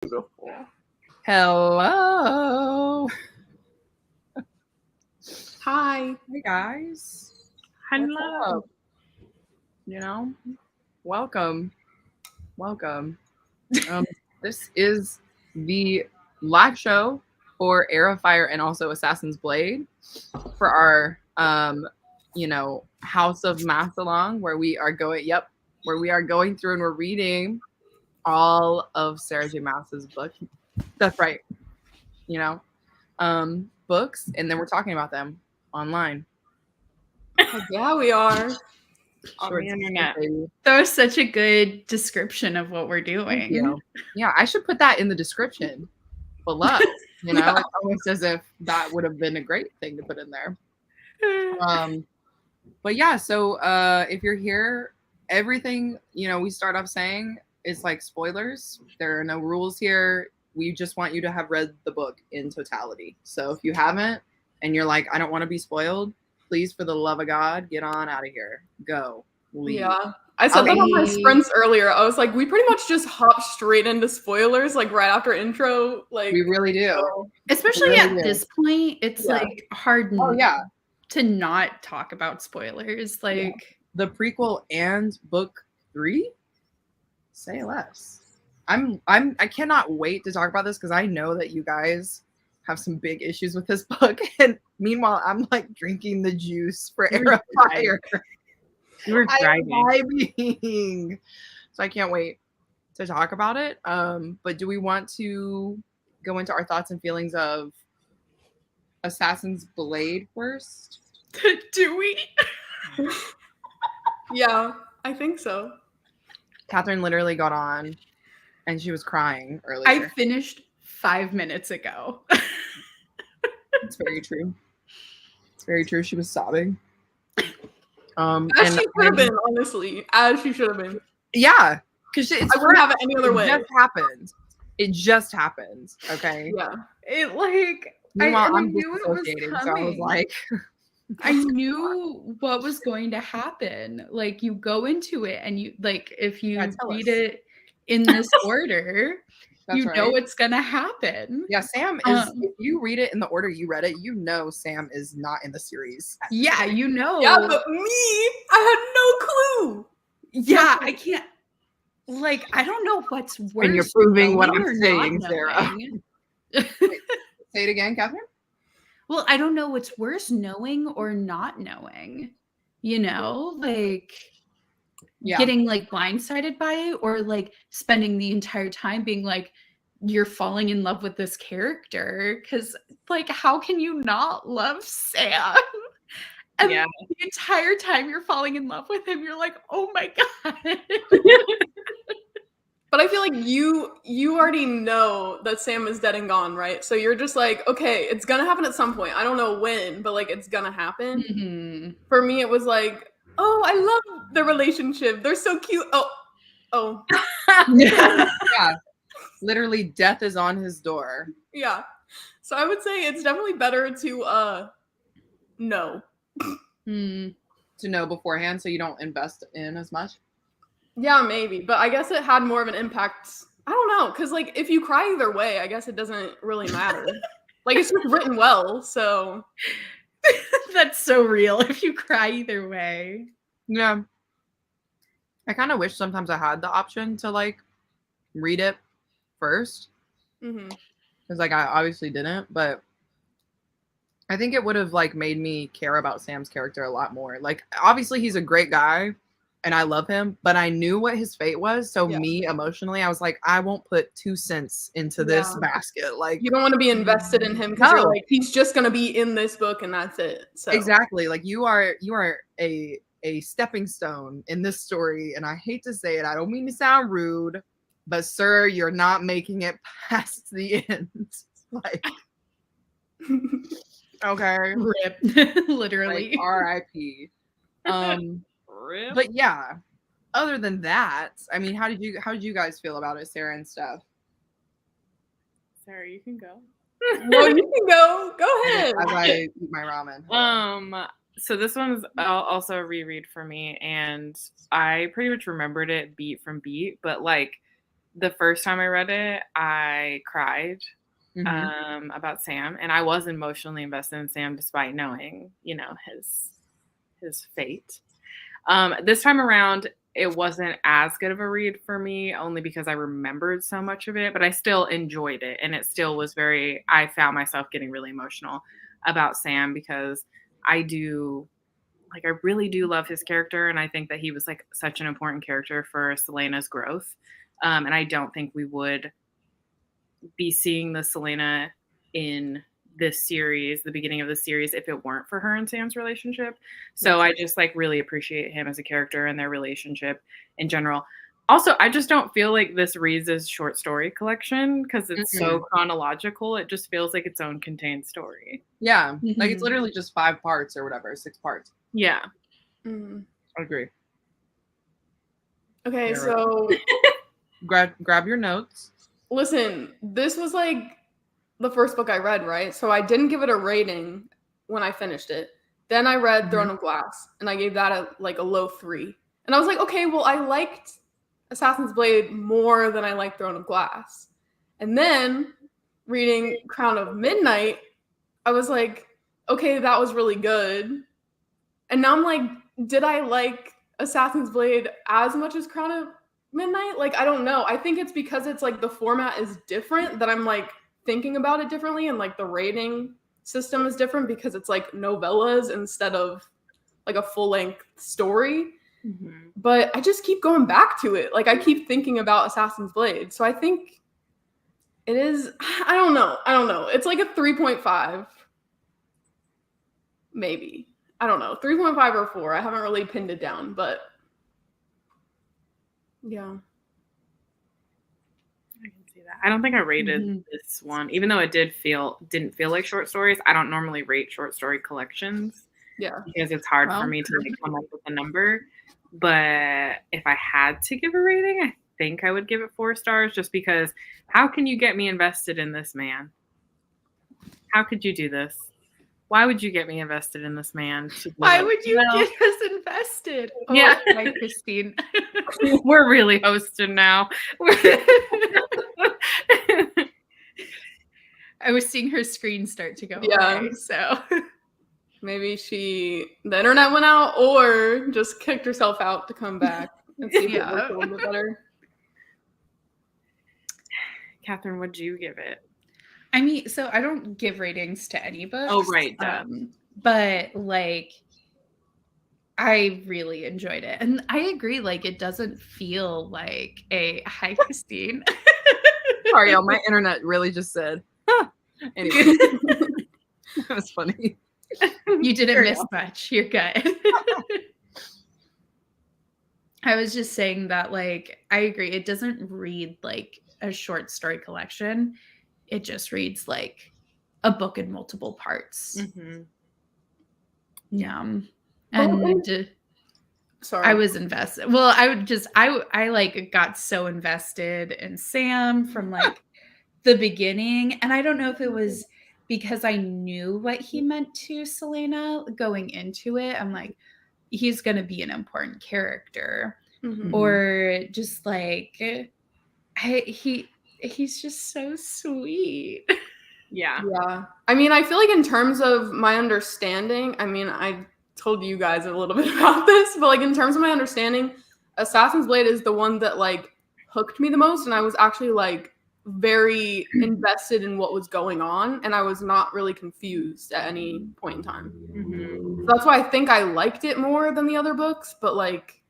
Beautiful. Hello. Hi. Hey guys. Hello. What's up? Welcome. This is the live show for Heir of Fire and also Assassin's Blade for our House of Mass-A-Long, where we are going through and we're reading all of Sarah J. Maas's book. That's right. Books, and then we're talking about them online. Yeah, we are. On the internet. That was such a good description of what we're doing. Yeah, I should put that in the description below. Yeah. It's almost as if that would have been a great thing to put in there. But yeah, so if you're here, everything we start off saying is like spoilers. There are no rules here. We just want you to have read the book in totality. So if you haven't and you're like, I don't want to be spoiled, please, for the love of God, get on out of here. Go. Leave. Yeah. I said that on my sprints earlier. I was like, we pretty much just hop straight into spoilers, like right after intro. Like we really do. So, especially at this point, it's like hard to not talk about spoilers. Like the prequel and book 3. Say less. I cannot wait to talk about this because I know that you guys have some big issues with this book, and meanwhile I'm like drinking the juice for Heir of Fire. You were driving. So I can't wait to talk about it. But do we want to go into our thoughts and feelings of Assassin's Blade first? Do we? Yeah, I think so. Catherine literally got on and she was crying earlier. I finished 5 minutes ago. It's very true. It's very true. She was sobbing. As she should have been, honestly. As she should have been. Yeah. Because I wouldn't have it any other way. It just happened. Okay. Yeah. It like meanwhile, I knew it was coming. So I was like I knew what was going to happen. Like you go into it and you like if you read it in this order, you know it's gonna happen. Yeah, Sam is if you read it in the order you read it, Sam is not in the series. Yeah, Yeah, but me, I had no clue. Yeah, I can't like I don't know what's worse. And you're proving what I'm saying, Sarah. Wait, say it again, Catherine. Well, I don't know what's worse, knowing or not knowing, like getting like blindsided by it or like spending the entire time being like, you're falling in love with this character. Cause like, how can you not love Sam? And the entire time you're falling in love with him, you're like, oh my God. But I feel like you already know that Sam is dead and gone, right? So you're just like, okay, it's gonna happen at some point. I don't know when, but like it's gonna happen. Mm-hmm. For me, it was like, oh, I love the relationship. They're so cute. Oh. Yeah. Literally, death is on his door. Yeah. So I would say it's definitely better to know. To know beforehand so you don't invest in as much. Yeah, maybe. But I guess it had more of an impact. I don't know. Because, like, if you cry either way, I guess it doesn't really matter. Like, it's just written well, so. That's so real. If you cry either way. Yeah. I kind of wish sometimes I had the option to, like, read it first. Because, like, I obviously didn't. But I think it would have, like, made me care about Sam's character a lot more. Like, obviously, he's a great guy. And I love him, but I knew what his fate was. So me emotionally, I was like, I won't put 2 cents into this basket. Like you don't want to be invested in him because you're like, he's just gonna be in this book and that's it. So exactly. Like you are a stepping stone in this story. And I hate to say it, I don't mean to sound rude, but sir, you're not making it past the end. Like okay. Rip. Literally. Like, R.I.P. But yeah, other than that, I mean, how did you guys feel about it, Sarah and Steph? Sarah, you can go. No, you can go. Go ahead. As I eat my ramen. So this one's also a reread for me, and I pretty much remembered it beat from beat, but like the first time I read it, I cried about Sam, and I was emotionally invested in Sam despite knowing, you know, his fate. This time around, it wasn't as good of a read for me, only because I remembered so much of it, but I still enjoyed it, and it still was I found myself getting really emotional about Sam because I really do love his character, and I think that he was like such an important character for Celaena's growth. And I don't think we would be seeing the Celaena in this series, the beginning of the series, if it weren't for her and Sam's relationship. So I just like really appreciate him as a character and their relationship in general. Also, I just don't feel like this reads as short story collection because it's so chronological. It just feels like its own contained story. Yeah. Like it's literally just 5 parts or whatever, 6 parts. Yeah. I agree. Okay, so grab your notes. Listen, this was like the first book I read, right? So I didn't give it a rating when I finished it. Then I read Throne of Glass, and I gave that a low 3. And I was like, okay, well, I liked Assassin's Blade more than I liked Throne of Glass. And then reading Crown of Midnight, I was like, okay, that was really good. And now I'm like, did I like Assassin's Blade as much as Crown of Midnight? Like, I don't know. I think it's because it's like the format is different that I'm like thinking about it differently, and like the rating system is different because it's like novellas instead of like a full-length story. But I just keep going back to it. Like I keep thinking about Assassin's Blade. So I think it is, I don't know. It's like a 3.5. Maybe. I don't know. 3.5 or 4. I haven't really pinned it down, but yeah. I can see that. I don't think I rated this one, even though it didn't feel like short stories. I don't normally rate short story collections. Yeah. Because it's hard for me to like come up with a number. But if I had to give a rating, I think I would give it 4 stars, just because how can you get me invested in this man? How could you do this? Why would you get me invested in this man? Why would you get us invested? Oh, yeah. Hi, Christine. We're really hosting now. I was seeing her screen start to go away, so maybe the internet went out or just kicked herself out to come back and see if it worked a little bit better. Catherine, what'd you give it? I mean, so I don't give ratings to any books. Oh, right. But like, I really enjoyed it. And I agree, like, it doesn't feel like hi, Christine. Sorry, y'all, my internet really just said, huh. Anyway. That was funny. You didn't miss much. You're good. I was just saying that, like, I agree. It doesn't read like a short story collection. It just reads like a book in multiple parts. Yeah. And sorry, I was invested. Well, I like got so invested in Sam from like the beginning. And I don't know if it was because I knew what he meant to Celaena going into it. I'm like, he's going to be an important character. Or just like, he's just so sweet. Yeah. I mean, I feel like in terms of my understanding, I mean, I told you guys a little bit about this, but like in terms of my understanding, Assassin's Blade is the one that like hooked me the most, and I was actually like very invested in what was going on, and I was not really confused at any point in time. So that's why I think I liked it more than the other books, but like,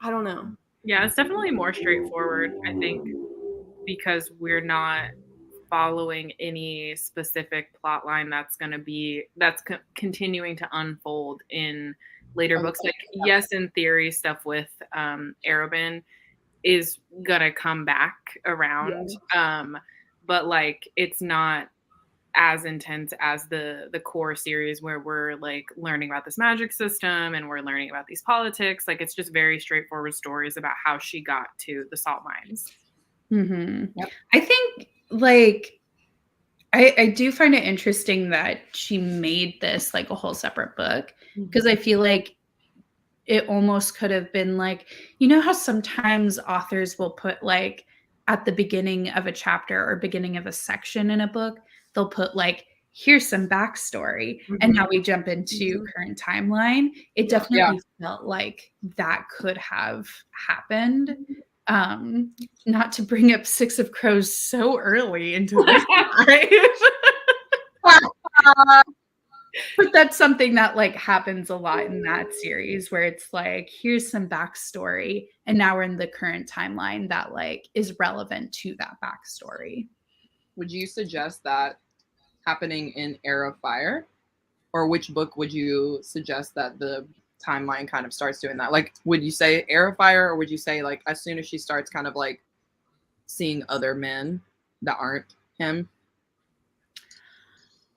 I don't know. Yeah, it's definitely more straightforward, I think, because we're not following any specific plot line that's continuing to unfold in later books. Like, yes, in theory, stuff with Arobin is gonna come back around, but like it's not as intense as the core series where we're like learning about this magic system and we're learning about these politics. Like, it's just very straightforward stories about how she got to the salt mines. I think like I do find it interesting that she made this like a whole separate book, because I feel like it almost could have been like, you know how sometimes authors will put like at the beginning of a chapter or beginning of a section in a book, they'll put like, here's some backstory. And now we jump into current timeline. It definitely felt like that could have happened. Not to bring up Six of Crows so early into this but that's something that like happens a lot in that series where it's like, here's some backstory, and now we're in the current timeline that like is relevant to that backstory. Would you suggest that happening in Heir of Fire? Or which book would you suggest that the timeline kind of starts doing that? Like, would you say Heir of Fire, or would you say like as soon as she starts kind of like seeing other men that aren't him?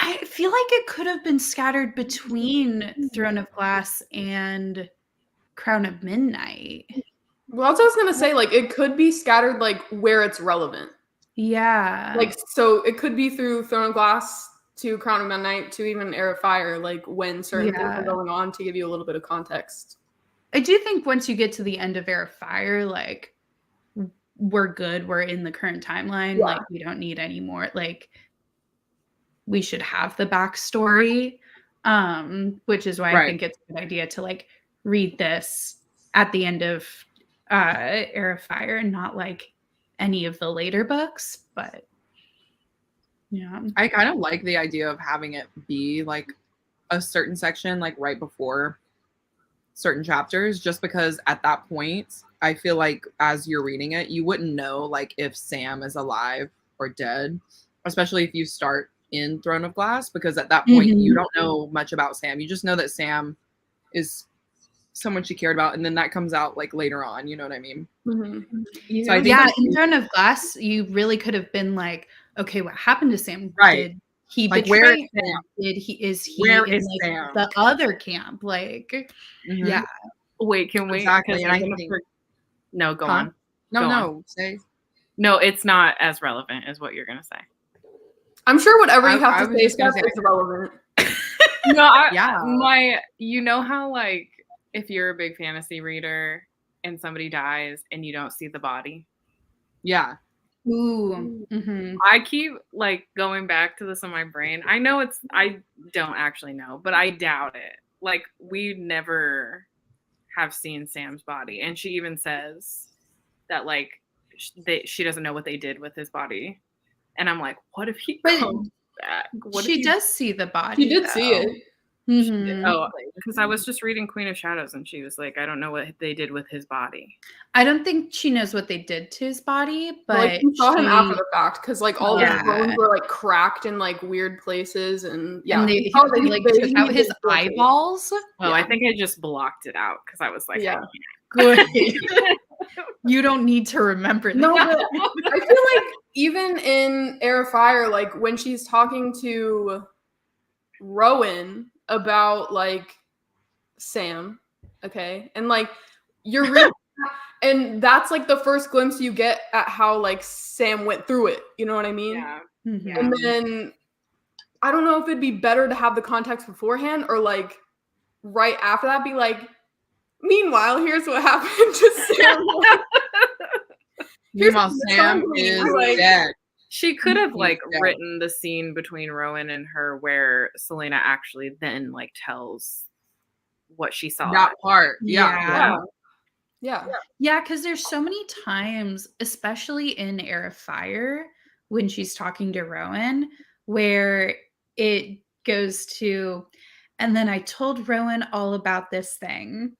I feel like it could have been scattered between Throne of Glass and Crown of Midnight. Well, that's what I was gonna say. Like, it could be scattered like where it's relevant. Yeah. Like, so it could be through Throne of Glass to Crown of Midnight to even Heir of Fire, like when certain things are going on, to give you a little bit of context. I do think once you get to the end of Heir of Fire, like we're good. We're in the current timeline. Yeah. Like we don't need any more. Like we should have the backstory, which is why I think it's a good idea to like read this at the end of Heir of Fire and not like any of the later books. But yeah, I kind of like the idea of having it be like a certain section, like right before certain chapters, just because at that point, I feel like as you're reading it, you wouldn't know like if Sam is alive or dead, especially if you start in Throne of Glass, because at that point you don't know much about Sam. You just know that Sam is someone she cared about, and then that comes out like later on. You know what I mean? So I think in Throne of Glass, you really could have been like, okay, what happened to Sam? Right. Did he like, betray where him? Is he where in is like Sam? the other camp? Like, yeah. Wait, can we? Exactly. And I think no, go on. No, say. No, it's not as relevant as what you're gonna say. I'm sure whatever you have to say is relevant. No, you know how like if you're a big fantasy reader and somebody dies and you don't see the body. Yeah. Ooh. I keep like going back to this in my brain. I know I don't actually know, but I doubt it. Like we never have seen Sam's body, and she even says that like she doesn't know what they did with his body. And I'm like, what if he comes back? She does see the body. She did see it. Oh, because I was just reading Queen of Shadows, and she was like, I don't know what they did with his body. I don't think she knows what they did to his body, but like, you saw him after the fact, because like all his bones were like cracked in like weird places, and and they took out his eyeballs. Oh, I think I just blocked it out because I was like, good. You don't need to remember that. No, but I feel like even in Heir of Fire, like when she's talking to Rowan about like Sam, okay, and like you're reading and that's like the first glimpse you get at how like Sam went through it, you know what I mean? And then I don't know if it'd be better to have the context beforehand or like right after that be like, meanwhile, here's what happened to Sam. Meanwhile, Sam is dead. She could have like written the scene between Rowan and her where Selena actually then like tells what she saw. That part. Yeah, because there's so many times, especially in Heir of Fire, when she's talking to Rowan, where it goes to, and then I told Rowan all about this thing.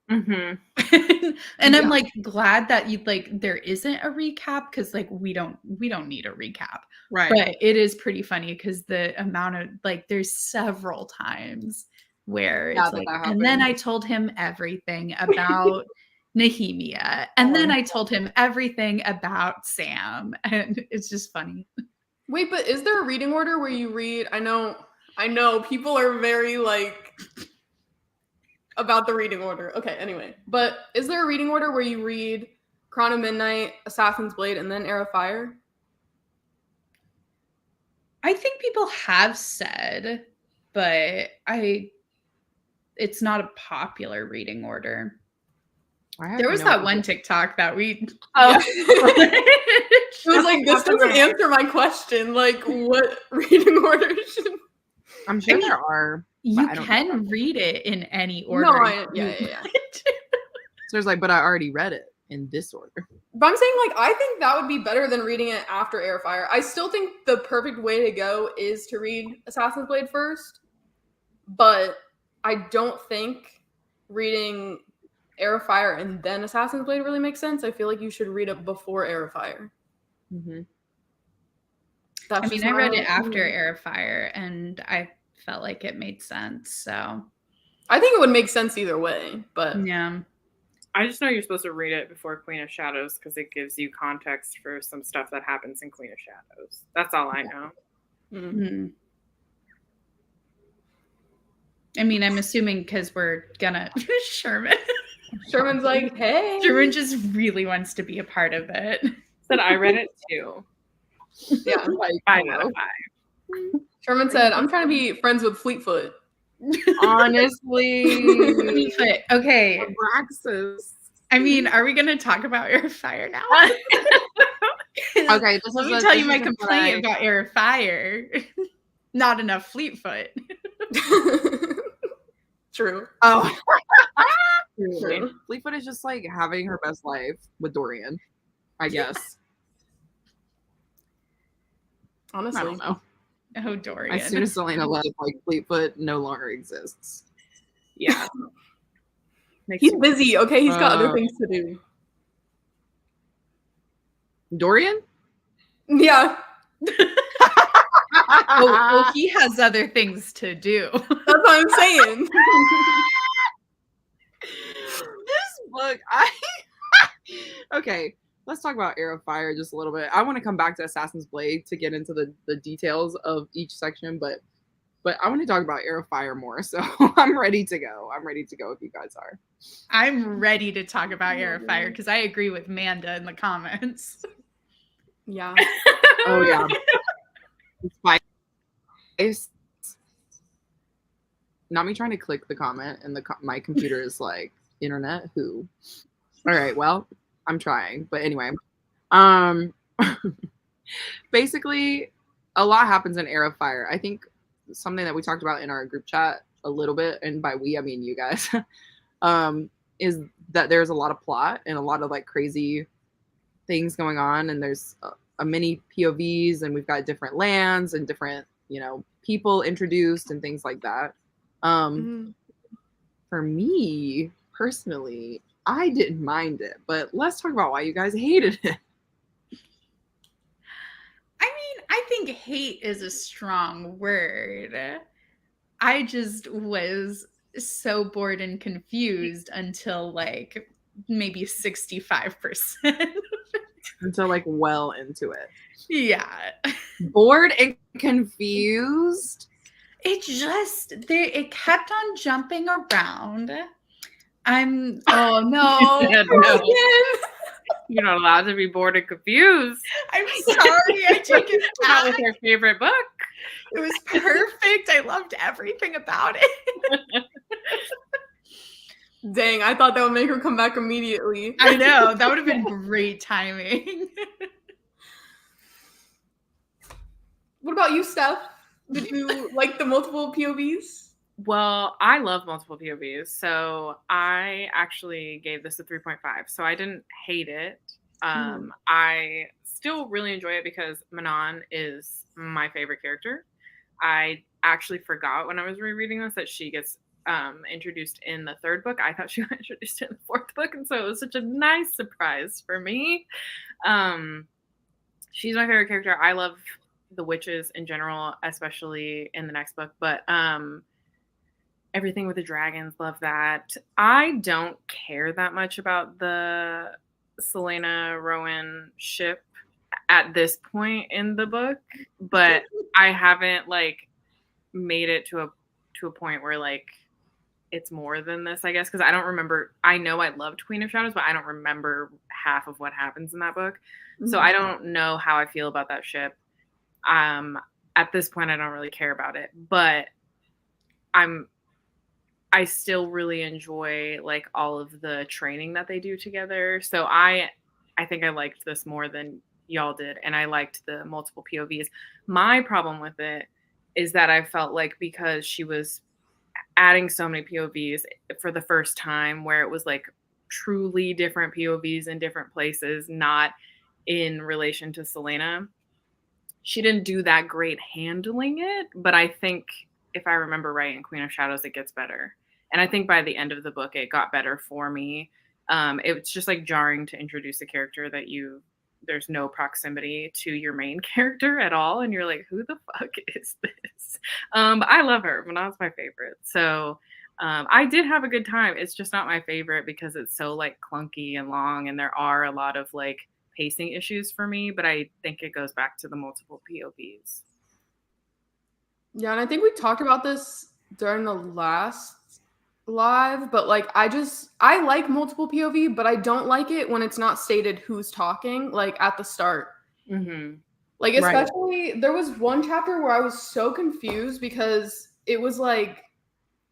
And I'm like glad that you like there isn't a recap, because like we don't need a recap. Right. But it is pretty funny because the amount of like there's several times where it's like, and then I told him everything about Nehemia, and then I told him everything about Sam, and it's just funny. Wait, but is there a reading order where you read? I know people are very like about the reading order. Okay, anyway. But is there a reading order where you read Crown of Midnight, Assassin's Blade, and then Heir of Fire? I think people have said, but it's not a popular reading order. There was that one TikTok that we. Oh. It was like, this doesn't answer my question. Like, what reading order should? I'm sure there are. You can read it in any order. No, yeah. So there's like, but I already read it in this order. But I'm saying, like, I think that would be better than reading it after Heir of Fire. I still think the perfect way to go is to read Assassin's Blade first, but I don't think reading Heir of Fire and then Assassin's Blade really makes sense. I feel like you should read it before Heir of Fire. Mm-hmm. I mean, I read it after Heir of Fire, and I felt like it made sense. So I think it would make sense either way. But yeah, I just know you're supposed to read it before Queen of Shadows because it gives you context for some stuff that happens in Queen of Shadows. That's all I know. Mm-hmm. I mean, I'm assuming because we're gonna Sherman's like, hey. Sherman just really wants to be a part of it. Said I read it too. Yeah, like 5 out of 5. Sherman said, I'm trying to be friends with Fleetfoot. Honestly. Fleetfoot. Okay. Abraxas. I mean, are we going to talk about Heir of Fire now? Okay. Let me tell you my complaint about Heir of Fire. Not enough Fleetfoot. True. Oh. True. Fleetfoot is just like having her best life with Dorian, I guess. Honestly. I don't know. Oh, Dorian. As soon as Selena left, like, Fleetfoot no longer exists. Yeah. He's busy, okay? He's got other things to do. Dorian? Yeah. Well, he has other things to do. That's what I'm saying. This book, okay. Let's talk about Heir of Fire just a little bit. I want to come back to Assassin's Blade to get into the details of each section, but I want to talk about Heir of Fire more. So I'm ready to go. I'm ready to go if you guys are. I'm ready to talk about Heir of Fire because I agree with Manda in the comments. Yeah. Oh yeah. Not me trying to click the comment, and my computer is like, internet who? All right, well, I'm trying, but anyway, basically, a lot happens in Heir of Fire. I think something that we talked about in our group chat a little bit, and by we I mean you guys, is that there's a lot of plot and a lot of like crazy things going on, and there's a many POVs, and we've got different lands and different people introduced and things like that. For me personally, I didn't mind it, but let's talk about why you guys hated it. I mean, I think hate is a strong word. I just was so bored and confused until like maybe 65%. Until like well into it. Yeah. Bored and confused. It kept on jumping around. Oh no. Yeah, no. You're not allowed to be bored and confused. I'm sorry. I take it That back. was her favorite book. It was perfect. I loved everything about it. Dang, I thought that would make her come back immediately. I know. That would have been great timing. What about you, Steph? Did you like the multiple POVs? Well, I love multiple POVs, so I actually gave this a 3.5. So I didn't hate it. I still really enjoy it because Manon is my favorite character. I actually forgot when I was rereading this that she gets introduced in the third book. I thought she got introduced in the fourth book, and so it was such a nice surprise for me. She's my favorite character. I love the witches in general, especially in the next book, but everything with the dragons, love that. I don't care that much about the Selena Rowan ship at this point in the book, but I haven't like made it to a point where like it's more than this, I guess, because I don't remember. I know I loved Queen of Shadows, but I don't remember half of what happens in that book. So I don't know how I feel about that ship. At this point, I don't really care about it, but I'm I still really enjoy like all of the training that they do together. So I think I liked this more than y'all did, and I liked the multiple POVs. My problem with it is that I felt like because she was adding so many POVs for the first time, where it was like truly different POVs in different places, not in relation to Selena, she didn't do that great handling it. But I think if I remember right, in Queen of Shadows, it gets better. And I think by the end of the book, it got better for me. It's just like jarring to introduce a character that there's no proximity to your main character at all. And you're like, who the fuck is this? But I love her. Manat's my favorite. So I did have a good time. It's just not my favorite because it's so like clunky and long. And there are a lot of like pacing issues for me. But I think it goes back to the multiple POVs. Yeah, and I think we talked about this during the last live, but like I like multiple POV, but I don't like it when it's not stated who's talking, like at the start. Mm-hmm. Like especially there was one chapter where I was so confused because it was like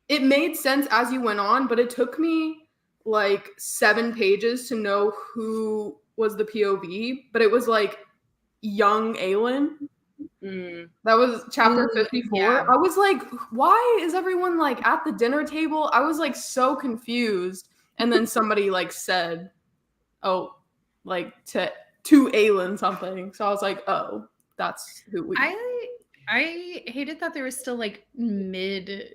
it made sense as you went on, but it took me like 7 pages to know who was the POV, but it was like young Aelin. That was chapter 54. Yeah. I was like, why is everyone like at the dinner table? I was like so confused. And then somebody like said, oh, like to Aelin something. So I was like, oh, that's who we I hated that there was still like mid-chapter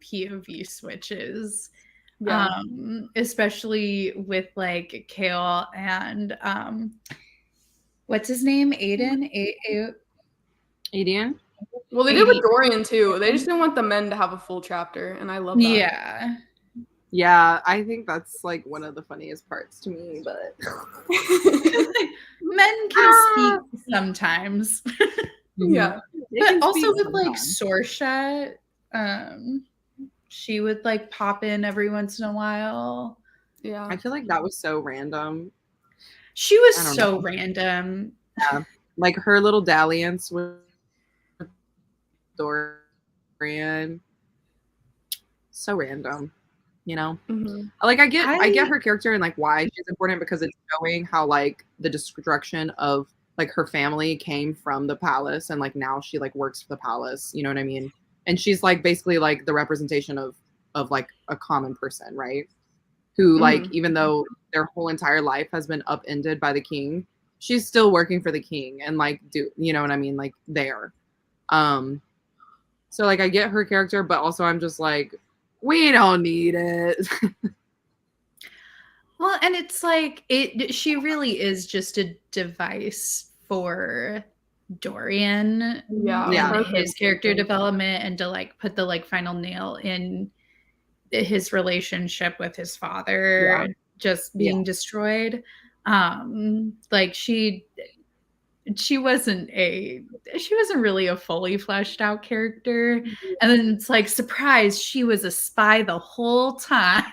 POV switches. Yeah. Especially with like Kale and what's his name? Aiden? Aiden? Well, they did with Dorian too. They just didn't want the men to have a full chapter, and I love that. Yeah. Yeah, I think that's like one of the funniest parts to me, but men can speak sometimes. Yeah. But also with like Sorsha, she would like pop in every once in a while. Yeah. I feel like that was so random. She was so random. Yeah. Like her little dalliance with Dorian. So random, you know? Mm-hmm. Like I get her character and like why she's important because it's showing how like the destruction of like her family came from the palace and like now she like works for the palace, you know what I mean? And she's like basically like the representation of like a common person, right? Who like even though their whole entire life has been upended by the king, she's still working for the king and like you know what I mean, like there. So like I get her character, but also I'm just like, we don't need it. Well, and it's like she really is just a device for Dorian, and his character development, and to like put the like final nail in his relationship with his father just being destroyed. Like she wasn't really a fully fleshed out character, and then it's like, surprise, she was a spy the whole time.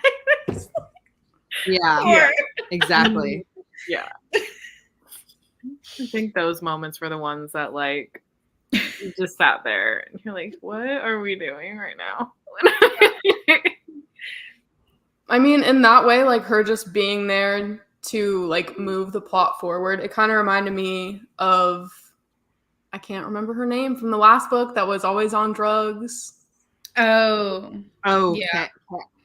Yeah, exactly. Yeah. I think those moments were the ones that like you just sat there and you're like, what are we doing right now? I mean, in that way, like her just being there to like move the plot forward, it kind of reminded me of, I can't remember her name from the last book that was always on drugs. Oh yeah.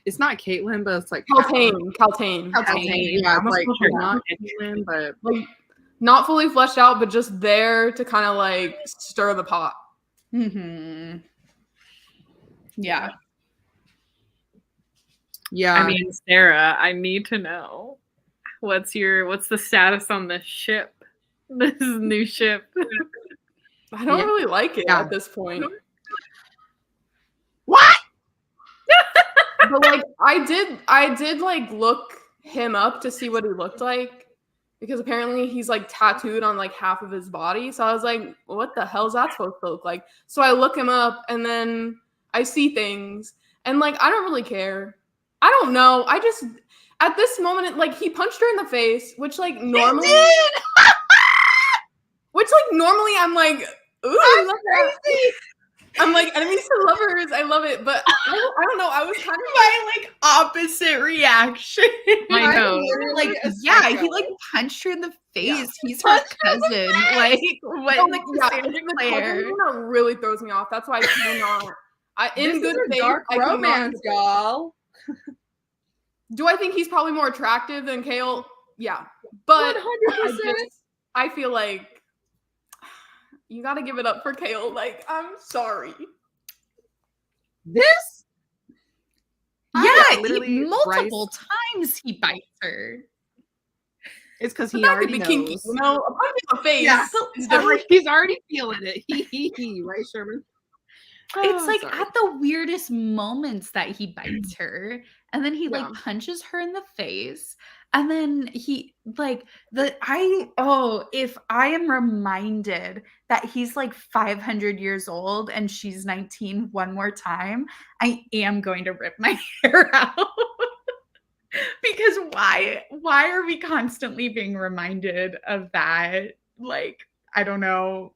It's not Caitlin, but it's like Kaltain. Yeah, it's like not Caitlin, but like not fully fleshed out, but just there to kind of like stir the pot. Mm-hmm. Yeah. Yeah. I mean, Sarah, I need to know what's the status on this ship? This new ship. I don't really like it at this point. What? But like I did like look him up to see what he looked like, because apparently he's like tattooed on like half of his body. So I was like, what the hell is that supposed to look like? So I look him up and then I see things and like I don't really care. I don't know. I just at this moment like he punched her in the face, which like normally which like normally I'm like, ooh, that's crazy. I'm like, enemies to lovers. I love it, but I don't know. I was kind of my like opposite reaction. I know. Like, yeah, he like punched her in the face. He's her cousin. Like, what? Like, the cousin really throws me off. That's why I cannot. In good faith, dark romance, y'all. Do I think he's probably more attractive than Kale? Yeah, but 100%. I feel like you got to give it up for Kale. Like, I'm sorry. This? Yeah, multiple times he bites her. It's because he already knows. Kinky, you know, a punch in the face. Yeah, he's already feeling it. Right, Sherman? It's like at the weirdest moments that he bites her, and then he like punches her in the face. And then he like if I am reminded that he's like 500 years old and she's 19 one more time, I am going to rip my hair out. Because why are we constantly being reminded of that? Like, I don't know.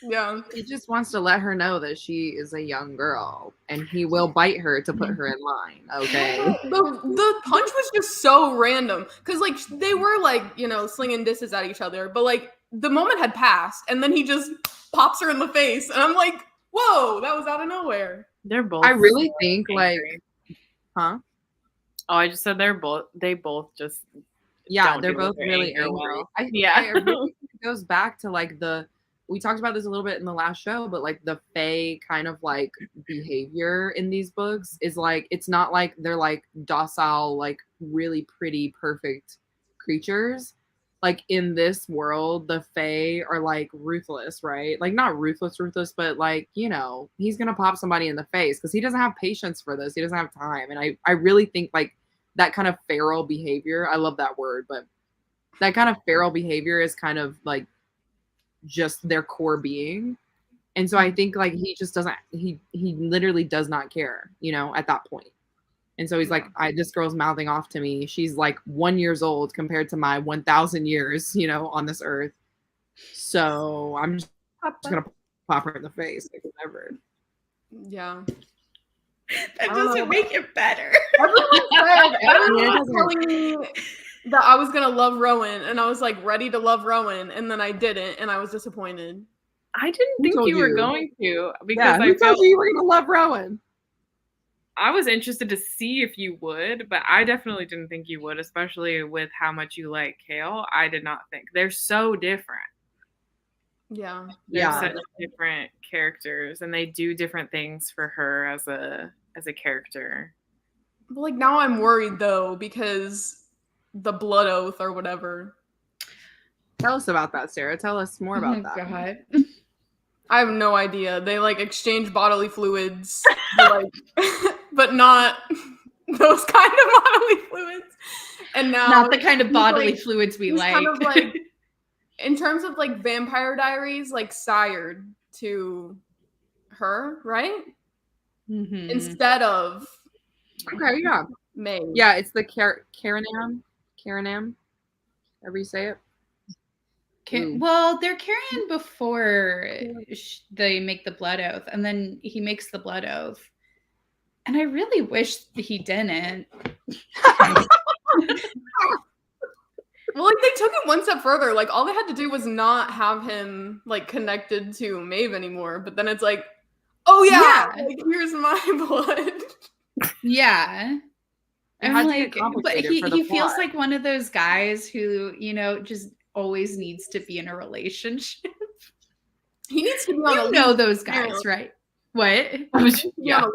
Yeah. He just wants to let her know that she is a young girl, and he will bite her to put her in line. Okay. The punch was just so random because like they were like, you know, slinging disses at each other, but like the moment had passed, and then he just pops her in the face, and I'm like, whoa, that was out of nowhere. They're both. I really think like, huh? Oh, I just said they both just. Yeah, they're both really angry. Well. I really think it goes back to like we talked about this a little bit in the last show, but like the fae kind of like behavior in these books is like, it's not like they're like docile, like really pretty, perfect creatures. Like in this world, the fae are like ruthless, right? Like not ruthless, but like, you know, he's going to pop somebody in the face because he doesn't have patience for this. He doesn't have time. And I really think like that kind of feral behavior, I love that word, but that kind of feral behavior is kind of like, just their core being. And so I think like he just doesn't he literally does not care, you know, at that point. And so he's like, this girl's mouthing off to me. She's like 1 year old compared to my 1,000 years, you know, on this earth. So I'm just gonna pop her in the face, like whatever. Yeah. That doesn't make it better. Everyone was telling me that I was gonna love Rowan, and I was like ready to love Rowan, and then I didn't, and I was disappointed. I didn't think you were going to, because I told you were gonna love Rowan. I was interested to see if you would, but I definitely didn't think you would, especially with how much you like Kale. I did not think they're so different. Yeah, they're such different characters, and they do different things for her as a character. But like now I'm worried though, because the blood oath or whatever. Tell us about that, Sarah. Tell us more about that. God. I have no idea. They like exchange bodily fluids, like, but not those kind of bodily fluids. And now not the kind of bodily fluids we like. Kind of like, in terms of like Vampire Diaries, like sired to her, right? Mm-hmm. Instead of May. Yeah, it's the Caranam. However you say it. Well, they're carrying before they make the blood oath, and then he makes the blood oath. And I really wish he didn't. Well, like they took it one step further. Like all they had to do was not have him like connected to Maeve anymore. But then it's like, oh yeah. Like, here's my blood. Yeah. I'm like, but he feels like one of those guys who, you know, just always needs to be in a relationship. He needs to be on a leash. You know those guys, right? What? Yeah.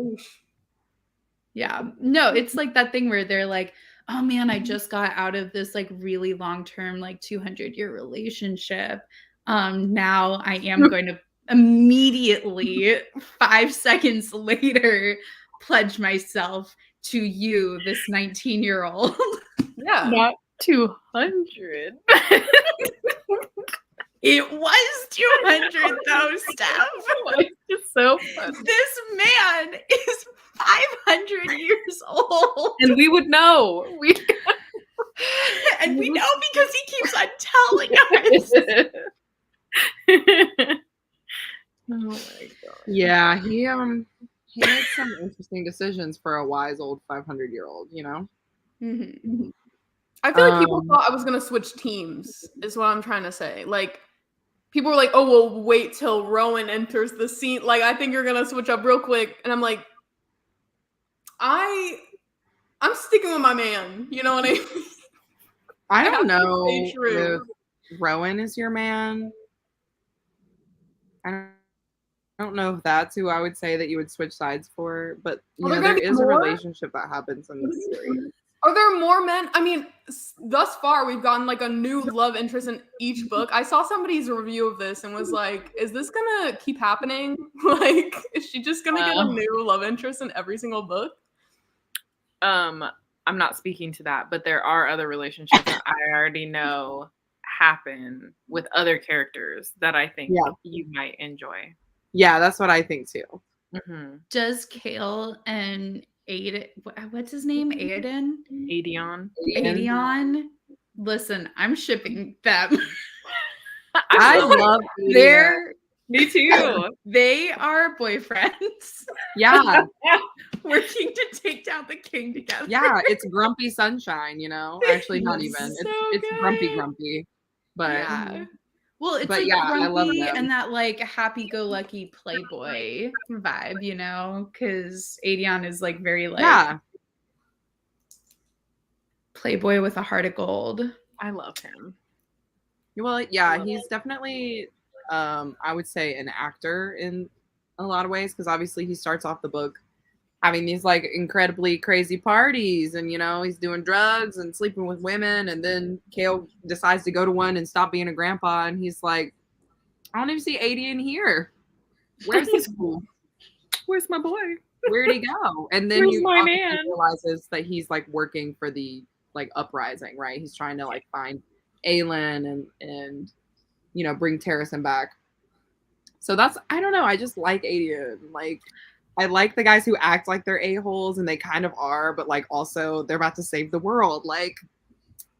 Yeah. No, it's like that thing where they're like, oh man, I just got out of this like really long-term, like 200-year relationship. Now I am going to immediately 5 seconds later pledge myself to you, this 19-year-old. Yeah. Not 200. It was 200 though, Steph. It's so funny. This man is 500 years old. And we would know. And we know because he keeps on telling us. Oh my god. Yeah, he made some interesting decisions for a wise old 500-year-old, you know? Mm-hmm. I feel like people thought I was going to switch teams, is what I'm trying to say. Like, people were like, oh, well, wait till Rowan enters the scene. Like, I think you're going to switch up real quick. And I'm like, I'm sticking with my man. You know what I mean? I don't know if Rowan is your man. I don't know if that's who I would say that you would switch sides for, but you know, there is a relationship that happens in this series. Are there more men? I mean, thus far, we've gotten like a new love interest in each book. I saw somebody's review of this and was like, is this gonna keep happening? Like, is she just gonna get a new love interest in every single book? I'm not speaking to that, but there are other relationships that I already know happen with other characters that I think you might enjoy. Yeah, that's what I think too. Mm-hmm. Does Kale and Aiden, what's his name? Adion. Listen, I'm shipping them. I love their. Me too. They are boyfriends. Yeah. Working to take down the king together. Yeah, it's grumpy sunshine, you know? Actually, not even. It's grumpy. But yeah. Well, it's like grumpy and that like happy-go-lucky playboy vibe, you know? Because Adion is like very like playboy with a heart of gold. I love him. Well, yeah, he's definitely I would say an actor in a lot of ways, because obviously he starts off the book having these like incredibly crazy parties, and you know, he's doing drugs and sleeping with women, and then Kale decides to go to one and stop being a grandpa, and he's like, I don't even see Adion here. Where's this fool? Where's my boy? Where'd he go? And then he realizes that he's like working for the like uprising, right? He's trying to like find Aelin and you know, bring Terrasen back. So that's, I don't know, I just like Adion. Like, I like the guys who act like they're a-holes, and they kind of are, but like also they're about to save the world. Like,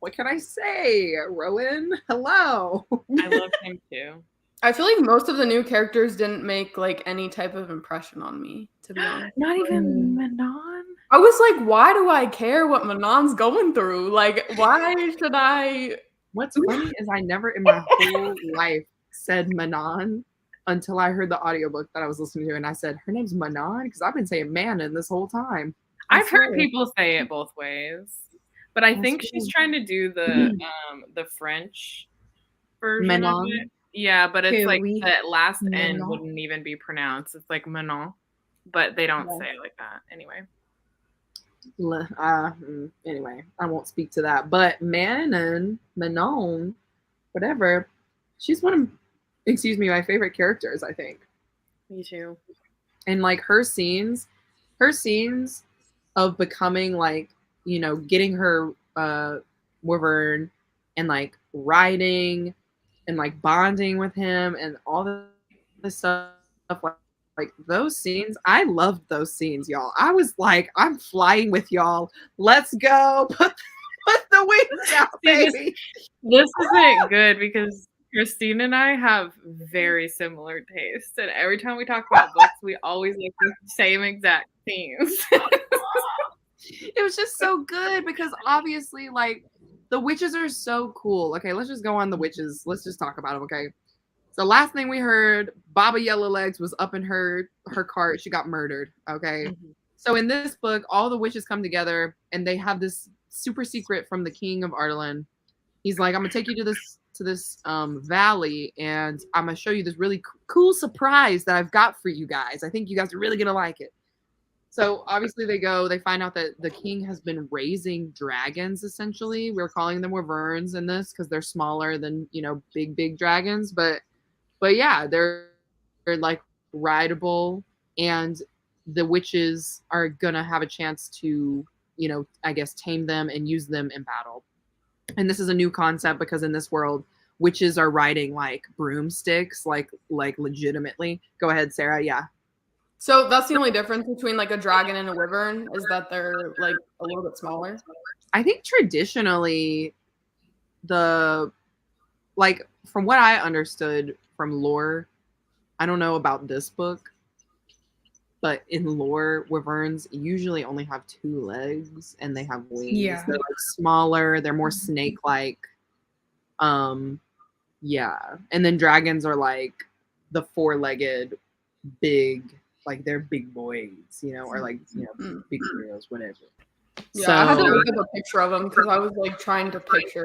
what can I say? Rowan, hello. I love him too. I feel like most of the new characters didn't make like any type of impression on me, to be honest. Not even Manon? I was like, why do I care what Manon's going through? Like, why should I? What's funny is I never in my whole life said Manon until I heard the audiobook that I was listening to, and I said, her name's Manon? Because I've been saying Manon this whole time. I've heard people say it both ways, but I think she's trying to do the French version of it. Yeah, but it's like that last N wouldn't even be pronounced. It's like Manon, but they don't say it like that anyway. Anyway, I won't speak to that. But Manon, whatever, she's one of, my favorite characters, I think. Me too. And like her scenes of becoming like, you know, getting her wyvern and like riding and like bonding with him and all this stuff, like those scenes, I loved those scenes, y'all. I was like, I'm flying with y'all. Let's go. Put the wings out, baby. This isn't good because Christine and I have very similar tastes, and every time we talk about books, we always like the same exact themes. It was just so good because obviously, like, the witches are so cool. Okay, let's just go on the witches. Let's just talk about them, okay? So last thing we heard, Baba Yellowlegs was up in her cart. She got murdered, okay? Mm-hmm. So in this book, all the witches come together, and they have this super secret from the king of Ardalan. He's like, I'm going to take you to this valley, and I'm going to show you this really cool surprise that I've got for you guys. I think you guys are really going to like it. So obviously they go, they find out that the king has been raising dragons, essentially. We're calling them wyverns in this because they're smaller than, you know, big dragons. But yeah, they're like rideable, and the witches are going to have a chance to, you know, I guess tame them and use them in battle. And this is a new concept because in this world, witches are riding like broomsticks, like legitimately. Go ahead, Sarah. Yeah. So that's the only difference between like a dragon and a wyvern, is that they're like a little bit smaller? I think traditionally like from what I understood from lore, I don't know about this book, but in lore, wyverns usually only have 2 legs and they have wings. Yeah. They're like smaller, they're more snake-like. Yeah. And then dragons are like the 4-legged, big, like they're big boys, you know, or like, you know, big heroes, whatever. Yeah, so, I had to look up a picture of them because I was like trying to picture.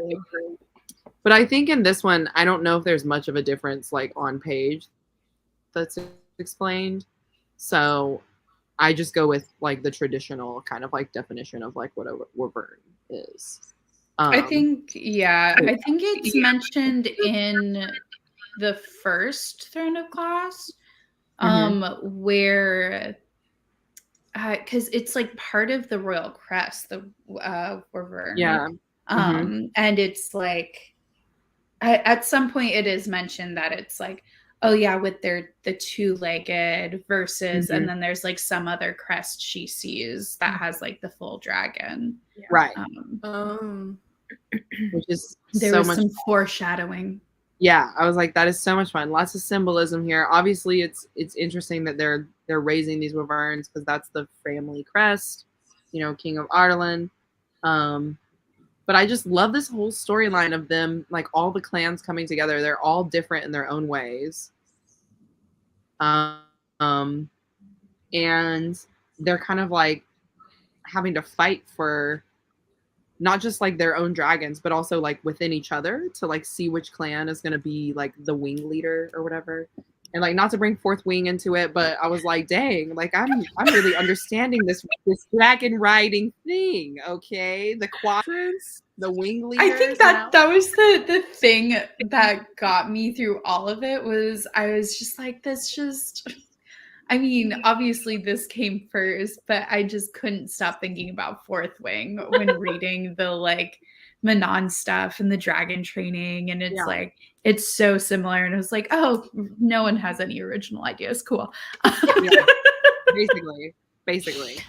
But I think in this one, I don't know if there's much of a difference like on page that's explained. So I just go with like the traditional kind of like definition of like what a wyvern is. I think it's mentioned in the first Throne of Glass, where because it's like part of the royal crest, the wyvern. Yeah. And it's like at some point it is mentioned that it's like, oh yeah, with the 2-legged versus, and then there's like some other crest she sees that has like the full dragon. Right. Which is there so was much some foreshadowing. Yeah, I was like, that is so much fun. Lots of symbolism here. Obviously, it's interesting that they're raising these wyverns because that's the family crest, you know, King of Ireland. But I just love this whole storyline of them, like all the clans coming together. They're all different in their own ways. And they're kind of like having to fight for not just like their own dragons, but also like within each other to like see which clan is going to be like the wing leader or whatever. And like, not to bring fourth wing into it, but I was like, dang, like I'm really understanding this dragon riding thing. Okay. The quadrants, the wing leaders. I think that was the thing that got me through all of it. Was I was just like, this just, I mean, obviously this came first, but I just couldn't stop thinking about Fourth Wing when reading the like Manon stuff and the dragon training. And it's like, it's so similar. And I was like, oh, no one has any original ideas. Cool. Basically.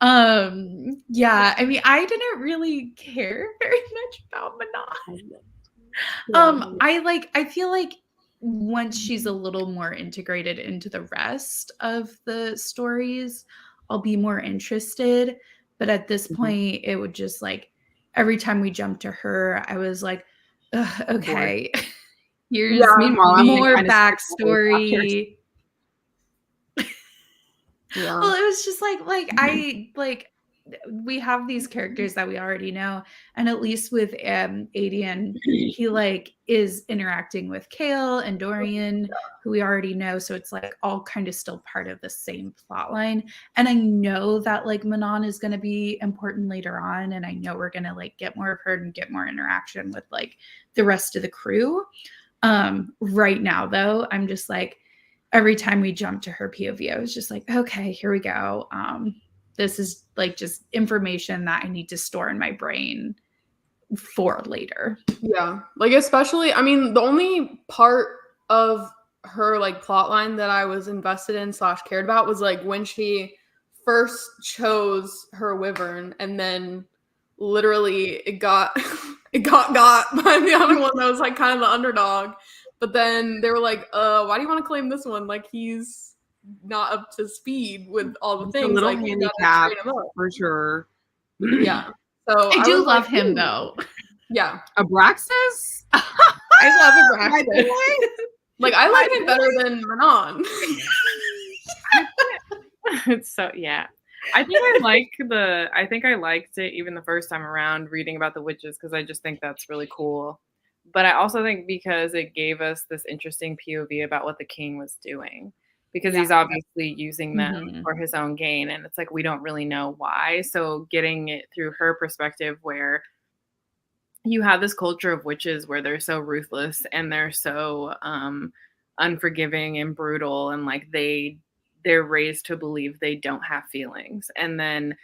Yeah, I mean, I didn't really care very much about Manon. I feel like once she's a little more integrated into the rest of the stories, I'll be more interested. But at this point, it would just like every time we jumped to her, I was like, okay, here's more backstory. Well, it was just like we have these characters that we already know, and at least with Adian, he like is interacting with Kale and Dorian, who we already know, so it's like all kind of still part of the same plot line. And I know that like Manon is going to be important later on, and I know we're going to like get more of her and get more interaction with like the rest of the crew. Right now though, I'm just like, every time we jump to her POV, I was just like, okay, here we go. This is like just information that I need to store in my brain for later. Yeah. Like, especially, I mean, the only part of her like plot line that I was invested in / cared about was like when she first chose her wyvern, and then literally it got got by the other one that was like kind of the underdog. But then they were like, why do you want to claim this one? Like, he's not up to speed with all the things. A little like, handicap for sure. Yeah. So I do love him though. Yeah. Abraxas? I love Abraxas. Like, I like him better than Manon. So yeah. I think I liked it even the first time around reading about the witches, because I just think that's really cool. But I also think because it gave us this interesting POV about what the king was doing, because he's obviously using them for his own gain. And it's like, we don't really know why. So getting it through her perspective, where you have this culture of witches where they're so ruthless and they're so unforgiving and brutal, and like they're raised to believe they don't have feelings. And then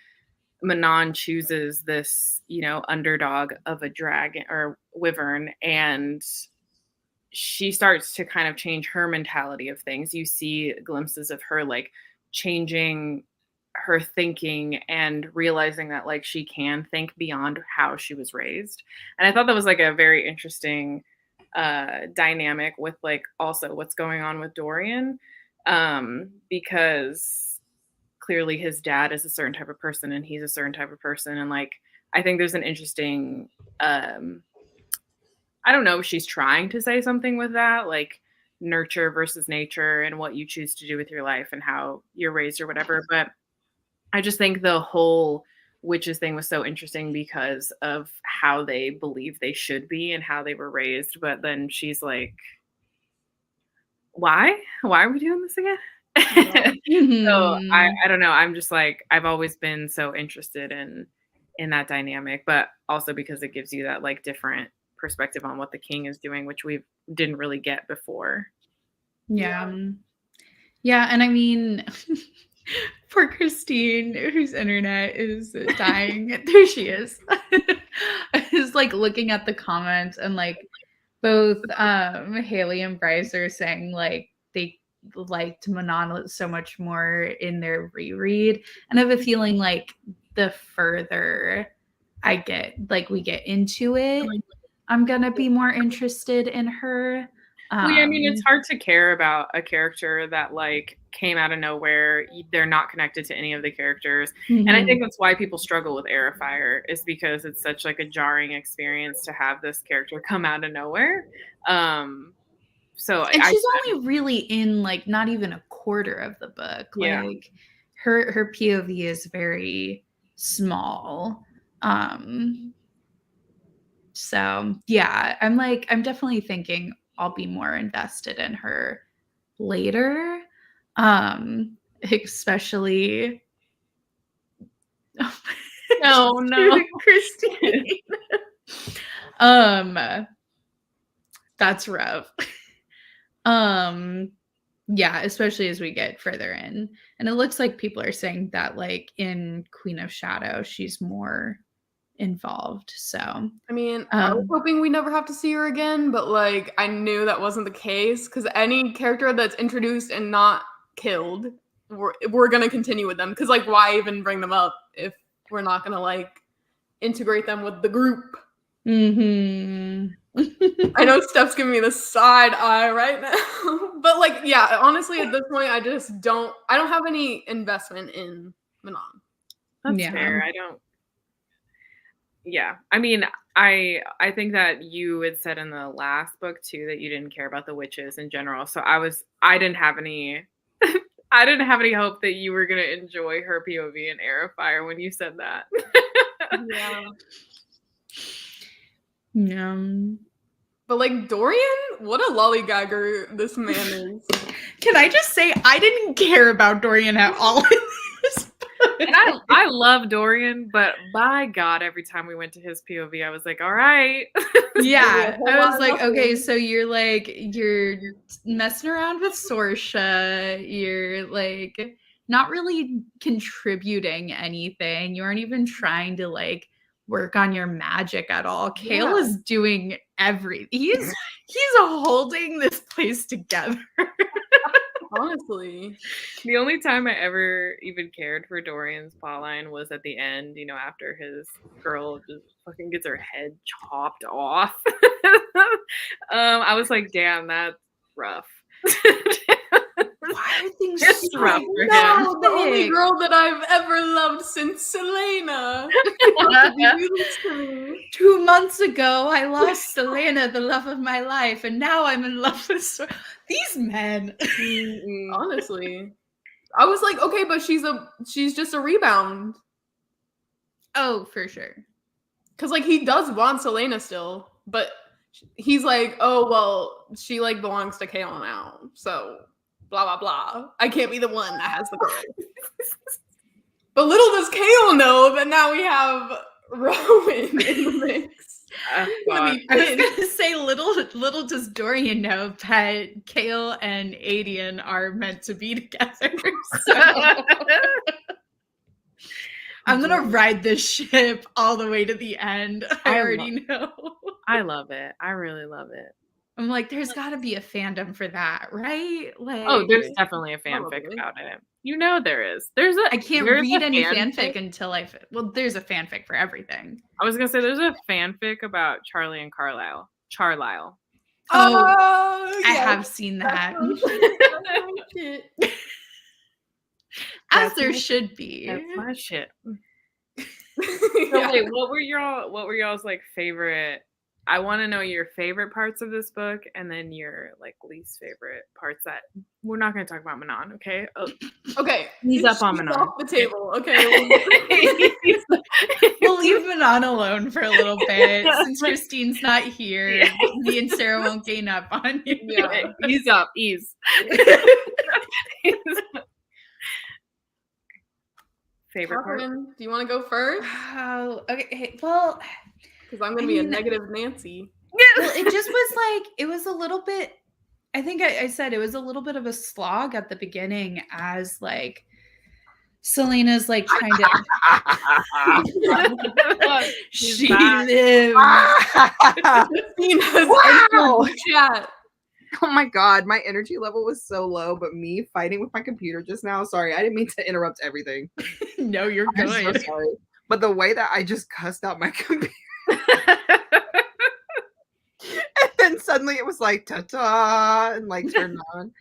Manon chooses this, you know, underdog of a dragon or wyvern, and she starts to kind of change her mentality of things. You see glimpses of her like changing her thinking and realizing that like she can think beyond how she was raised. And I thought that was like a very interesting dynamic with like also what's going on with Dorian, because clearly his dad is a certain type of person and he's a certain type of person, and like I think there's an interesting I don't know if she's trying to say something with that, like nurture versus nature and what you choose to do with your life and how you're raised or whatever. But I just think the whole witches thing was so interesting because of how they believe they should be and how they were raised. But then she's like, why are we doing this again? So I don't know. I'm just like, I've always been so interested in that dynamic, but also because it gives you that like different perspective on what the king is doing, which we didn't really get before. Yeah. And I mean, poor Christine, whose internet is dying. There she is. I was like looking at the comments, and like both Haley and Bryce are saying like they liked Manon so much more in their reread, and I have a feeling like the further I get, like we get into it, I'm gonna be more interested in her. Well, yeah, I mean, it's hard to care about a character that like came out of nowhere. They're not connected to any of the characters. And I think that's why people struggle with Heir of Fire, is because it's such like a jarring experience to have this character come out of nowhere. So and she's only really in like not even a quarter of the book. Yeah. Like her POV is very small. So yeah, I'm definitely thinking I'll be more invested in her later. Especially no Christine. That's rough. Yeah, especially as we get further in. And it looks like people are saying that like in Queen of Shadow, she's more involved. So I mean, I was hoping we never have to see her again, but like I knew that wasn't the case, because any character that's introduced and not killed, we're gonna continue with them, because like why even bring them up if we're not gonna like integrate them with the group? I know Steph's giving me the side eye right now, but like yeah, honestly at this point I don't have any investment in Manon. That's fair. Yeah, I mean, I think that you had said in the last book too that you didn't care about the witches in general. So I didn't have any hope that you were gonna enjoy her POV in Heir of Fire when you said that. Yeah. But like Dorian, what a lollygagger this man is. Can I just say I didn't care about Dorian at all. And I love Dorian, but by God, every time we went to his POV, I was like, all right. Yeah. I was like, okay, so you're messing around with Sorsha. You're like not really contributing anything. You aren't even trying to like work on your magic at all. Kale is doing everything. He's holding this place together. Honestly, the only time I ever even cared for Dorian's plotline was at the end, you know, after his girl just fucking gets her head chopped off. I was like, damn, that's rough. Why are things so rough for him? The only girl that I've ever loved since Selena. 2 months ago, I lost Selena, the love of my life, and now I'm in love with these men. Honestly, I was like, okay, but she's just a rebound. Oh, for sure. Because like he does want Selena still, but he's like, oh well, she like belongs to Kale now, so blah blah blah. I can't be the one that has the girl. But little does Kale know that now we have Rowan in the mix. I was gonna say little does Dorian know that Kale and Adian are meant to be together. So I'm gonna ride this ship all the way to the end. I already know. I love it. I really love it. I'm like, there's got to be a fandom for that, right? Like, oh, there's definitely a fanfic about it. You know there is. I can't read any fanfic until there's a fanfic for everything. I was gonna say there's a fanfic about Charlie and Charlisle. Oh, yes. I have seen that. Shit. As there should be. That's my shit. Yeah. So wait, what were y'all's like favorite? I want to know your favorite parts of this book, and then your like least favorite parts. That we're not going to talk about Manon, okay? Oh, Okay, he's up on Manon. off the table. Okay, We'll leave Manon alone for a little bit since Christine's not here. Yeah. Me and Sarah won't gain up on you. Yeah. Ease up, ease. Favorite part? Catherine, do you want to go first? Oh, okay. Well, Because I'm going to be a negative Nancy. well, it just was like, it was a little bit, I think I said it was a little bit of a slog at the beginning as like Selena's like trying to she lives. Wow. Chat. Oh my god, my energy level was so low, but me fighting with my computer just now. Sorry, I didn't mean to interrupt everything. No, you're I'm good. so sorry. But the way that I just cussed out my computer. And then suddenly it was like ta-ta and like turned on.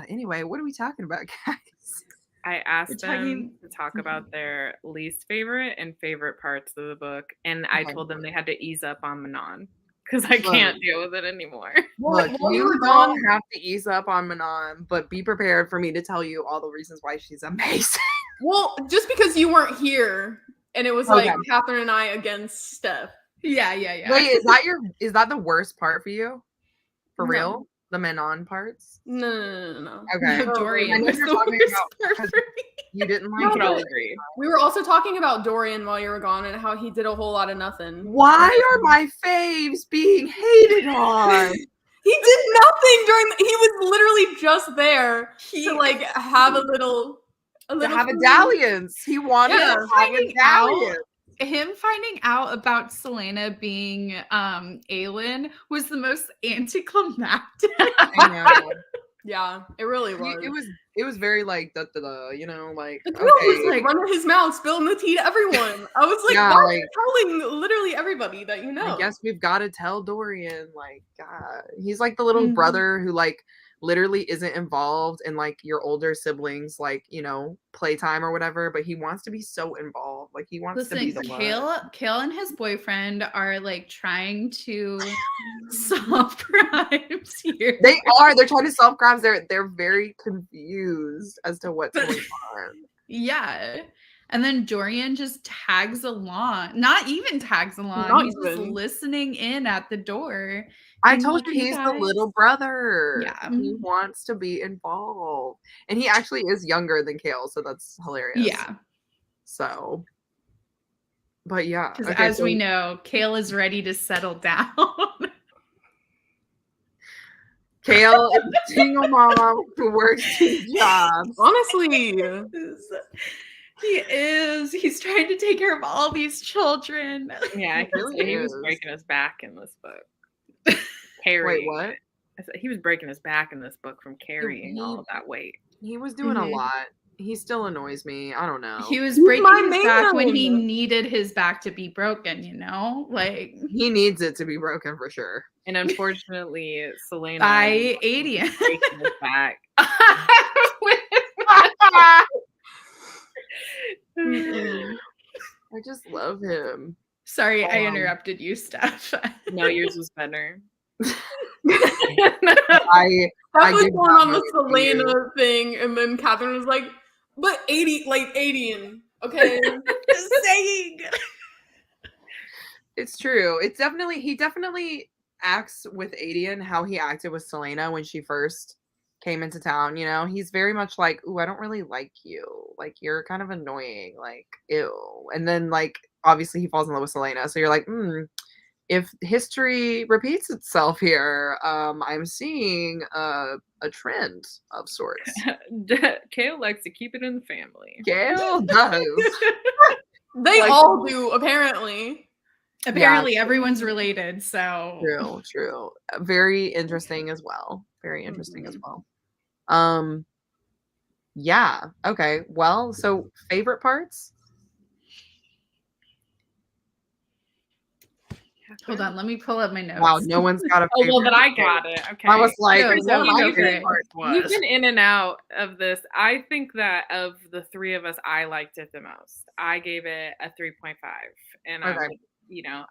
Anyway, what are we talking about, guys? I asked them to talk about their least favorite and favorite parts of the book, and I told them they had to ease up on Manon because I can't deal with it anymore. Look, you don't have to ease up on Manon, but be prepared for me to tell you all the reasons why she's amazing. Well, just because you weren't here and it was like Catherine and I against Steph. Yeah. Wait, is that the worst part for you? For real? The Manon parts? No. Okay. No, Dorian was the worst part for me. You didn't like We could all agree. We were also talking about Dorian while you were gone and how he did a whole lot of nothing. Why are my faves being hated on? He did nothing he was literally just there to like have a little to have a dalliance. He wanted to have a dalliance. Him finding out about Selena being Aelin was the most anticlimactic. I know. Yeah, it really was. It was very like you know, like the girl was like running his mouth, spilling the tea to everyone. I was like, why are you telling literally everybody that you know? I guess we've got to tell Dorian, like, God, he's like the little brother who like literally isn't involved in like your older siblings, like, you know, playtime or whatever, but he wants to be so involved. Like he wants to be the one. Kale and his boyfriend are like trying to solve crimes here. They're trying to solve crimes. They're very confused as to what's going on. Yeah. And then Dorian just tags along. Not even tags along. Not He's even. just listening in at the door. I told you he's the little brother. Yeah. He wants to be involved. And he actually is younger than Kale, so that's hilarious. Yeah. So, but yeah. Because as we know, Kale is ready to settle down. Kale is a single mom who works 2 jobs. Honestly. He is. He's trying to take care of all these children. Yeah, I can say he was breaking his back in this book. Wait, what? I said he was breaking his back in this book from carrying all of that weight. He was doing a lot. He still annoys me. I don't know. He was breaking his back when he needed his back to be broken, you know? Like he needs it to be broken for sure. And unfortunately, Selena by Adian breaking his back. I just love him. Sorry, I interrupted you, Steph. No, yours was better. I was going on the Selena thing, and then Catherine was like, "But Adian, okay." Just saying. It's true. It's definitely he definitely acts with Adian how he acted with Selena when she first came into town. You know, he's very much like, "Ooh, I don't really like you. Like you're kind of annoying. Like ew." And then like obviously he falls in love with Selena, so you're like, if history repeats itself here, I'm seeing a trend of sorts. Kale likes to keep it in the family. Kale does. They all do, apparently. Apparently, everyone's related. So true. Very interesting as well. Very interesting as well. Yeah. Okay. Well, so favorite parts. Hold on, let me pull up my notes. Wow, no one's got a favorite. Oh, well, but I got it. Okay. I was like, you've been in and out of this. I think that of the three of us, I liked it the most. I gave it a 3.5. And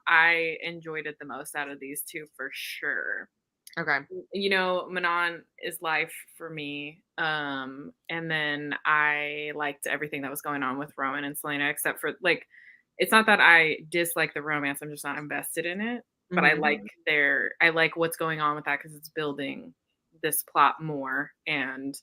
I enjoyed it the most out of these two for sure. Okay. Manon is life for me. And then I liked everything that was going on with Rowan and Selena, except for it's not that I dislike the romance. I'm just not invested in it. But I like what's going on with that because it's building this plot more. And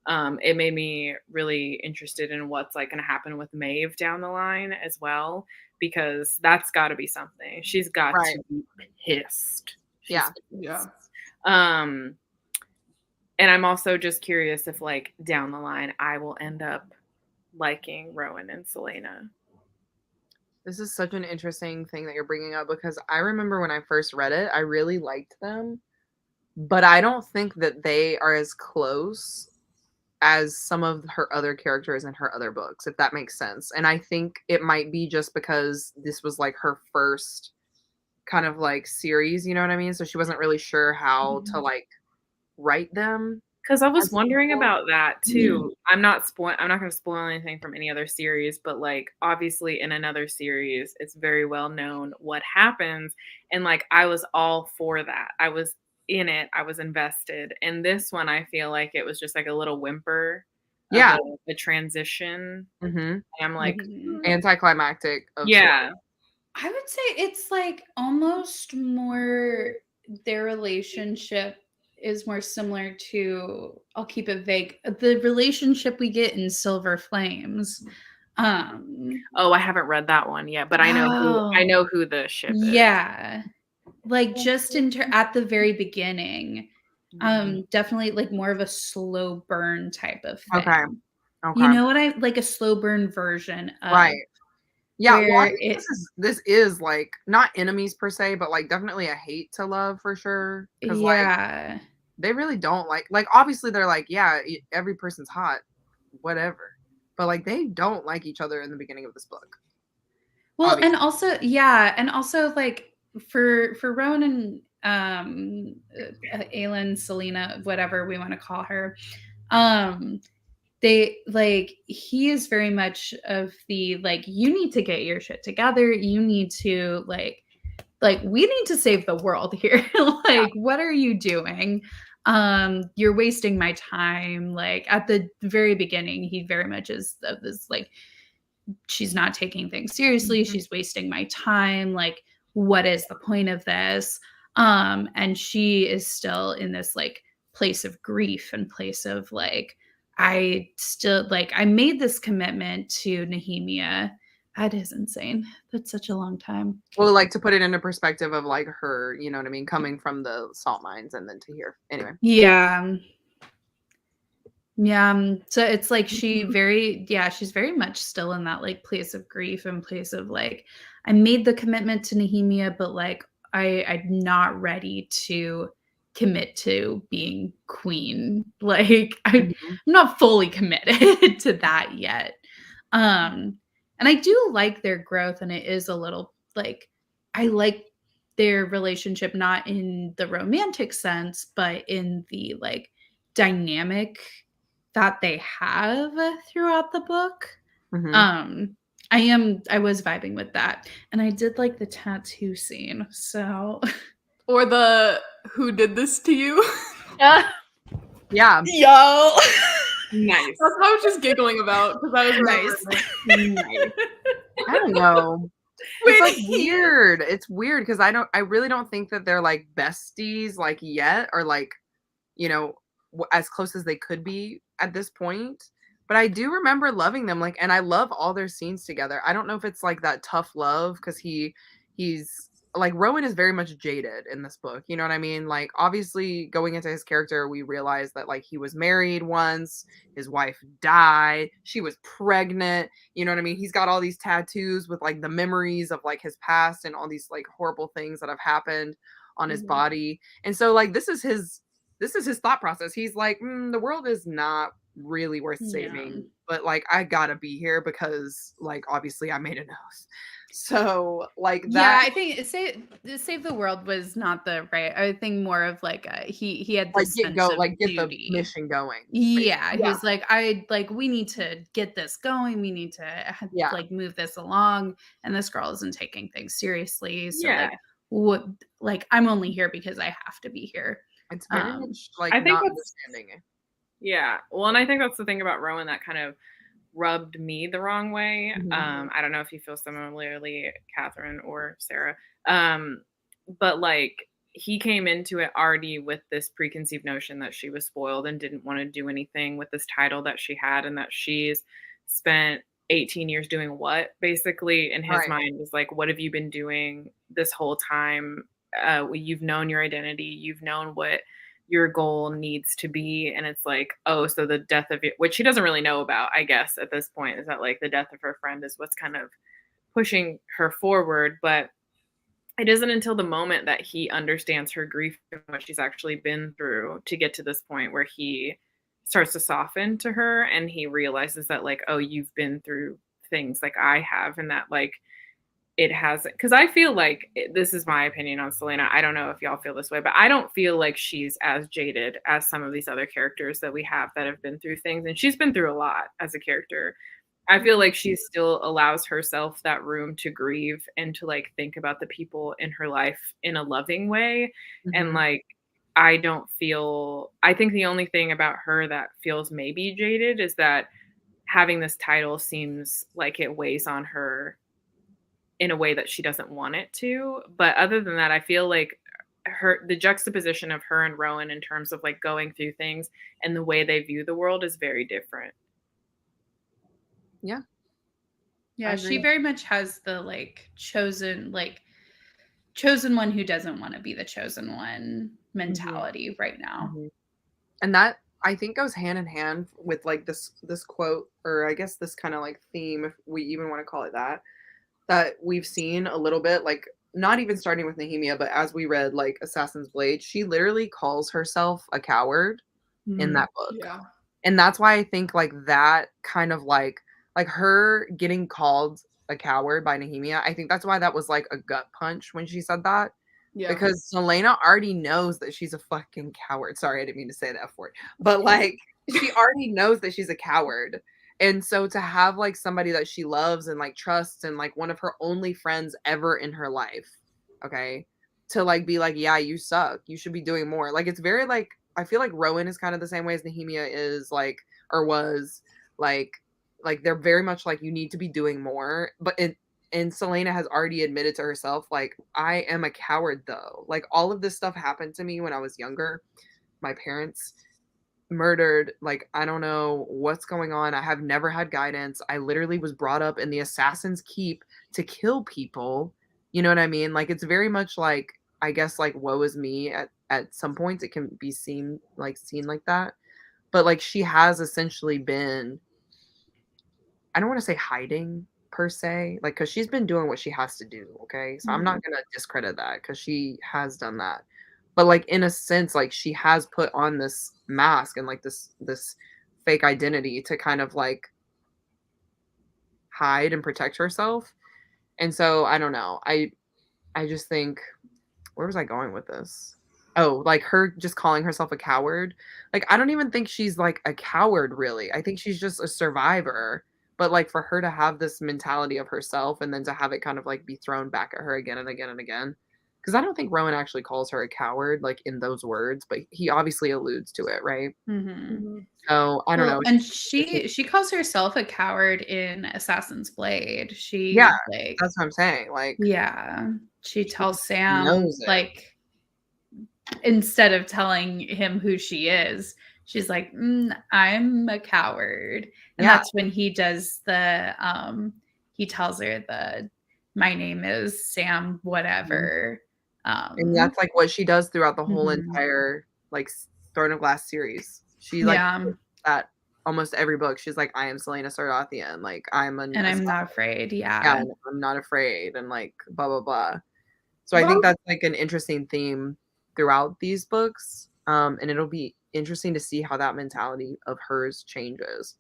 it made me really interested in what's going to happen with Maeve down the line as well, because that's got to be something. She's got to be pissed. Yeah. And I'm also just curious if down the line I will end up liking Rowan and Selena. This is such an interesting thing that you're bringing up, because I remember when I first read it, I really liked them, but I don't think that they are as close as some of her other characters in her other books, if that makes sense. And I think it might be just because this was her first kind of series, you know what I mean? So she wasn't really sure how to write them. Because I was wondering about that too. I'm not going to spoil anything from any other series, but obviously in another series, it's very well known what happens. And I was all for that. I was in it. I was invested. And this one, I feel like it was just a little whimper. Yeah. The transition. Mm-hmm. And I'm anticlimactic. Yeah. Sorts. I would say it's almost more their relationship is more similar to, I'll keep it vague, the relationship we get in Silver Flames. I haven't read that one yet, but I know who the ship is. Yeah. Just at the very beginning, definitely like more of a slow burn type of thing. Okay. You know what I like, a slow burn version of, right. Yeah, well, this is like not enemies per se, but like definitely a hate to love for sure. Yeah. Like, they really don't like obviously they're like, yeah, every person's hot, whatever. But like they don't like each other in the beginning of this book. Well, obviously. And also like for Rowan and Aelin, Selena, whatever we want to call her, they like, he is very much of the like, you need to get your shit together. You need to like we need to save the world here. What are you doing? You're wasting my time. Like at the very beginning, he very much is of this like, she's not taking things seriously. She's wasting my time. Like, what is the point of this? And she is still in this like place of grief and place of like, I still like, I made this commitment to Nehemia. That is insane. That's such a long time. Well, like to put it into perspective of like her, you know what I mean, coming from the salt mines and then to here. Anyway. Yeah. Yeah. So it's like she's very much still in that like place of grief and place of like, I made the commitment to Nehemia, but like I'm not ready to commit to being queen. Like I'm not fully committed to that yet. And I do like their growth, and it is a little like, I like their relationship, not in the romantic sense, but in the like dynamic that they have throughout the book. I was vibing with that. And I did like the tattoo scene. So or the who did this to you? Yeah. Yo. Nice. That's what I was just giggling about because that was nice. I don't know. It's like weird. It's weird because I really don't think that they're like besties like yet, or like, you know, as close as they could be at this point. But I do remember loving them, like, and I love all their scenes together. I don't know if it's like that tough love because he's like, Rowan is very much jaded in this book. You know what I mean? Like, obviously going into his character, we realized that like he was married once, his wife died, she was pregnant. You know what I mean? He's got all these tattoos with like the memories of like his past and all these like horrible things that have happened on his body. And so like, this is his thought process. He's like, the world is not really worth saving, but like I gotta be here because like obviously I made a nose. So like that. Yeah, I think Save the World was not the right. I think more of like he had this Like sense of get duty. the mission going. Yeah, he was like, we need to get this going. We need to like move this along. And this girl isn't taking things seriously. So like I'm only here because I have to be here. It's very much like I think not understanding it. Yeah. Well, and I think that's the thing about Rowan that kind of rubbed me the wrong way. I don't know if you feel similarly, Catherine or Sarah. But like he came into it already with this preconceived notion that she was spoiled and didn't want to do anything with this title that she had, and that she's spent 18 years doing what, basically, in his mind was like, what have you been doing this whole time? You've known your identity, you've known what your goal needs to be, and it's like, oh, so the death of it, which she doesn't really know about, I guess at this point, is that like the death of her friend is what's kind of pushing her forward. But it isn't until the moment that he understands her grief and what she's actually been through to get to this point where he starts to soften to her, and he realizes that like, oh, you've been through things like I have, and that like it hasn't, because I feel like, this is my opinion on Selena, I don't know if y'all feel this way, but I don't feel like she's as jaded as some of these other characters that we have that have been through things, and she's been through a lot as a character. I feel like she still allows herself that room to grieve and to like think about the people in her life in a loving way. And like, I think the only thing about her that feels maybe jaded is that having this title seems like it weighs on her in a way that she doesn't want it to. But other than that, I feel like the juxtaposition of her and Rowan in terms of like going through things and the way they view the world is very different. Yeah, she very much has the like chosen one who doesn't want to be the chosen one mentality right now. And that I think goes hand in hand with like this quote, or I guess this kind of like theme, if we even want to call it that we've seen a little bit, like not even starting with Nehemia, but as we read like Assassin's Blade, she literally calls herself a coward in that book. Yeah. And that's why I think like that kind of like her getting called a coward by Nehemia, I think that's why that was like a gut punch when she said that. Yeah. Because Selena already knows that she's a fucking coward. Sorry, I didn't mean to say the F word. But like she already knows that she's a coward. And so to have like somebody that she loves and like trusts and like one of her only friends ever in her life, okay, to like be like, yeah, you suck, you should be doing more. Like it's very like, I feel like Rowan is kind of the same way as Nehemia is like, or was like they're very much like, you need to be doing more. But and Selena has already admitted to herself, like, I am a coward though. Like all of this stuff happened to me when I was younger. My parents murdered, like I don't know what's going on. I have never had guidance. I literally was brought up in the Assassin's Keep to kill people. You know what I mean? Like it's very much like, I guess like woe is me at some points. It can be seen like that. But like she has essentially been, I don't want to say hiding per se, like because she's been doing what she has to do. Okay, so I'm not gonna discredit that because she has done that. But like in a sense, like she has put on this mask and like this fake identity to kind of like hide and protect herself. And so I don't know. I just think, where was I going with this? Oh, like her just calling herself a coward. Like I don't even think she's like a coward really. I think she's just a survivor. But like for her to have this mentality of herself and then to have it kind of like be thrown back at her again and again and again. Because I don't think Rowan actually calls her a coward, like in those words, but he obviously alludes to it, right? So I don't know. And she calls herself a coward in Assassin's Blade. Like, that's what I'm saying. Like, she tells Sam, like, instead of telling him who she is, she's like, I'm a coward. And that's when he does he tells her my name is Sam, whatever. And that's like what she does throughout the whole entire like Throne of Glass series. She like that almost every book. She's like, I am Selena Sardathian. Like I'm I'm not afraid. I'm not afraid. And like blah blah blah. So I think that's like an interesting theme throughout these books. And it'll be interesting to see how that mentality of hers changes.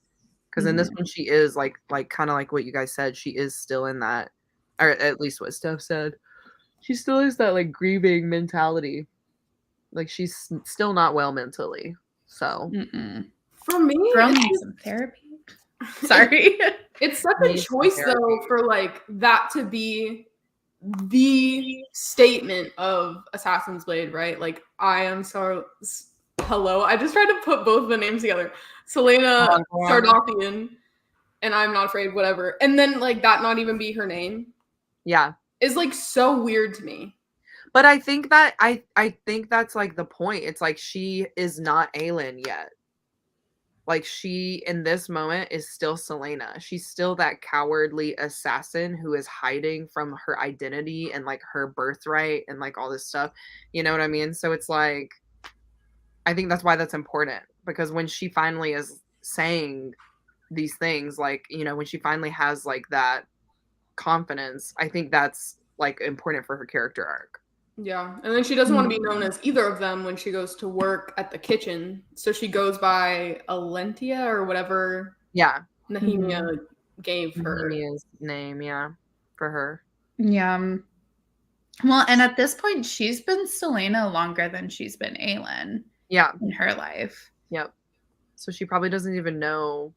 Because in this one, she is like kind of like what you guys said. She is still in that, or at least what Steph said. She still is that like grieving mentality. Like she's still not well mentally. So for me, girl needs some therapy. Sorry, it's such a choice though for like that to be the statement of Assassin's Blade, right? Like I am so hello. I just tried to put both the names together. Selena Sardothian and I'm not afraid, whatever. And then like that not even be her name. Yeah. Is like so weird to me. But I think that I think that's like the point. It's like she is not Aelin yet. Like she in this moment is still Selena. She's still that cowardly assassin who is hiding from her identity and like her birthright and like all this stuff. You know what I mean? So it's like I think that's why that's important, because when she finally is saying these things, like, you know, when she finally has like that confidence, I think that's like important for her character arc. Yeah. And then she doesn't want to be known as either of them when she goes to work at the kitchen. So she goes by Alentia or whatever. Yeah. Nehemia gave her. Nehemia's name, yeah, for her. Yeah. Well, and at this point, she's been Selena longer than she's been Aelin. Yeah. In her life. Yep. So she probably doesn't even know.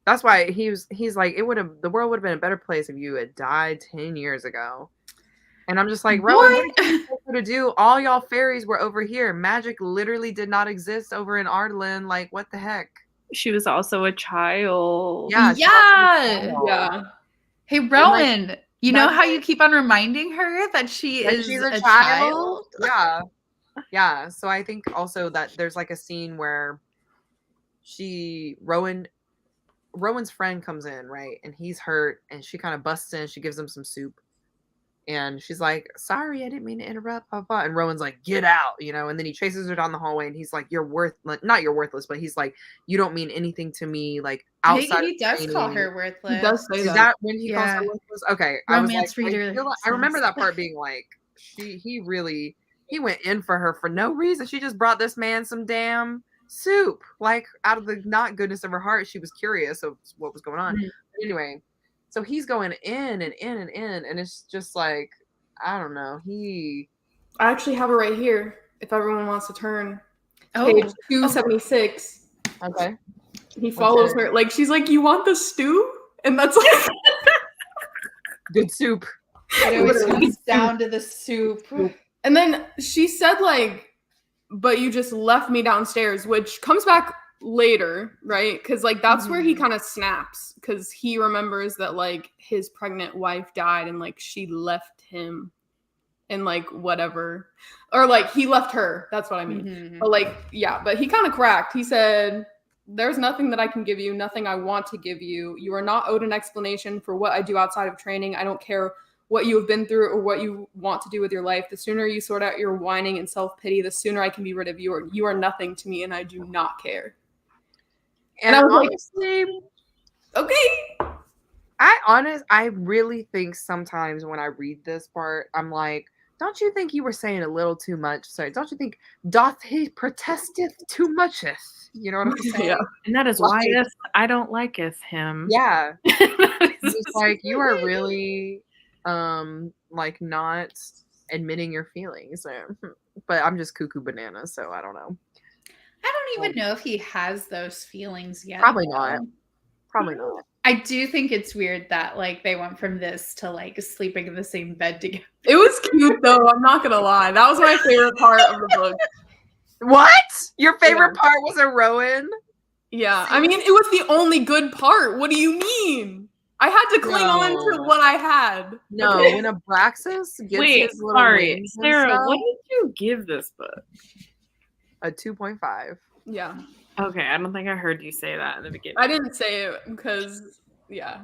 That's why he's like, the world would have been a better place if you had died 10 years ago. And I'm just like, Rowan, what are you supposed to do? All y'all fairies were over here. Magic literally did not exist over in Ardlyn. Like, what the heck? She was also a child. Yeah. Yeah. Hey, Rowan, like, you know how you keep on reminding her that she's a child? Yeah. Yeah. So I think also that there's like a scene where Rowan's friend comes in, right? And he's hurt and she kind of busts in. She gives him some soup. And she's like, sorry, I didn't mean to interrupt, Papa. And Rowan's like, get out, you know? And then he chases her down the hallway and he's like, not you're worthless, but he's like, you don't mean anything to me, like outside. He does call her worthless. He does say that. Is that when he calls her worthless? Okay. Romance reader. I remember that part being like, he went in for her for no reason. She just brought this man some damn soup. Like out of the not goodness of her heart, she was curious of what was going on. But anyway. So he's going in and in and in, and it's just like, I don't know. I actually have it right here, if everyone wants to turn. Page 276. Okay. He follows her. Like, she's like, you want the stew? And that's like... Good soup. It always comes down to the soup. And then she said, like, but you just left me downstairs, which comes back later, right? Because like that's where he kind of snaps, because he remembers that like his pregnant wife died and like she left him and like whatever, or like he left her, that's what I mean. But like, yeah, but he kind of cracked. He said, there's nothing that I can give you, nothing I want to give you. You are not owed an explanation for what I do outside of training. I don't care what you have been through or what you want to do with your life. The sooner you sort out your whining and self-pity, the sooner I can be rid of you. Or you are nothing to me and I do not care. And I was honestly, like, okay. I really think sometimes when I read this part, I'm like, don't you think you were saying a little too much? Sorry, don't you think doth he protesteth too mucheth? You know what I'm saying? Yeah. And that is why I don't liketh him. Yeah. It's like you are really like not admitting your feelings. But I'm just cuckoo banana, so I don't know. I don't even know if he has those feelings yet. Probably not. I do think it's weird that like they went from this to like sleeping in the same bed together. It was cute though, I'm not gonna lie. That was my favorite part of the book. What? Your favorite part was a Rowan? Yeah. I mean, it was the only good part. What do you mean? I had to cling on to what I had. No, when Abraxas gets his little wings and Sarah, stuff, what did you give this book? A 2.5. Yeah. Okay, I don't think I heard you say that in the beginning. I didn't say it because, yeah.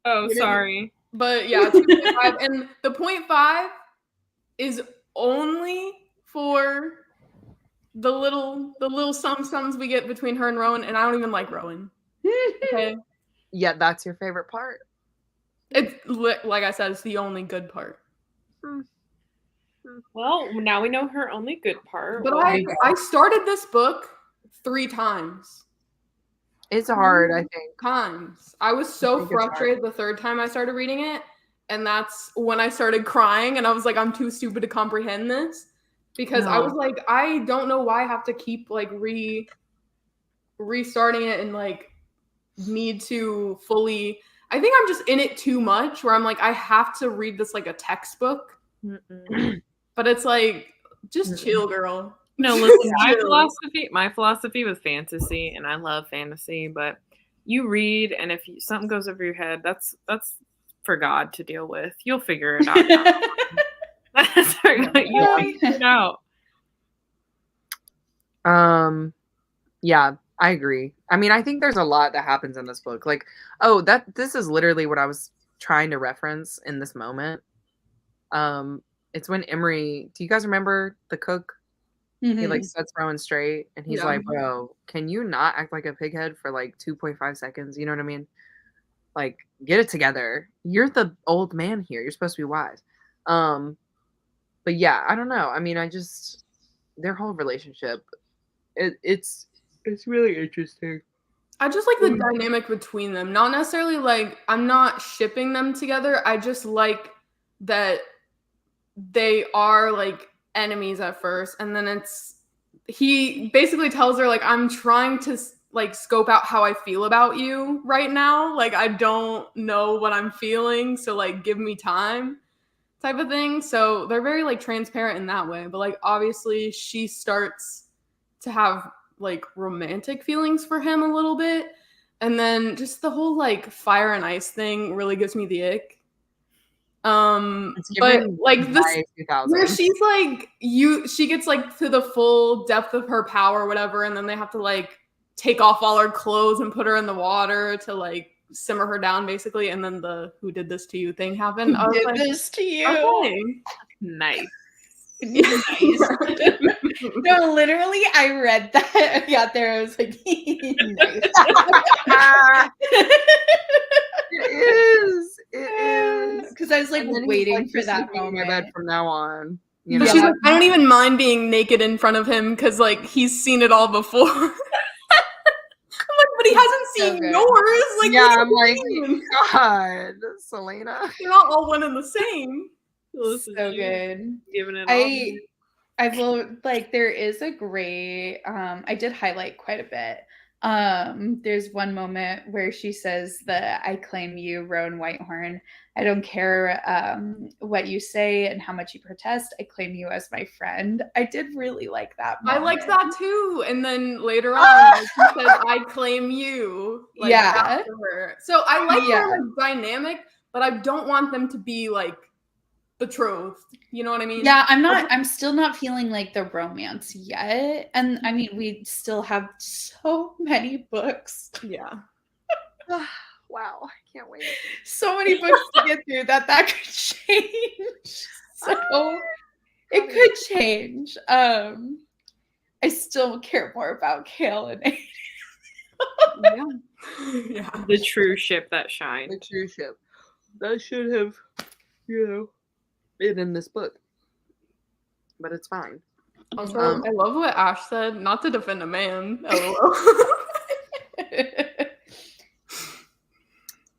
Oh, sorry. But yeah, 2.5. And the 0.5 is only for the little sums we get between her and Rowan, and I don't even like Rowan. Okay. Yeah, that's your favorite part. It's like I said, it's the only good part. Well, now we know her only good part. But I started this book 3 times. It's hard, I think. Times. I was so frustrated the 3rd time I started reading it, and that's when I started crying, and I was like, I'm too stupid to comprehend this, because I was like, I don't know why I have to keep like restarting it and like need to fully. I think I'm just in it too much, where I'm like, I have to read this like a textbook. But it's like, just chill, girl. No, listen, my philosophy with fantasy, and I love fantasy, but you read, and if something goes over your head, that's for God to deal with. You'll figure it out. That's for God. You'll figure it out. Yeah, I agree. I mean, I think there's a lot that happens in this book. Like, this is literally what I was trying to reference in this moment. It's when Emery, do you guys remember the cook? He like sets Rowan straight, and he's like, bro, can you not act like a pighead for like 2.5 seconds? You know what I mean? Like, get it together. You're the old man here. You're supposed to be wise. But yeah, I don't know. I mean, their whole relationship, it's really interesting. I just like the dynamic between them. Not necessarily like, I'm not shipping them together. I just like that they are like enemies at first, and then he basically tells her like, I'm trying to like scope out how I feel about you right now. Like, I don't know what I'm feeling, so like, give me time, type of thing. So they're very like transparent in that way. But like, obviously she starts to have like romantic feelings for him a little bit, and then just the whole like fire and ice thing really gives me the ick. But like this, where she's like, she gets like to the full depth of her power or whatever, and then they have to like take off all her clothes and put her in the water to like simmer her down, basically. And then the "who did this to you" thing happened. Who did this to you? Okay. Nice. Nice. No, literally, I read that. I got there. I was like, nice. It is. Because I was like waiting for that moment. My bed from now on. You know? She's like, I don't even mind being naked in front of him because like he's seen it all before. I'm like, but he hasn't seen yours. Like, yeah, I'm like, God, Selena. They're not all one and the same. So good. Giving it all. I will like, there is a great I did highlight quite a bit. There's one moment where she says that I claim you, Rowan Whitehorn. I don't care what you say and how much you protest. I claim you as my friend. I did really like that moment. I liked that too. And then later on, she says, I claim you. Like, after her. So I like their like, dynamic, but I don't want them to be like betrothed. You know what I mean? Yeah, I'm still not feeling like the romance yet. And I mean, we still have so many books. Yeah. Wow, I can't wait. So many books to get through that could change. So it could change. I still care more about Kale and Aiden. Yeah. The true ship that shines. The true ship. That should have, been in this book. But it's fine. Also, I love what Ash said, not to defend a man. LOL.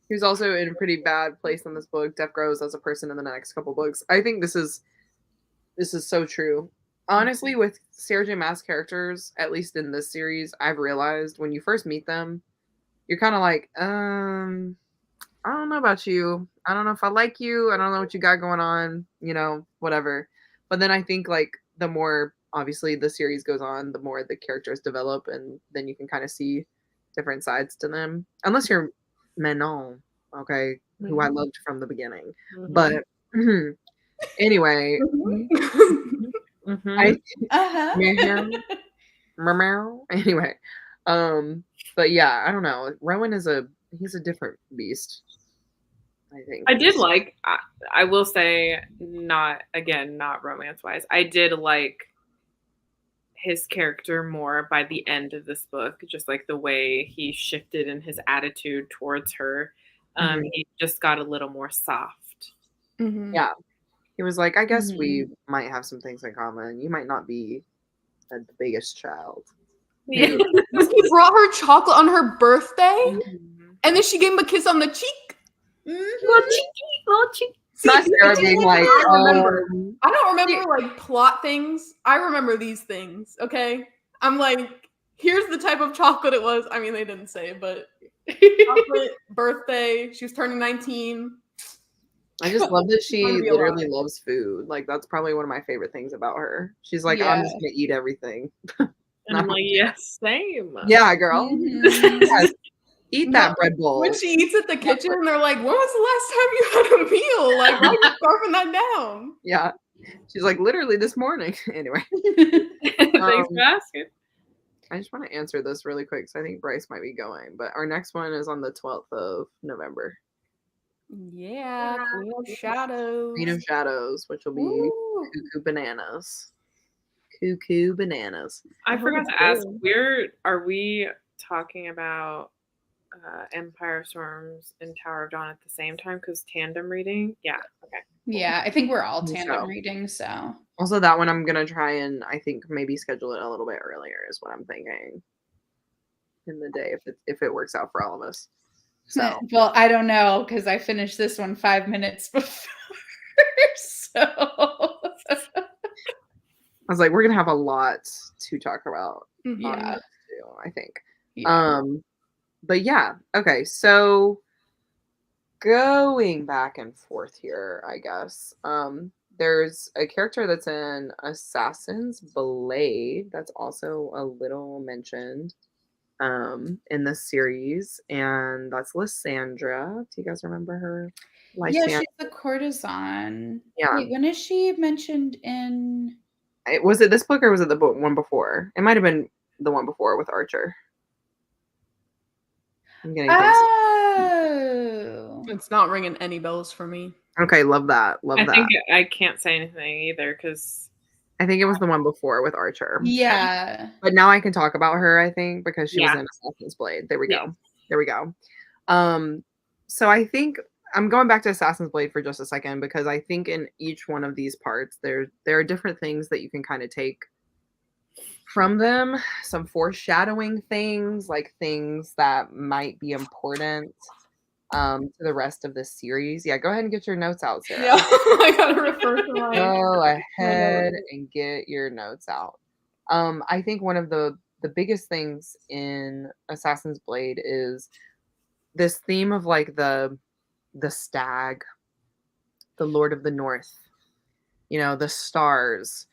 He's also in a pretty bad place in this book. Death grows as a person in the next couple books. I think this is so true. Honestly, with Sarah J. Maas characters, at least in this series, I've realized when you first meet them, you're kind of like, I don't know about you. I don't know if I like you. I don't know what you got going on, whatever. But then I think like the more obviously the series goes on, the more the characters develop, and then you can kind of see different sides to them. Unless you're Manon, okay, who I loved from the beginning. But anyway, anyway, but yeah, I don't know. Rowan he's a different beast. I think I did like. I will say, not romance wise. I did like his character more by the end of this book, just like the way he shifted in his attitude towards her. He just got a little more soft. Yeah, he was like, I guess we might have some things in common. You might not be the biggest child. Yeah. He brought her chocolate on her birthday, and then she gave him a kiss on the cheek. Little cheeky. It's not Sarah being like, I don't remember like plot things. I remember these things. Okay, I'm like, here's the type of chocolate it was. I mean, they didn't say, but chocolate, birthday. She was turning 19. I just love that she literally loves food. Like, that's probably one of my favorite things about her. She's like, I'm just gonna eat everything. And I'm like, yes, same. Yeah, girl. Yes. Eat that bread bowl. When she eats at the kitchen, they're like, when was the last time you had a meal? Like, why are you scarfing that down? Yeah. She's like, literally this morning. Anyway. Thanks for asking. I just want to answer this really quick because I think Bryce might be going. But our next one is on the 12th of November. Yeah, Queen of Shadows. Queen of Shadows, which will be Cuckoo Bananas. Cuckoo Bananas. I forgot to ask, are we talking about Empire of Storms and Tower of Dawn at the same time? Because tandem reading? Yeah, okay. Yeah, I think we're all tandem reading, so. Also, that one I'm going to try and I think maybe schedule it a little bit earlier is what I'm thinking in the day if it works out for all of us. So. Well, I don't know because I finished this one 5 minutes before. So I was like, we're gonna have a lot to talk about. Yeah, too, I think. Yeah. But yeah, okay. So going back and forth here, I guess. There's a character that's in Assassin's Blade that's also a little mentioned in this series, and that's Lysandra. Do you guys remember her? Yeah, she's the courtesan. Yeah. Wait, when is she mentioned in? Was it this book or was it the book one before? It might have been the one before with Archer. I'm getting It's not ringing any bells for me. Okay, love that. I think I can't say anything either because I think it was the one before with Archer. Yeah. But now I can talk about her, I think, because she was in Assassin's Blade. There we go. There we go. So I think I'm going back to Assassin's Blade for just a second because I think in each one of these parts there are different things that you can kind of take from them, some foreshadowing things, like things that might be important to the rest of this series. Yeah, go ahead and get your notes out, Sarah. Yeah, I gotta refer to my. Go ahead and get your notes out. I think one of the biggest things in Assassin's Blade is this theme of like the stag, the Lord of the North, the stars,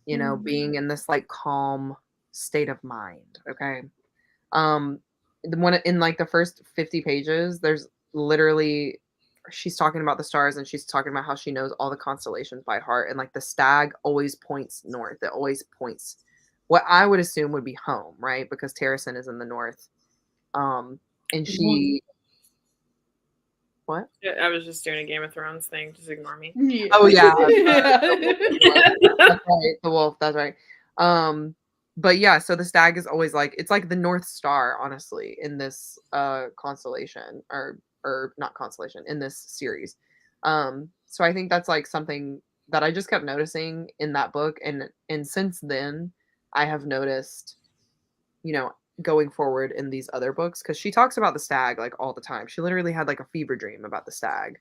being in this like calm state of mind. Okay. The one in like the first 50 pages, there's literally she's talking about the stars and she's talking about how she knows all the constellations by heart, and like the stag always points north. It always points what I would assume would be home, right? Because Terrasen is in the north. And she What? I was just doing a Game of Thrones thing. Just ignore me. Yeah. Oh yeah. That's right. The wolf. That's right. But yeah, so the stag is always like, it's like the North Star, honestly, in this constellation or not constellation, in this series. So I think that's like something that I just kept noticing in that book, and since then I have noticed, going forward in these other books, because she talks about the stag like all the time. She literally had like a fever dream about the stag.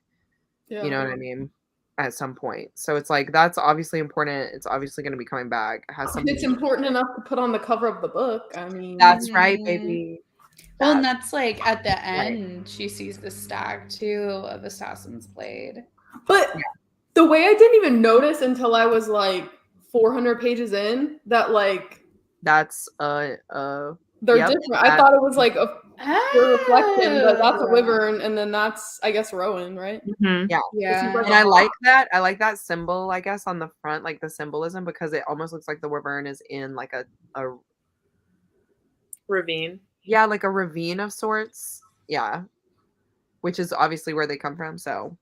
Yeah. You know what I mean? At some point. So it's like, that's obviously important. It's obviously going to be coming back. It has something. It's important enough to put on the cover of the book. I mean, that's right, baby. Well, and that's like at the end, she sees the stag too of Assassin's Blade. But the way I didn't even notice until I was like 400 pages in that like that's they're different. I thought it was like a reflection, but that's a wyvern, and then that's, I guess, Rowan, right? Mm-hmm. Yeah. And I like that. I like that symbol, I guess, on the front, like the symbolism, because it almost looks like the wyvern is in like a ravine. Yeah, like a ravine of sorts. Yeah. Which is obviously where they come from. So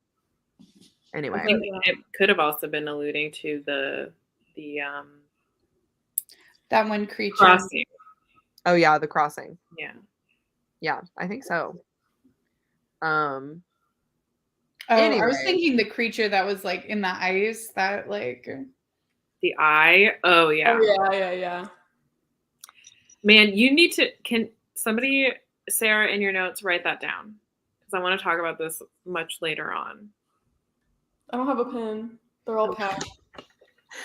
anyway. I think it could have also been alluding to the that one creature. Crossing. Oh yeah, the crossing. Yeah. Yeah, I think so. Anyway. I was thinking the creature that was like in the ice, that like the eye. Oh yeah. Oh, yeah. Man, you need to, can somebody, Sarah, in your notes, write that down? Because I want to talk about this much later on. I don't have a pen. They're all packed.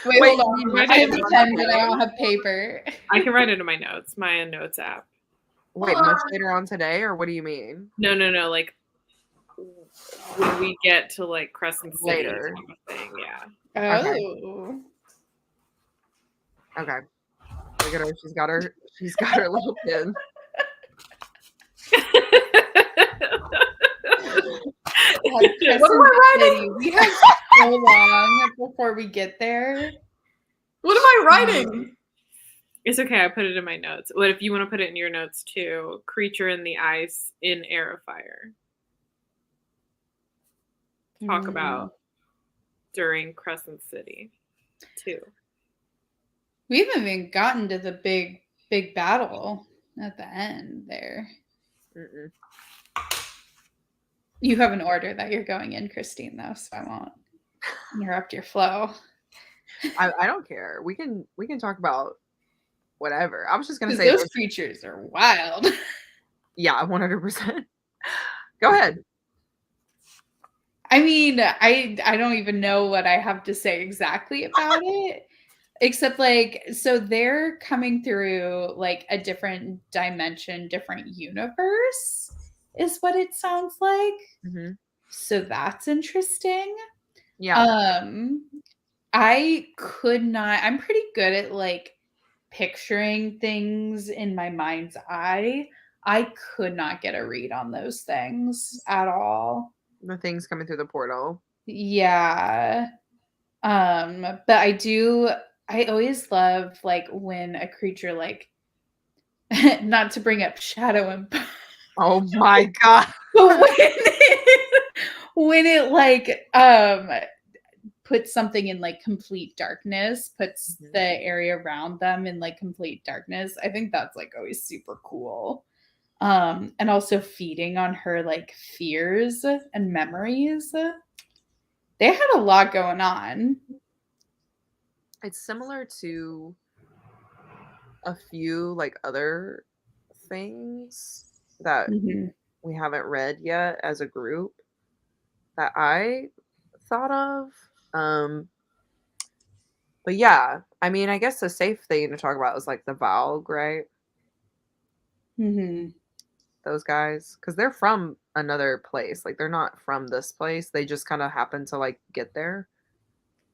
Wait, hold on. I have a pen, but I don't have paper. I can write it in my notes, my notes app. Wait, much later on today, or what do you mean? No. Like when we get to like Crescent City later. Thing, yeah. Oh. Okay. Look at her. She's got her little pin. What am I writing? We have so long before we get there. What am I writing? It's okay. I put it in my notes. What if you want to put it in your notes too? Creature in the ice in Heir of Fire. Talk about during Crescent City too. We haven't even gotten to the big battle at the end there. Mm-mm. You have an order that you're going in, Christine, though, so I won't interrupt your flow. I don't care. We can talk about whatever. I was just gonna say those creatures are wild. Yeah, 100%. Go ahead. I mean, I don't even know what I have to say exactly about it. Except like, so they're coming through like a different dimension, different universe is what it sounds like. Mm-hmm. So that's interesting. Yeah. I could not, I'm pretty good at like picturing things in my mind's eye. I could not get a read on those things at all. The things coming through the portal. Yeah. But I always love like when a creature like not to bring up shadow and oh my god. when it like puts something in like complete darkness, puts the area around them in like complete darkness. I think that's like always super cool. And also feeding on her like fears and memories. They had a lot going on. It's similar to a few like other things that we haven't read yet as a group that I thought of. But yeah, I mean, I guess the safe thing to talk about is like the Valg, right? Those guys, because they're from another place. Like they're not from this place. They just kind of happen to like get there.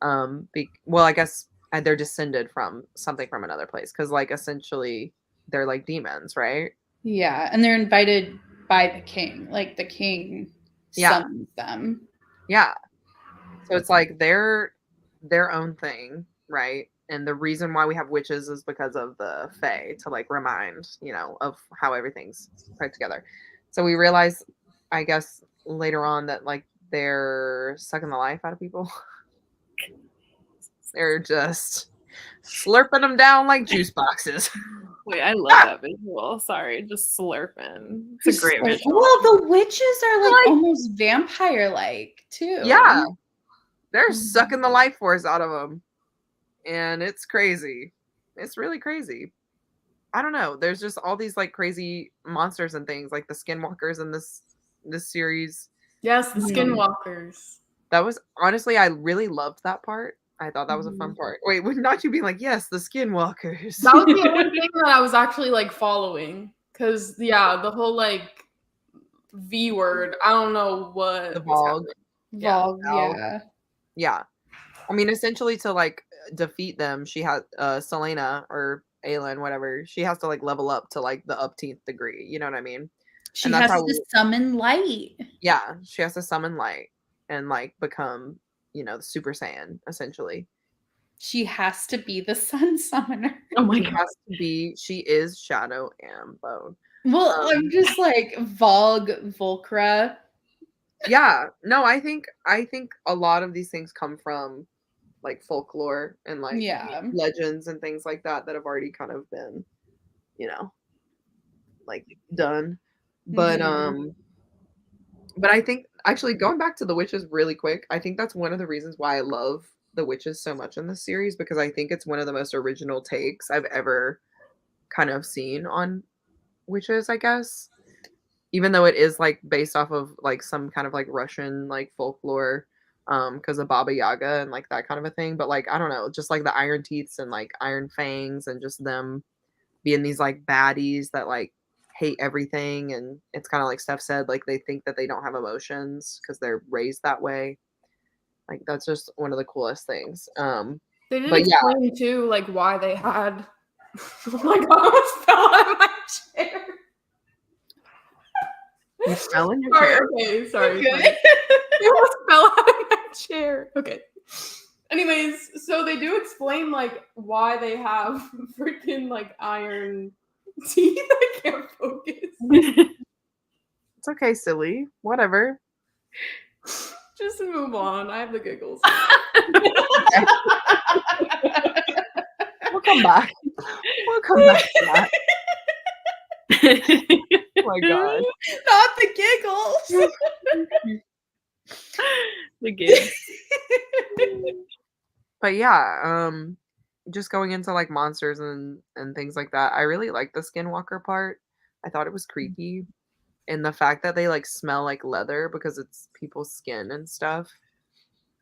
Well, I guess they're descended from something from another place because like essentially they're like demons, right? Yeah, and they're invited by the king. Like the king summons them. Yeah. So it's like they're their own thing, right? And the reason why we have witches is because of the Fae to like remind, of how everything's put together. So we realize, I guess, later on that like they're sucking the life out of people. They're just slurping them down like juice boxes. Wait, I love that visual. Sorry, just slurping. It's a great visual. Well, the witches are like almost vampire-like too. Yeah. They're sucking the life force out of them. And it's crazy. It's really crazy. I don't know. There's just all these like crazy monsters and things like the skinwalkers in this series. Yes, the skinwalkers. That was honestly, I really loved that part. I thought that was a fun part. Wait, would not you be like, yes, the skinwalkers? That was the only thing that I was actually like following. Cause the whole like V word, I don't know what the Valg. Yeah. I mean, essentially to like defeat them, she has Selena or Aelin, whatever, she has to like level up to like the upteenth degree. You know what I mean? She has to summon light. Yeah, she has to summon light and like become, the Super Saiyan, essentially. She has to be the sun summoner. Oh my god. She is Shadow and Bone. Well, I'm just like Valg Volcra. Yeah. No, I think a lot of these things come from like folklore and like legends and things like that have already kind of been, like done. But but I think actually going back to the witches really quick, I think that's one of the reasons why I love the witches so much in this series, because I think it's one of the most original takes I've ever kind of seen on witches, I guess. Even though it is like based off of like some kind of like Russian like folklore, because of Baba Yaga and like that kind of a thing. But like I don't know, just like the iron teeths and like iron fangs and just them being these like baddies that like hate everything, and it's kind of like Steph said, like they think that they don't have emotions because they're raised that way. Like that's just one of the coolest things. They did but explain too, like why they had. Oh my god! I almost fell out of my chair. You fell in your Sorry, chair. okay, sorry. Good. I almost fell out of my chair. Okay. Anyways, so they do explain like why they have freaking like iron teeth. I can't focus. It's okay, silly. Whatever. Just move on. I have the giggles. We'll come back. We'll come back to that. Oh my god. Not the giggles. The gigs. But yeah, just going into like monsters and things like that. I really like the skinwalker part. I thought it was creepy. And the fact that they like smell like leather because it's people's skin and stuff.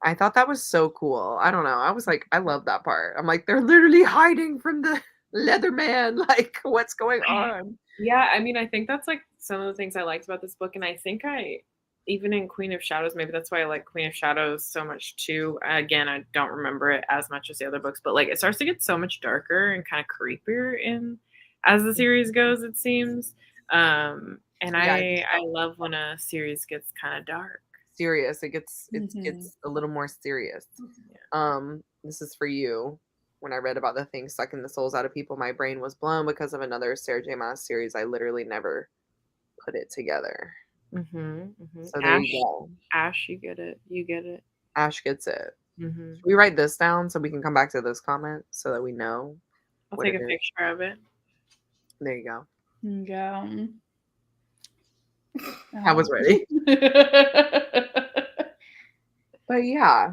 I thought that was so cool. I don't know. I was like, I love that part. I'm like, they're literally hiding from the leather man. Like, what's going on? Yeah, I mean, I think that's like some of the things I liked about this book. And I think even in Queen of Shadows, maybe that's why I like Queen of Shadows so much too. Again, I don't remember it as much as the other books, but like it starts to get so much darker and kind of creepier as the series goes, it seems. And I love when a series gets kind of dark. Serious. It gets a little more serious. Yeah. This is for you. When I read about the thing sucking the souls out of people, my brain was blown because of another Sarah J. Maas series. I literally never put it together. So there you go. Ash, you get it. You get it. Ash gets it. Should we write this down so we can come back to this comment so that we know? I'll take a picture of it. There you go. Yeah. I was ready. But yeah,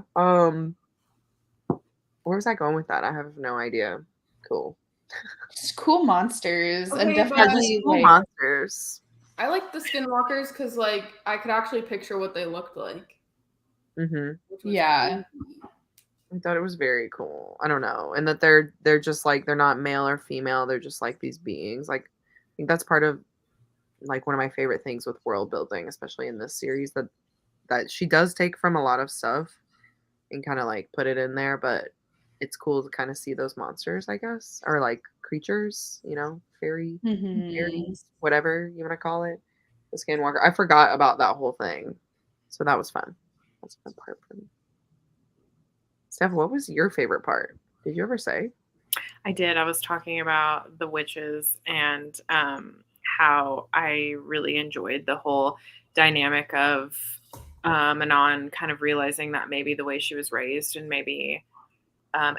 where was I going with that? I have no idea. Cool. Just cool monsters. Okay, and but definitely cool like, monsters. I like the skinwalkers because like I could actually picture what they looked like. Yeah. I thought it was very cool. I don't know. And that they're just like, they're not male or female. They're just like these beings. Like, I think that's part of like one of my favorite things with world building, especially in this series, that she does take from a lot of stuff and kind of like put it in there, but it's cool to kind of see those monsters, I guess, or like creatures, you know, fairies, whatever you want to call it. The skinwalker. I forgot about that whole thing. So that was fun. That's a fun part for me. Steph, what was your favorite part? Did you ever say? I did. I was talking about the witches and how I really enjoyed the whole dynamic of Manon kind of realizing that maybe the way she was raised and maybe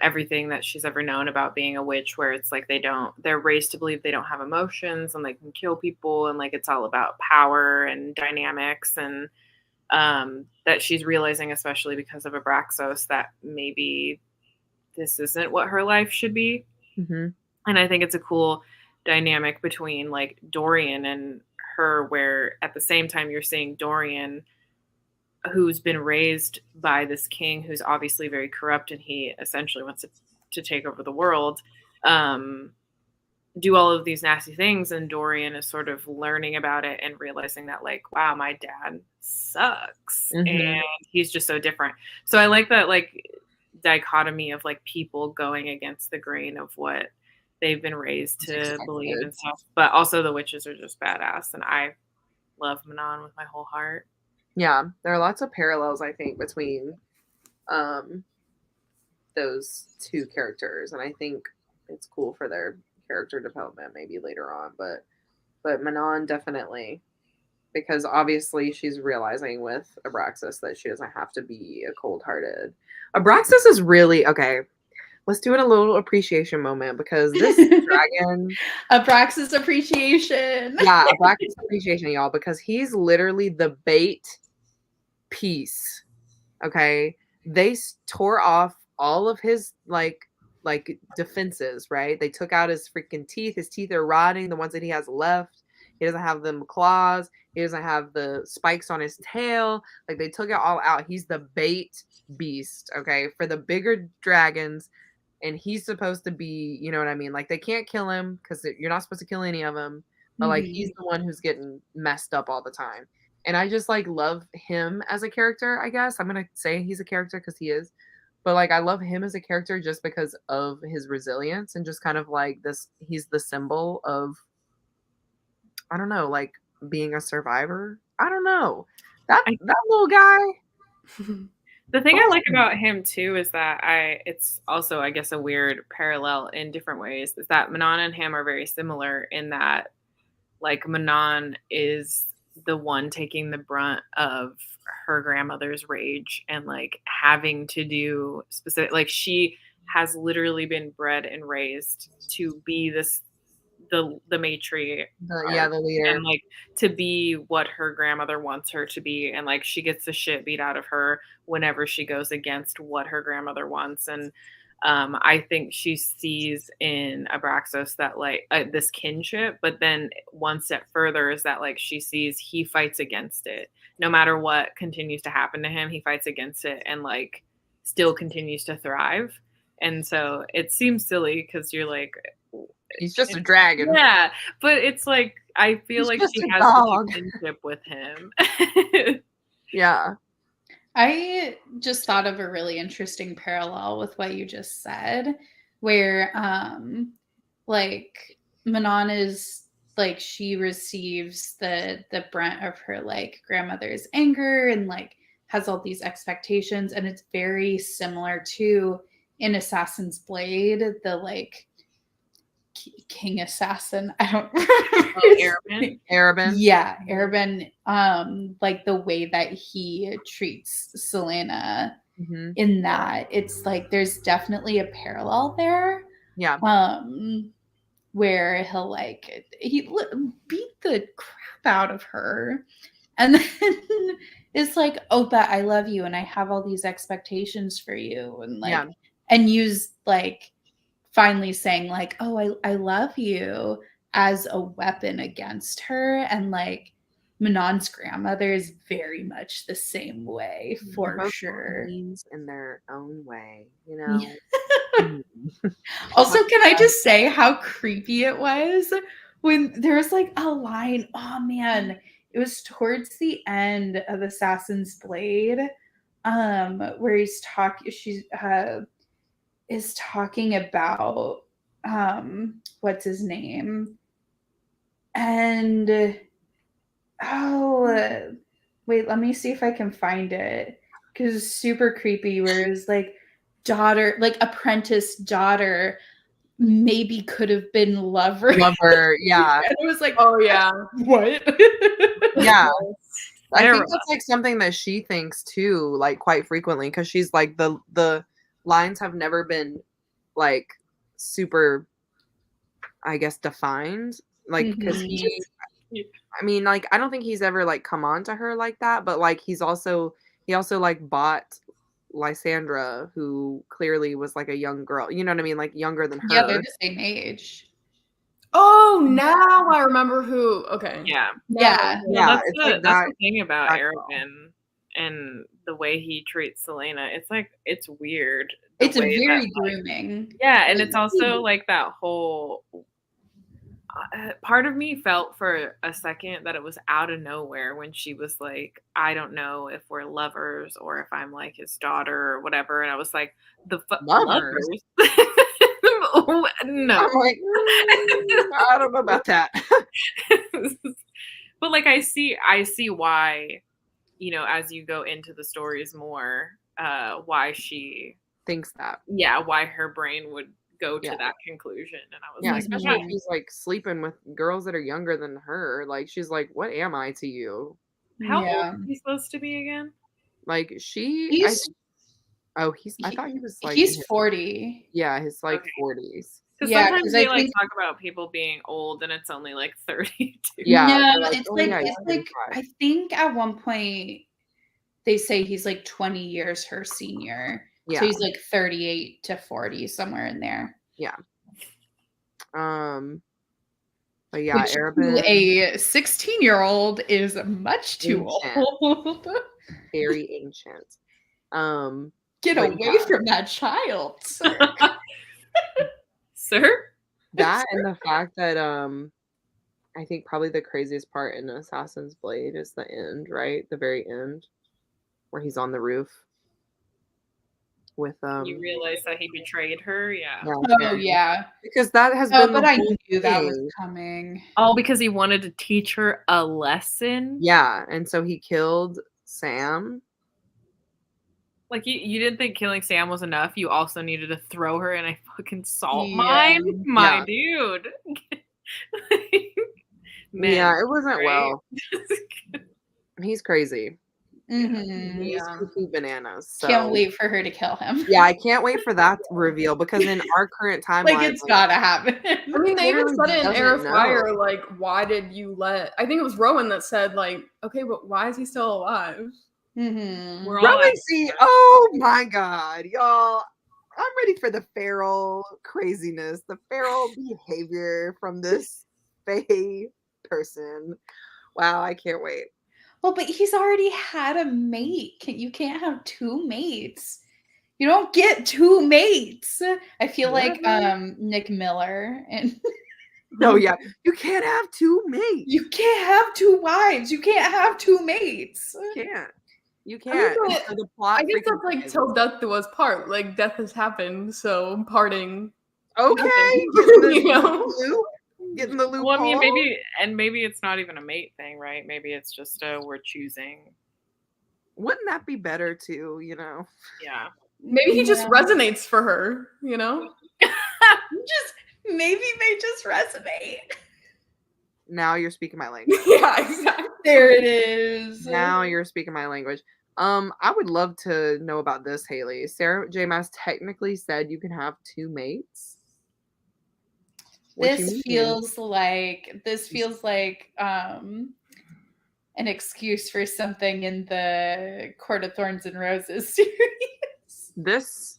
everything that she's ever known about being a witch, where it's like they're raised to believe they don't have emotions and they can kill people, and like it's all about power and dynamics, and that she's realizing, especially because of Abraxos, that maybe this isn't what her life should be. And I think it's a cool dynamic between like Dorian and her, where at the same time you're seeing Dorian, who's been raised by this king who's obviously very corrupt and he essentially wants to take over the world, do all of these nasty things, and Dorian is sort of learning about it and realizing that like, wow, my dad sucks and he's just so different. So I like that like dichotomy of like people going against the grain of what they've been raised to believe and stuff, but also the witches are just badass, and I love Manon with my whole heart. Yeah, there are lots of parallels, I think, between those two characters, and I think it's cool for their character development maybe later on, but Manon definitely, because obviously she's realizing with Abraxas that she doesn't have to be a cold-hearted. Abraxas is really okay. Let's do it a little appreciation moment, because this dragon, Abraxas appreciation. Yeah, Abraxas appreciation, y'all, because he's literally the bait piece. Okay, they tore off all of his like like defenses, right? They took out his freaking teeth. His teeth are rotting, the ones that he has left. He doesn't have them claws. He doesn't have the spikes on his tail. Like, they took it all out. He's the bait beast, okay, for the bigger dragons. And he's supposed to be, you know what I mean? Like, they can't kill him because you're not supposed to kill any of them. But like, he's the one who's getting messed up all the time. And I just like love him as a character, I guess. I'm going to say he's a character because he is. But like, I love him as a character just because of his resilience and just kind of like this, he's the symbol of, I don't know, like being a survivor. I don't know. That little guy. The thing I like about him too is that it's also, I guess, a weird parallel in different ways, is that Manon and him are very similar in that, like, Manon is the one taking the brunt of her grandmother's rage and like having to do specific, like, she has literally been bred and raised to be the matriarch, the leader, and like to be what her grandmother wants her to be, and like she gets the shit beat out of her whenever she goes against what her grandmother wants. And I think she sees in Abraxas that like this kinship, but then one step further is that like she sees he fights against it. No matter what continues to happen to him, he fights against it and like still continues to thrive. And so it seems silly because you're like, he's just a dragon. Yeah, but it's like, I feel like she has a kinship with him. Yeah. I just thought of a really interesting parallel with what you just said, where like Manon is like, she receives the brunt of her like grandmother's anger and like has all these expectations, and it's very similar to in Assassin's Blade, the like king assassin. I don't remember. Arabin. Yeah, Arabin. Like the way that he treats Selena in that, it's like there's definitely a parallel there. Yeah. Where he'll like he beat the crap out of her, and then it's like, oh, but I love you and I have all these expectations for you, and like and use like finally saying like, oh, I love you as a weapon against her. And like Manon's grandmother is very much the same way, for both sure. In their own way, you know. Also, can I just say how creepy it was when there was like a line, oh man, it was towards the end of Assassin's Blade, where is talking about what's his name, and wait, let me see if I can find it, because it's super creepy, where it's like daughter, like apprentice daughter, maybe could have been lover, yeah. And it was like, oh yeah, what? Yeah. I think that's like something that she thinks too, like quite frequently, because she's like the lines have never been like super, I guess, defined, like, because I mean, like, I don't think he's ever like come on to her like that, but like he also like bought Lysandra, who clearly was like a young girl, you know what I mean, like younger than her. Yeah, they're the same age. Oh, now I remember who. Okay. Yeah. That's the thing about Arabin and the way he treats Selena. It's like, it's weird. It's very grooming. Yeah, and it's also like that whole part of me felt for a second that it was out of nowhere when she was like, I don't know if we're lovers or if I'm like his daughter or whatever. And I was like, lovers? No. I'm like, I don't know about that. But like, I see why, you know, as you go into the stories more, why she thinks that. Yeah, why her brain would go to that conclusion. And I was like, especially if she's like sleeping with girls that are younger than her. Like, she's like, what am I to you? How old is he supposed to be again? Like, I thought he was like, he's 40. Yeah, his like 40s. Because sometimes they like talk about people being old and it's only like 32. Yeah, no, it's like I think at one point they say he's like 20 years her senior. Yeah. So he's like 38 to 40, somewhere in there. Yeah. But yeah, Arabin, a 16-year-old is much too old. Very ancient. Get away from that child, sir. Sir? That and the fact that I think probably the craziest part in Assassin's Blade is the end, right? The very end, where he's on the roof with You realize that he betrayed her, yeah. Oh yeah, because that has been. But I knew that was coming. Oh, because he wanted to teach her a lesson. Yeah, and so he killed Sam. Like you didn't think killing Sam was enough. You also needed to throw her in a fucking salt mine, my dude. Man, yeah, it wasn't well. He's crazy. Mm-hmm. He's complete bananas. So. Can't wait for her to kill him. Yeah, I can't wait for that reveal because in our current timeline, like it's gotta happen. I mean, they even said it in Heir of Fire. Like, why did you let? I think it was Rowan that said, like, okay, but why is he still alive? Mm-hmm. Rowan, see, oh my god, y'all! I'm ready for the feral craziness, the feral behavior from this Fae person. Wow, I can't wait. Well, but he's already had a mate. You can't have two mates. You don't get two mates. I feel like Nick Miller and no, yeah, you can't have two mates. You can't have two wives. You can't have two mates. You can't. I guess that's like till death do us part. Like death has happened, so parting. Okay, you know. Getting the loophole. Well, I mean, maybe it's not even a mate thing, right? Maybe it's just we're choosing. Wouldn't that be better too? You know? Yeah. Maybe he just resonates for her. You know? Maybe they just resonate. Now you're speaking my language. Yeah, exactly. There it is. Now you're speaking my language. I would love to know about this, Haley. Sarah J. Maas technically said you can have two mates. This feels like an excuse for something in the Court of Thorns and Roses series.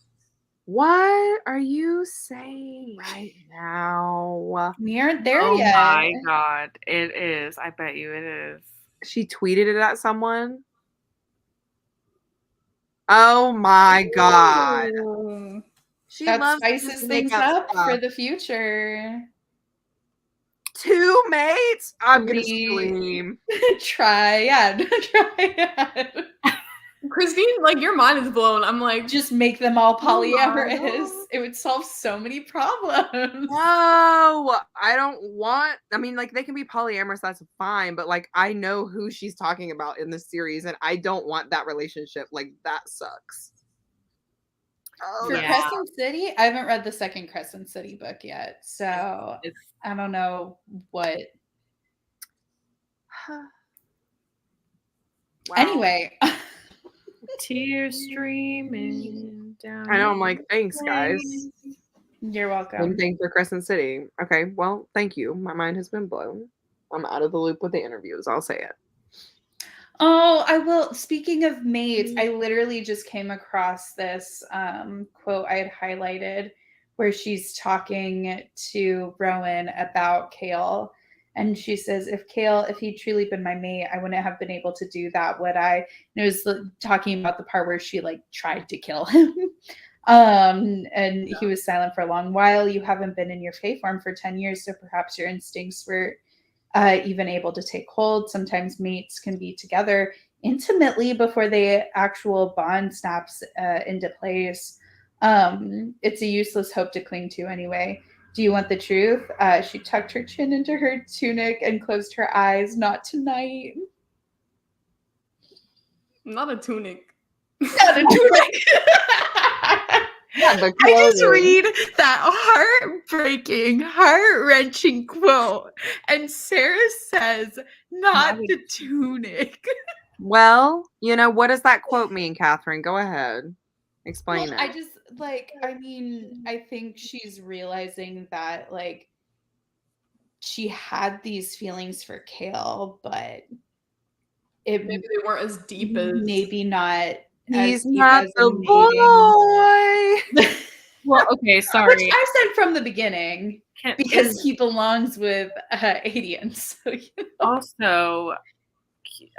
What are you saying right now? We aren't there Oh yet. my god, it is. I bet you it is. She tweeted it at someone. Oh my god. That spices things up for the future. Two mates? I'm gonna scream. Triad. Christine, like your mind is blown. I'm like, just make them all polyamorous. It would solve so many problems. No, I don't want. I mean, like they can be polyamorous. That's fine, but like I know who she's talking about in this series, and I don't want that relationship. Like that sucks. Oh, for Crescent City, I haven't read the second Crescent City book yet, so I don't know what. Wow. Anyway. Tears streaming down. I know. I'm like, thanks, guys. You're welcome. Same thing for Crescent City. Okay, well, thank you. My mind has been blown. I'm out of the loop with the interviews. I'll say it. Oh, I will. Speaking of mates, I literally just came across this quote I had highlighted where she's talking to Rowan about Kale. And she says, if he'd truly been my mate, I wouldn't have been able to do that, would I? And it was talking about the part where she like tried to kill him. And he was silent for a long while. You haven't been in your Fae form for 10 years, so perhaps your instincts were even able to take hold. Sometimes mates can be together intimately before the actual bond snaps into place. It's a useless hope to cling to anyway. Do you want the truth? She tucked her chin into her tunic and closed her eyes. Not tonight. Not a tunic. Not a tunic. I just read that heartbreaking, heart-wrenching quote, and Sarah says, not the tunic. Well, you know, what does that quote mean, Catherine? Go ahead. Explain it. I just, I think she's realizing that, like, she had these feelings for Kale, but maybe they weren't as deep as... Maybe not He's he not has a the mating. boy. Well, okay, Which sorry. I said from the beginning because he belongs with aliens. So, Also,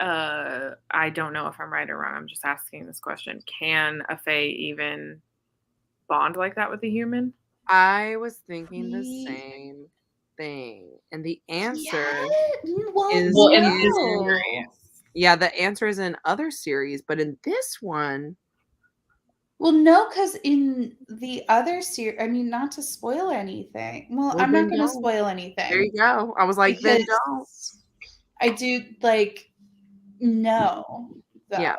I don't know if I'm right or wrong. I'm just asking this question. Can a fae even bond like that with a human? I was thinking the same thing. And the answer is in this series. Yeah, the answer is in other series, but in this one. Well, no, because in the other series, I mean, not to spoil anything. Well, I'm not going to spoil anything. There you go. I was like, then don't. I do no, though. Yeah.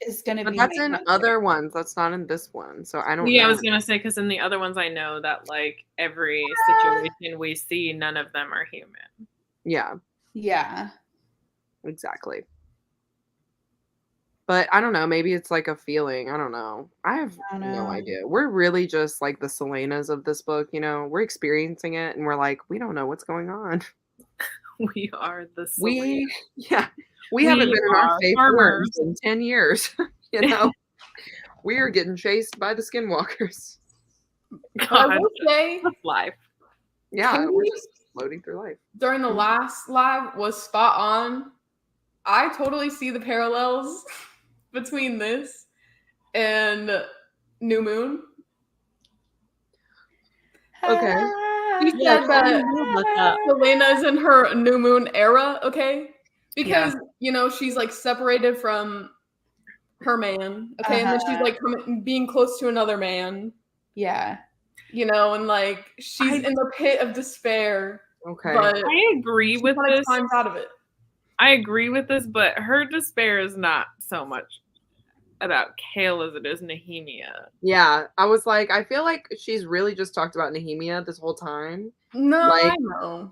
Is going to be. But that's in other ones. That's not in this one. So I don't know. Yeah, I was going to say, because in the other ones, I know that like every situation we see, none of them are human. Yeah. Yeah. Exactly. But I don't know. Maybe it's like a feeling. I don't know. I have no idea. We're really just like the Selenas of this book. You know, we're experiencing it and we're like, we don't know what's going on. We are the Selena. We haven't been in our faith forms in 10 years. You know, we are getting chased by the skinwalkers. I will say, life. Yeah, we're just floating through life. During the last live was spot on. I totally see the parallels between this and New Moon. Okay. She said that Selena's in her New Moon era, okay? Because, you know, she's like separated from her man, okay? And then she's like being close to another man. Yeah. You know, and like she's in the pit of despair. Okay. But I agree with this. Climbs out of it. I agree with this, but her despair is not so much about Kale as it is Nehemia. Yeah, I was like, I feel like she's really just talked about Nehemia this whole time. No, like, I know.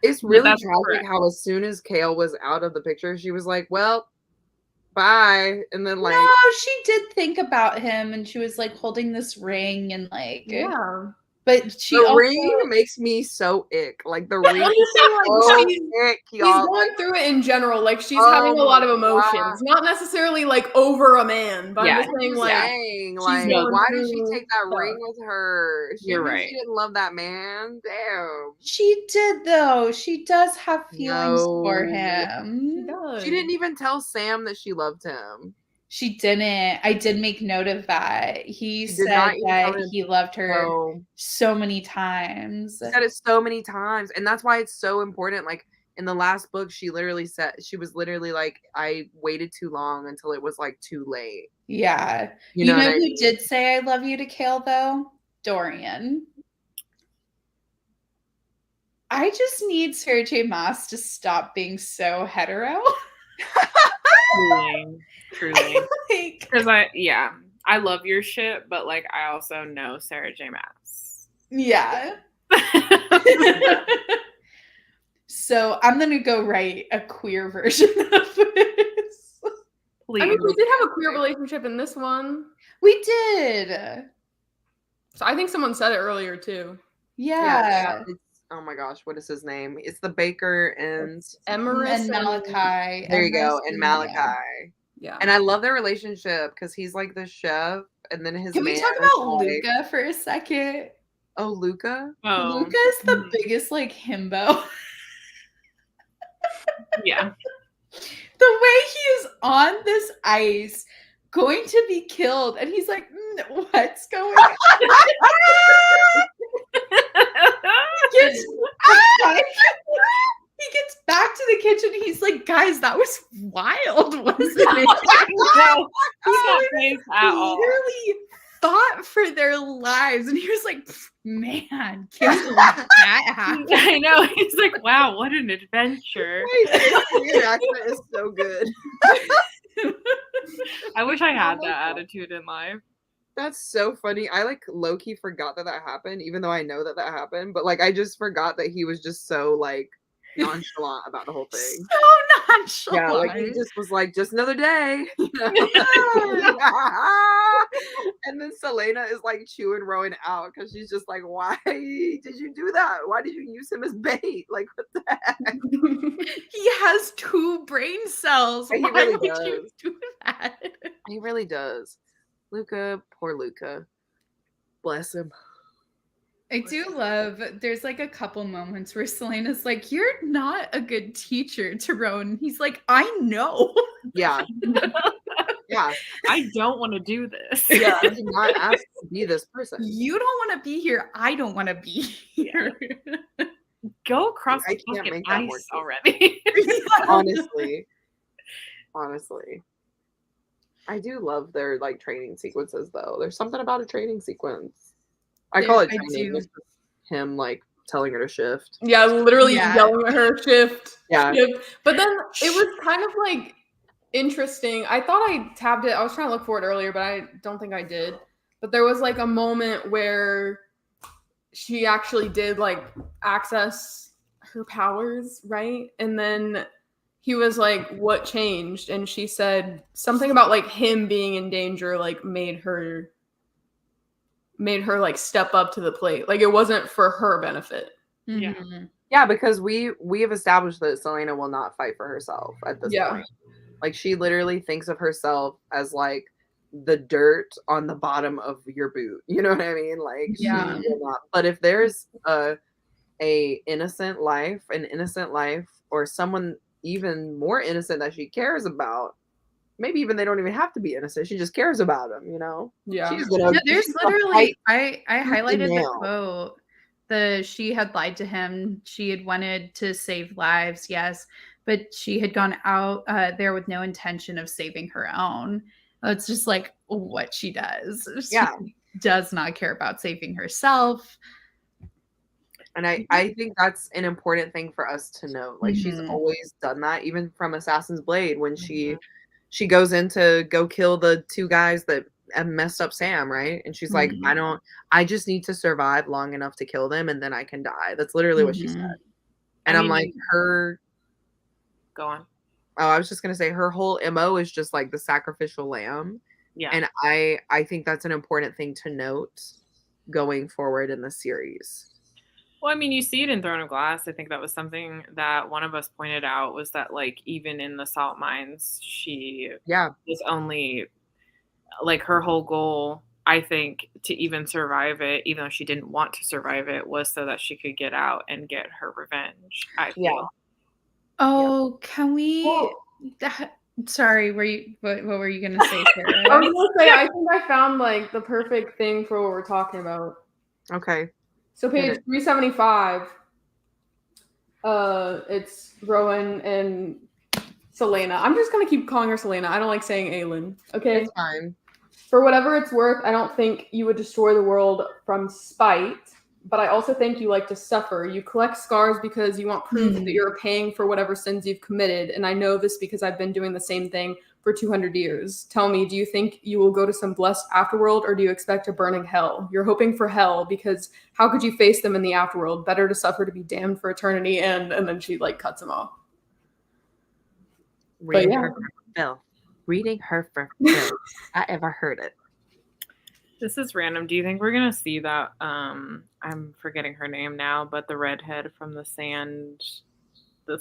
It's really tragic how as soon as Kale was out of the picture, she was like, well, bye. And then like... No, she did think about him and she was like holding this ring and like... Yeah. But she the ring makes me so ick. Like the ring she's going through it in general. Like she's having a lot of emotions, not necessarily like over a man. But I'm just saying, why did she take that ring with her? You're right. She didn't love that man. Damn. She did though. She does have feelings for him. She didn't even tell Sam that she loved him. She didn't. I did make note of that. He said that he loved her so many times. He said it so many times. And that's why it's so important. Like in the last book, she literally said, she was literally like, I waited too long until it was like too late. Yeah. You know who did say I love you to Kale though? Dorian. I just need Sarah J. Maas to stop being so hetero. Truly. Because I love your shit, but like I also know Sarah J. Maas. Yeah. So I'm gonna go write a queer version of this. Please. I mean, we did have a queer relationship in this one. We did. So I think someone said it earlier too. Yeah. Oh my gosh, what is his name? It's the baker and Emerus and Malachi. There you go, and Malachi. Yeah. And I love their relationship because he's like the chef, and then his. Can we talk about Luca for a second? Oh, Luca. Oh. Luca is the biggest like himbo. Yeah. The way he is on this ice, going to be killed, and he's like, "What's going on?" He gets back to the kitchen. He's like, guys, that was wild, wasn't it? He literally fought for their lives. And he was like, man, can't believe that happened. I know. He's like, wow, what an adventure. Your accent is so good. I wish I had that attitude in life. That's so funny. I like low-key forgot that happened, even though I know that happened. But like, I just forgot that he was just so like nonchalant about the whole thing. So nonchalant. Yeah, like he just was like, just another day. You know? And then Selena is like chewing Rowan out because she's just like, why did you do that? Why did you use him as bait? Like, what the heck? He has 2 brain cells. He Why really would does. you do bad. He really does. Luca, poor Luca. Bless him. I do love, there's like a couple moments where Selena's like, you're not a good teacher, Tyrone. He's like, I know. Yeah. Yeah. I don't want to do this. Yeah. I did not ask to be this person. You don't want to be here. I don't want to be here. Go across the fucking ice already. Honestly. I do love their like training sequences though. There's something about a training sequence. I call it training. It's just him like telling her to shift. Yeah, literally yelling at her, shift. Yeah. Shift. But then it was kind of like interesting. I thought I tabbed it. I was trying to look for it earlier, but I don't think I did. But there was like a moment where she actually did like access her powers, right? And then he was like, what changed? And she said something about like him being in danger, like made her like step up to the plate. Like it wasn't for her benefit. Yeah. Yeah, because we have established that Selena will not fight for herself at this point. Like she literally thinks of herself as like the dirt on the bottom of your boot. You know what I mean? Like she will not. But if there's an innocent life, or someone even more innocent that she cares about, maybe even they don't even have to be innocent. She just cares about them, you know? Yeah. There's literally, I highlighted the quote. She had lied to him. She had wanted to save lives, yes, but she had gone out there with no intention of saving her own. It's just like what she does. She does not care about saving herself. And I think that's an important thing for us to know. Like she's always done that, even from Assassin's Blade, when she goes in to go kill the two guys that messed up Sam, right? And she's like, I just need to survive long enough to kill them and then I can die. That's literally what she said. And I'm like, go on. Oh, I was just gonna say her whole MO is just like the sacrificial lamb. Yeah. And I think that's an important thing to note going forward in the series. Well, I mean, you see it in Throne of Glass. I think that was something that one of us pointed out, was that like even in the salt mines, she was only like, her whole goal, I think, to even survive it, even though she didn't want to survive it, was so that she could get out and get her revenge. I feel. Oh, can we? Sorry, what were you gonna say, Sarah? I was gonna say, I think I found like the perfect thing for what we're talking about. Okay. So page 375. It's Rowan and Selena. I'm just gonna keep calling her Selena. I don't like saying Aelin. Okay. It's fine. For whatever it's worth, I don't think you would destroy the world from spite, but I also think you like to suffer. You collect scars because you want proof that you're paying for whatever sins you've committed, and I know this because I've been doing the same thing for 200 years. Tell me, do you think you will go to some blessed afterworld, or do you expect a burning hell? You're hoping for hell because how could you face them in the afterworld? Better to suffer to be damned for eternity, and then she like cuts him off. Reading her for Phil. I ever heard it. This is random. Do you think we're gonna see that? I'm forgetting her name now, but the redhead from the sand, the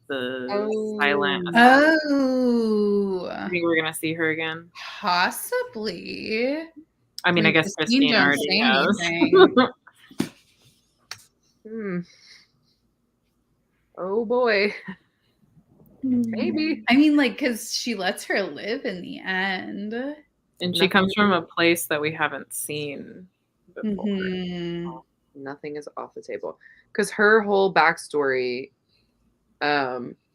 silent. Oh, I think we're gonna see her again. Possibly. I mean, I guess Christine already knows. Oh boy. Maybe. I mean, like, because she lets her live in the end. And she comes from a place that we haven't seen before. Nothing is off the table. Because her whole backstory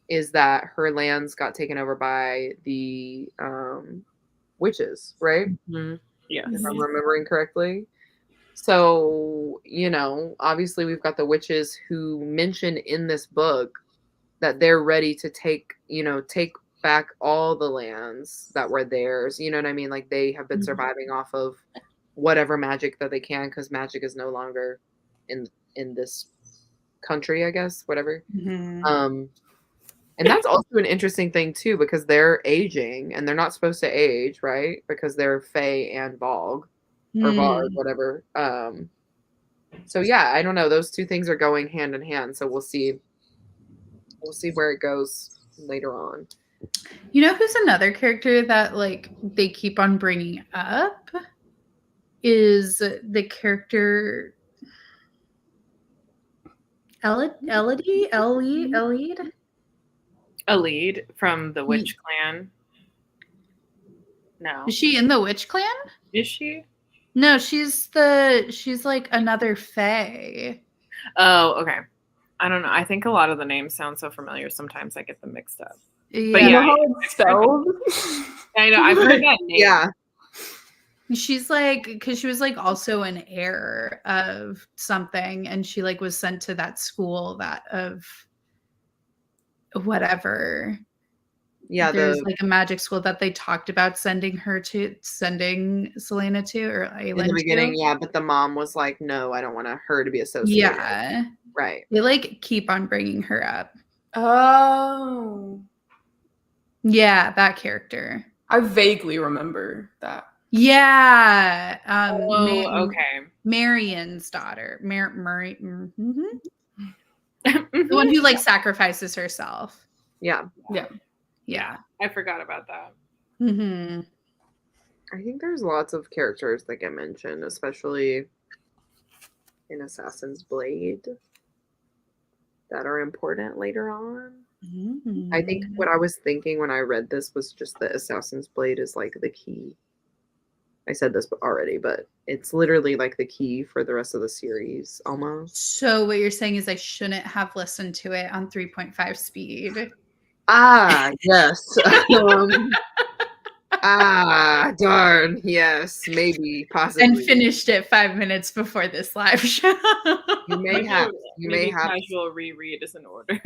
is that her lands got taken over by the witches, right? Yeah. If I'm remembering correctly. So, you know, obviously we've got the witches who mention in this book that they're ready to take back all the lands that were theirs. You know what I mean? Like they have been surviving off of whatever magic that they can, because magic is no longer in this country, I guess, whatever. And that's also an interesting thing too, because they're aging and they're not supposed to age, right? Because they're Fae and Vogue or Varg, whatever. So yeah, I don't know. Those two things are going hand in hand. So we'll see where it goes later on. You know who's another character that like they keep on bringing up is the character Elodie from the Witch Clan. No. Is she in the Witch Clan? Is she? No, she's like another fae. Oh, okay. I don't know. I think a lot of the names sound so familiar. Sometimes I get them mixed up. Yeah. But You know how it's spelled? I know. I've heard that name. Yeah. She's like, because she was like also an heir of something, and she like was sent to that school that of whatever. Yeah, there's like a magic school that they talked about sending Selena to, or Aelin in the beginning, to. yeah, but the mom was like, no, I don't want her to be associated. Yeah. Right. They like keep on bringing her up. Oh. Yeah, that character. I vaguely remember that. Yeah. Okay. Marion's daughter. The one who like sacrifices herself. Yeah. Yeah. Yeah. I forgot about that. Mm-hmm. I think there's lots of characters that get mentioned, especially in Assassin's Blade, that are important later on. Mm-hmm. I think what I was thinking when I read this was just that Assassin's Blade is like the key. I said this already, but it's literally like the key for the rest of the series almost. So what you're saying is I shouldn't have listened to it on 3.5 speed. Ah, yes. Darn. Yes, maybe, possibly. And finished it 5 minutes before this live show. You may have. You may have. Casual reread is in order.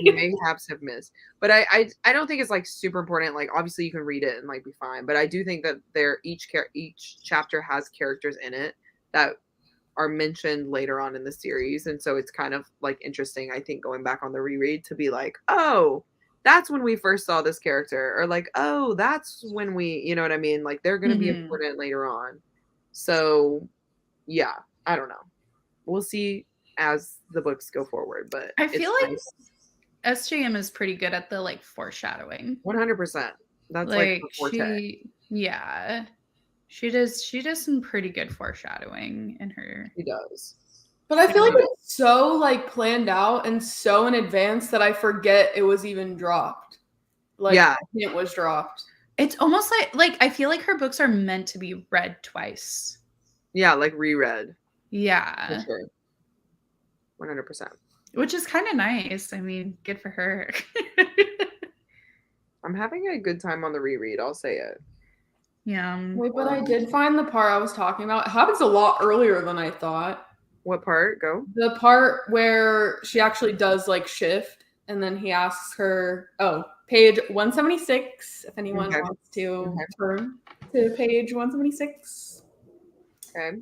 You may have missed. But I don't think it's like super important. Like obviously you can read it and like be fine. But I do think that each chapter has characters in it that are mentioned later on in the series, and so it's kind of like interesting, I think, going back on the reread to be like, oh, that's when we first saw this character, or like, oh, that's when we, you know what I mean, like they're going to be important later on. So yeah, I don't know, we'll see as the books go forward, but I feel like nice. SJM is pretty good at the like foreshadowing. 100%. That's like the forte. She does some pretty good foreshadowing in her. She does. But I feel like it's so like planned out and so in advance that I forget it was even dropped. Like it was dropped. It's almost like I feel like her books are meant to be read twice. Yeah, like reread. Yeah. For sure. 100%. Which is kind of nice. I mean, good for her. I'm having a good time on the reread, I'll say it. Yeah. Wait, but I did find the part I was talking about. It happens a lot earlier than I thought. What part? Go. The part where she actually does like shift, and then he asks her, page 176, if anyone wants to turn to page 176. Okay.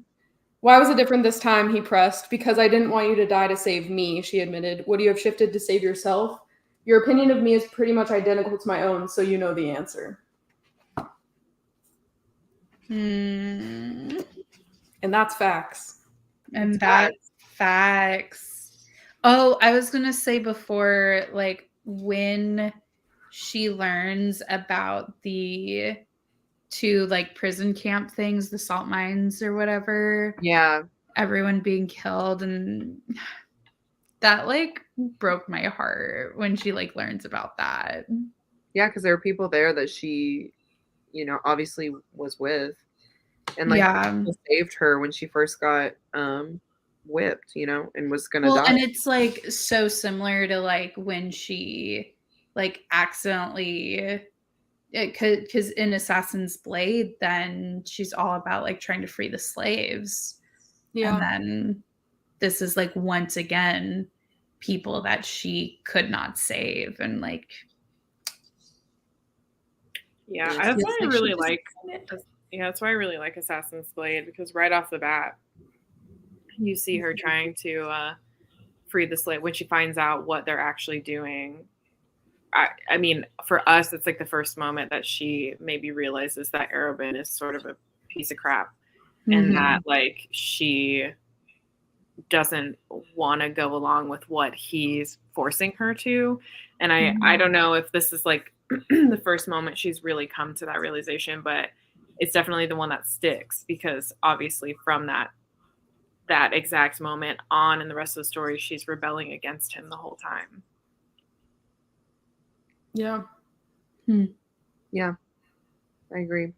Why was it different this time? He pressed. Because I didn't want you to die to save me, she admitted. Would you have shifted to save yourself? Your opinion of me is pretty much identical to my own, so you know the answer. And that's facts. And that's facts. Oh, I was going to say before, like, when she learns about the 2, like, prison camp things, the salt mines or whatever. Yeah. Everyone being killed. And that, like, broke my heart when she, like, learns about that. Yeah, because there are people there that she, you know, obviously was with. And, like, saved her when she first got whipped, you know, and was going to die. And it's, like, so similar to, like, when she, like, accidentally... Because in Assassin's Blade, then she's all about, like, trying to free the slaves. Yeah. And then this is, like, once again, people that she could not save. And, like... Yeah, that's why I really like... Yeah, that's why I really like Assassin's Blade, because right off the bat, you see her trying to free the slave when she finds out what they're actually doing. I mean, for us, it's like the first moment that she maybe realizes that Arobin is sort of a piece of crap, and that like she doesn't want to go along with what he's forcing her to. And I don't know if this is like the first moment she's really come to that realization, but it's definitely the one that sticks, because obviously from that exact moment on in the rest of the story, she's rebelling against him the whole time. Yeah. Yeah, I agree.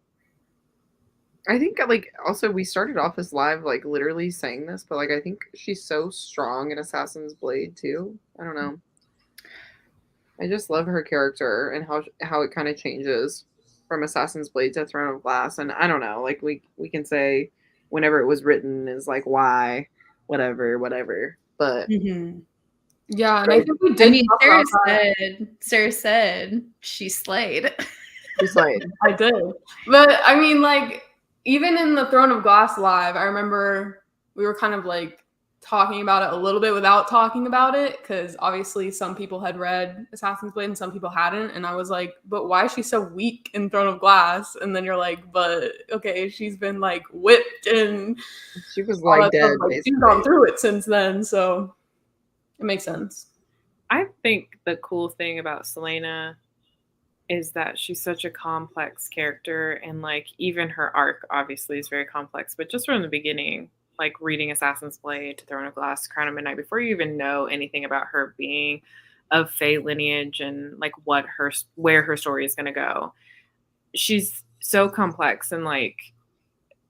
I think like also we started off this live like literally saying this, but like I think she's so strong in Assassin's Blade too. I don't know. I just love her character and how it kind of changes from Assassin's Blade to Throne of Glass. And I don't know, like we can say whenever it was written is like why, whatever. But yeah, and I think we did. I mean, Sarah said she slayed. She slayed. I did, but I mean, like even in the Throne of Glass live, I remember we were kind of like talking about it a little bit without talking about it, because obviously some people had read Assassin's Blade and some people hadn't, and I was like, but why is she so weak in Throne of Glass? And then you're like, but okay, she's been like whipped and she was like dead. Like, she's gone through it since then, so it makes sense. I think the cool thing about Celaena is that she's such a complex character, and like even her arc obviously is very complex, but just from the beginning, like reading Assassin's Blade to Throne of Glass, Crown of Midnight, before you even know anything about her being of Fae lineage and like where her story is going to go, she's so complex and like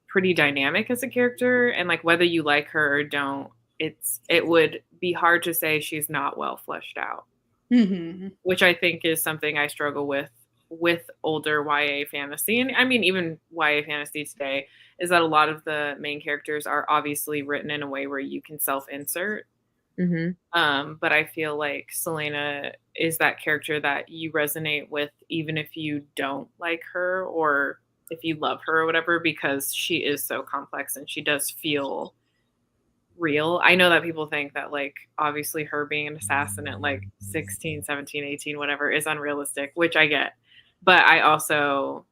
pretty dynamic as a character. And like whether you like her or don't, it would be hard to say she's not well fleshed out, which I think is something I struggle with older YA fantasy, and I mean even YA fantasy today, is that a lot of the main characters are obviously written in a way where you can self-insert. But I feel like Celaena is that character that you resonate with even if you don't like her or if you love her or whatever, because she is so complex and she does feel real. I know that people think that like obviously her being an assassin at like 16, 17, 18, whatever is unrealistic, which I get. But I also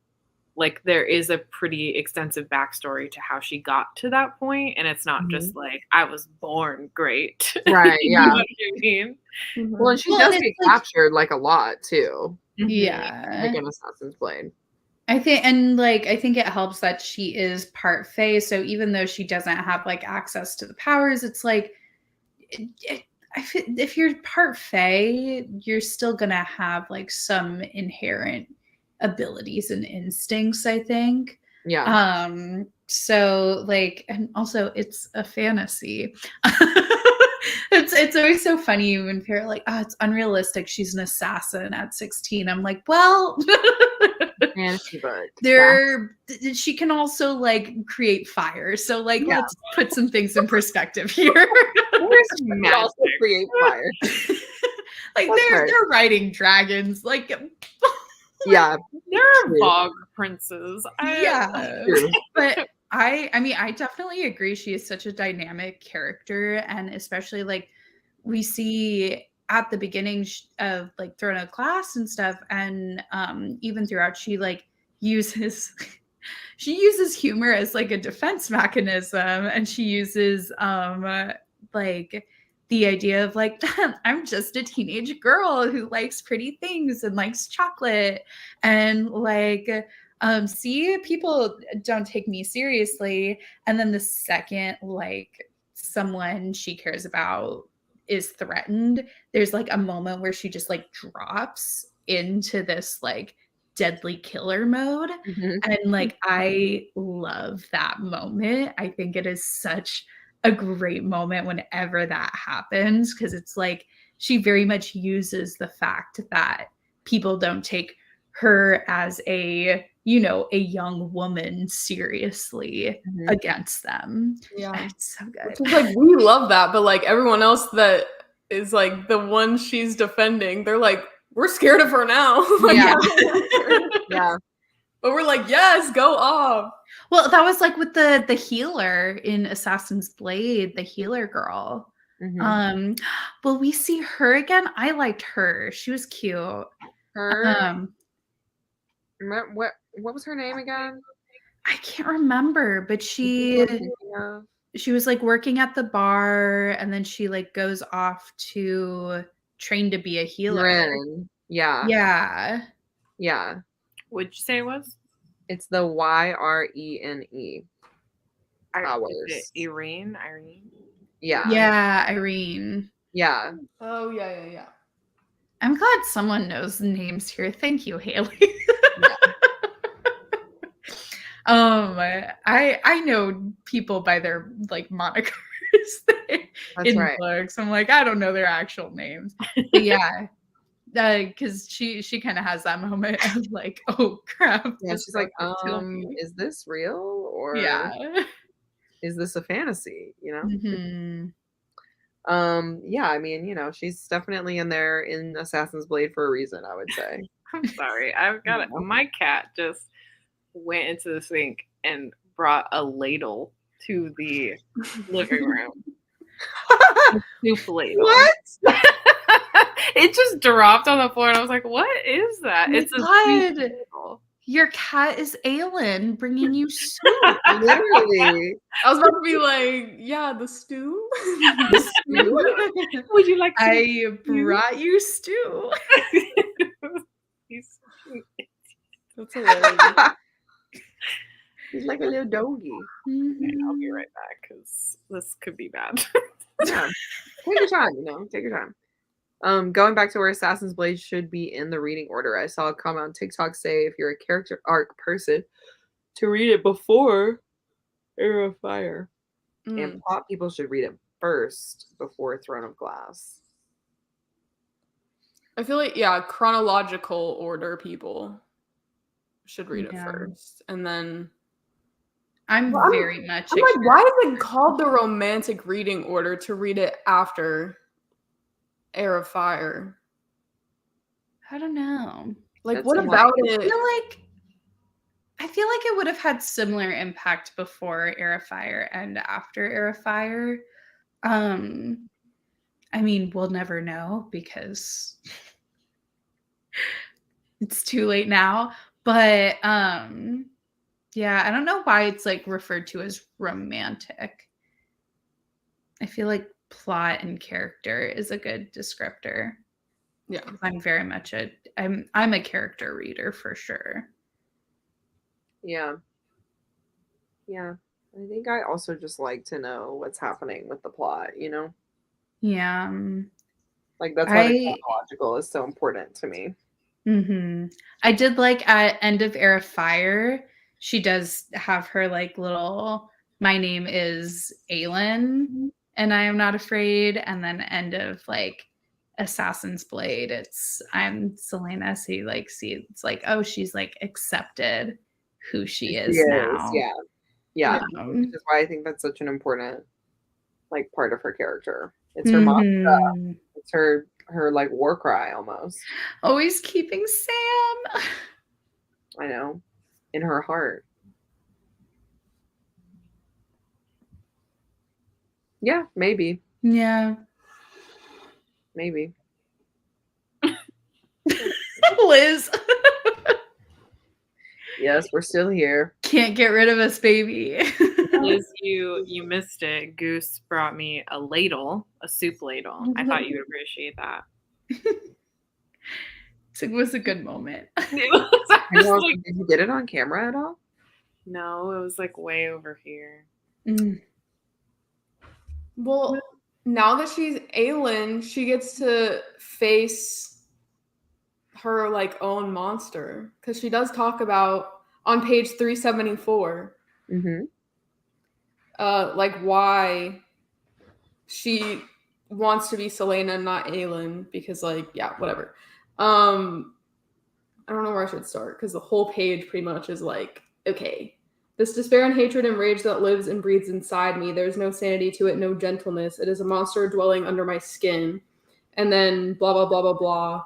like there is a pretty extensive backstory to how she got to that point, and it's not just like I was born great. Right, yeah. You know what I mean? Well, and she does get captured like a lot too. Yeah. Like in Assassin's Blade. I think it helps that she is part Fae, so even though she doesn't have like access to the powers, it's like if you're part Fae, you're still gonna have like some inherent abilities and instincts, I think. Yeah. So like, and also it's a fantasy. It's always so funny when people are like, oh, it's unrealistic, she's an assassin at 16. I'm like, well, fantasy book. She can also like create fire. So like, let's put some things in perspective here. She also create fire. Like they're riding dragons. Like yeah, they're bog princes. But I mean, I definitely agree. She is such a dynamic character, and especially like we see at the beginning of like Throne of Glass and stuff, and even throughout, she like uses humor as like a defense mechanism, and she uses like the idea of like I'm just a teenage girl who likes pretty things and likes chocolate, and like see, people don't take me seriously. And then the second like someone she cares about is threatened, there's like a moment where she just like drops into this like deadly killer mode. And like I love that moment. I think it is such a great moment whenever that happens, because it's like she very much uses the fact that people don't take her as a young woman seriously against them. Yeah, it's so good. Which is like we love that, but like everyone else that is like the one she's defending, they're like, we're scared of her now. Like, yeah. But we're like, yes, go off. Well, that was like with the healer in Assassin's Blade, the healer girl. Will we see her again? I liked her. She was cute. Her. What was her name again? I can't remember, but she. she was like working at the bar, and then she like goes off to train to be a healer. Ren. Yeah. Yeah. Yeah. What'd you say it was? It's the YRENE. Is it Irene? Yeah. Yeah, Irene. Yeah. Oh, yeah. I'm glad someone knows the names here. Thank you, Haley. I know people by their like monikers in books. I'm like, I don't know their actual names. But yeah. Because she kind of has that moment of like, oh crap. Yeah, she's like, is this real, or is this a fantasy? You know? Mm-hmm. Yeah, I mean, you know, she's definitely in there in Assassin's Blade for a reason, I would say. I'm sorry. I've got it. My cat just went into the sink and brought a ladle to the living room. A soup ladle. What? It just dropped on the floor, and I was like, "What is that?" It's a soup ladle. Your cat is Aelin bringing you soup. Literally. I was about to be like, yeah, the stew. The stew? Would you like to I brought you stew. That's hilarious. He's like a little doggy. I'll be right back because this could be bad. Yeah. Take your time, you know. Take your time. Going back to where Assassin's Blade should be in the reading order, I saw a comment on TikTok say if you're a character arc person, to read it before Heir of Fire. And plot people should read it first before Throne of Glass. I feel like, yeah, chronological order people should read it first. And then... I'm very much... I'm like, why is it called the romantic reading order to read it after Heir of Fire? I don't know. Like, what about it? I feel like it would have had similar impact before Heir of Fire and after Heir of Fire. I mean, we'll never know because it's too late now. But yeah, I don't know why it's like referred to as romantic. I feel like plot and character is a good descriptor. Yeah, I'm very much I'm a character reader for sure. Yeah. Yeah. I think I also just like to know what's happening with the plot, you know? Yeah. Like that's why the chronological is so important to me. Mm-hmm. I did like at end of Heir of Fire, she does have her like little, my name is Aelin and I am not afraid. And then end of like Assassin's Blade, it's I'm Selena. So you like see it's like, oh, she's like accepted who she is now. Yeah. Which is why I think that's such an important like part of her character. It's her mantra. It's her like war cry almost. Always keeping Sam. I know. In her heart. Yeah, maybe. Yeah. Maybe. Liz. Yes, we're still here. Can't get rid of us, baby. Liz, you missed it. Goose brought me a ladle, a soup ladle. I thought you would appreciate that. It was a good moment. Did you get it on camera at all? No, it was like way over here. Well, now that she's Aelin, she gets to face her like own monster, because she does talk about on page 374 like why she wants to be Selena, not Aelin, because like whatever. I don't know where I should start, because the whole page pretty much is like, okay, this despair and hatred and rage that lives and breathes inside me, there's no sanity to it, no gentleness. It is a monster dwelling under my skin. And then blah blah blah blah blah.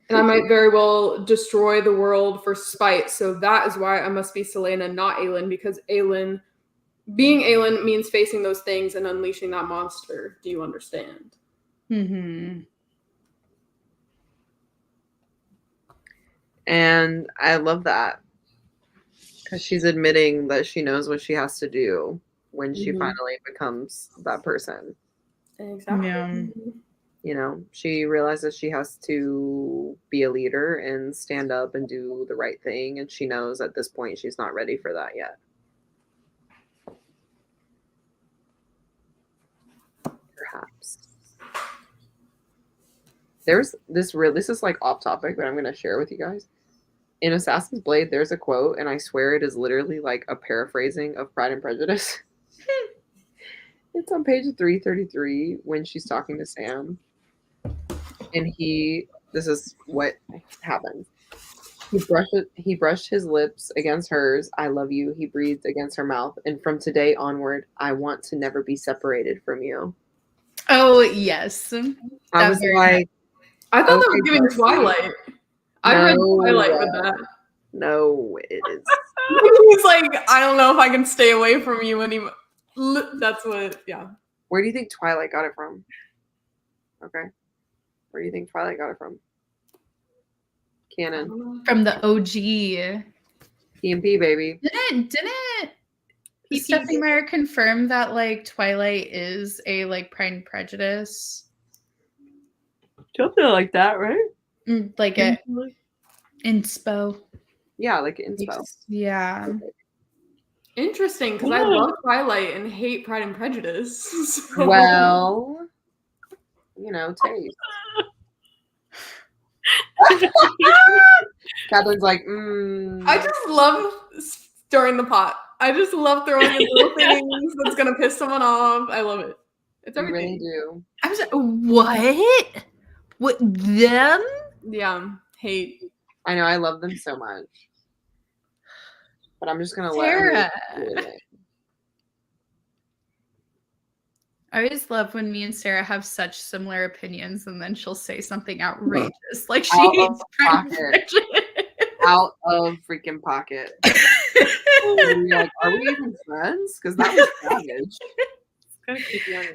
And I might very well destroy the world for spite. So that is why I must be Selena, not Aelin, because being Aelin means facing those things and unleashing that monster. Do you understand? Mm-hmm. And I love that. Because she's admitting that she knows what she has to do when she finally becomes that person. Exactly. Yeah. You know, she realizes she has to be a leader and stand up and do the right thing. And she knows at this point she's not ready for that yet. Perhaps. There's this is like off topic, but I'm going to share with you guys. In Assassin's Blade, there's a quote, and I swear it is literally like a paraphrasing of Pride and Prejudice. It's on page 333 when she's talking to Sam. And this is what happened. He brushed his lips against hers. I love you. He breathed against her mouth. And from today onward, I want to never be separated from you. Oh, yes. I was like, I thought that was giving Twilight. I read Twilight with that. No, it is. He's like, I don't know if I can stay away from you anymore. That's what, yeah. Where do you think Twilight got it from? Okay. Where do you think Twilight got it from? Canon. From the OG. PMP, baby. Didn't Stephenie Meyer confirm that like Twilight is a like Pride and Prejudice? Something like that, right? Like a inspo. Yeah, like inspo. Yeah. Interesting, because I love Twilight and hate Pride and Prejudice. So. Well, you know, taste. Catherine's like, I just love stirring the pot. I just love throwing in little things that's gonna piss someone off. I love it. It's everything. You really do. I was like, what? What, them? Yeah, hate. I know, I love them so much. But I'm just gonna Sarah. let her do it. I always love when me and Sarah have such similar opinions, and then she'll say something outrageous, like she hates Pride and Prejudice. Out of freaking pocket. Like, are we even friends? Because that was savage.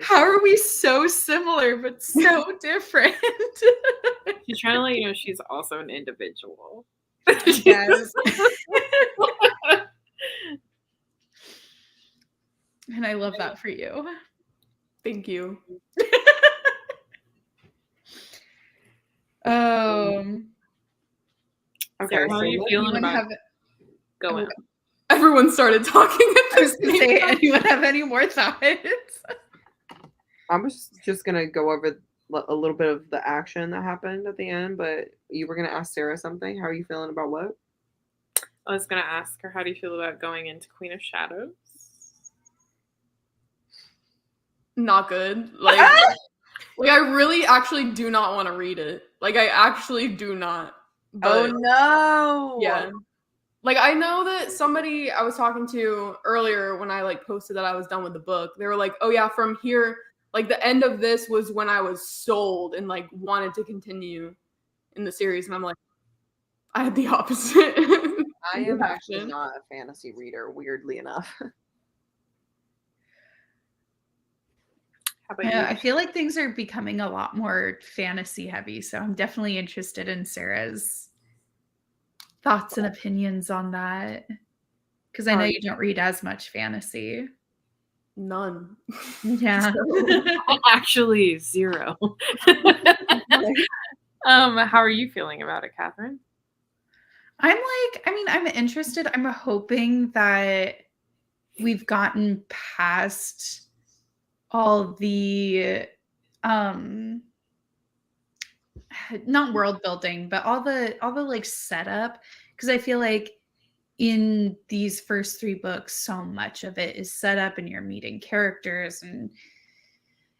How are we so similar but so different? She's trying to let you know she's also an individual. Yes. And I love that for you. Thank you. Okay, Sarah, how are you feeling about Go on. Everyone started talking at this point. Anyone have any more thoughts? I was just gonna go over a little bit of the action that happened at the end, but you were gonna ask Sarah something. How are you feeling about what? I was gonna ask her, how do you feel about going into Queen of Shadows? Not good. Like I really actually do not want to read it. Like I actually do not. But, oh no. Yeah. Like I know that somebody I was talking to earlier when I like posted that I was done with the book, they were like, oh yeah, from here, like the end of this was when I was sold and like wanted to continue in the series. And I'm like, I had the opposite. I am actually not a fantasy reader, weirdly enough. Yeah, I feel like things are becoming a lot more fantasy heavy, so I'm definitely interested in Sarah's thoughts and opinions on that, because I know you don't read as much fantasy. None. Yeah. Actually, zero. How are you feeling about it, Catherine? I'm interested. I'm hoping that we've gotten past all the not world building, but all the like setup, because I feel like in these first 3 books so much of it is set up and you're meeting characters, and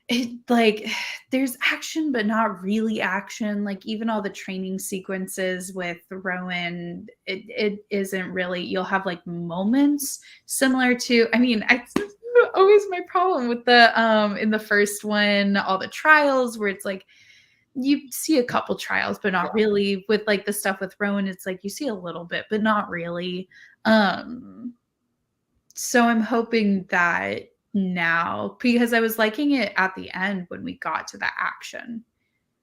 it like there's action but not really action. Like even all the training sequences with Rowan, it isn't really, you'll have like moments similar to, it's always my problem with the in the first one, all the trials where it's like you see a couple trials but not really. With like the stuff with Rowan, it's like you see a little bit but not really. So I'm hoping that now, because I was liking it at the end when we got to the action.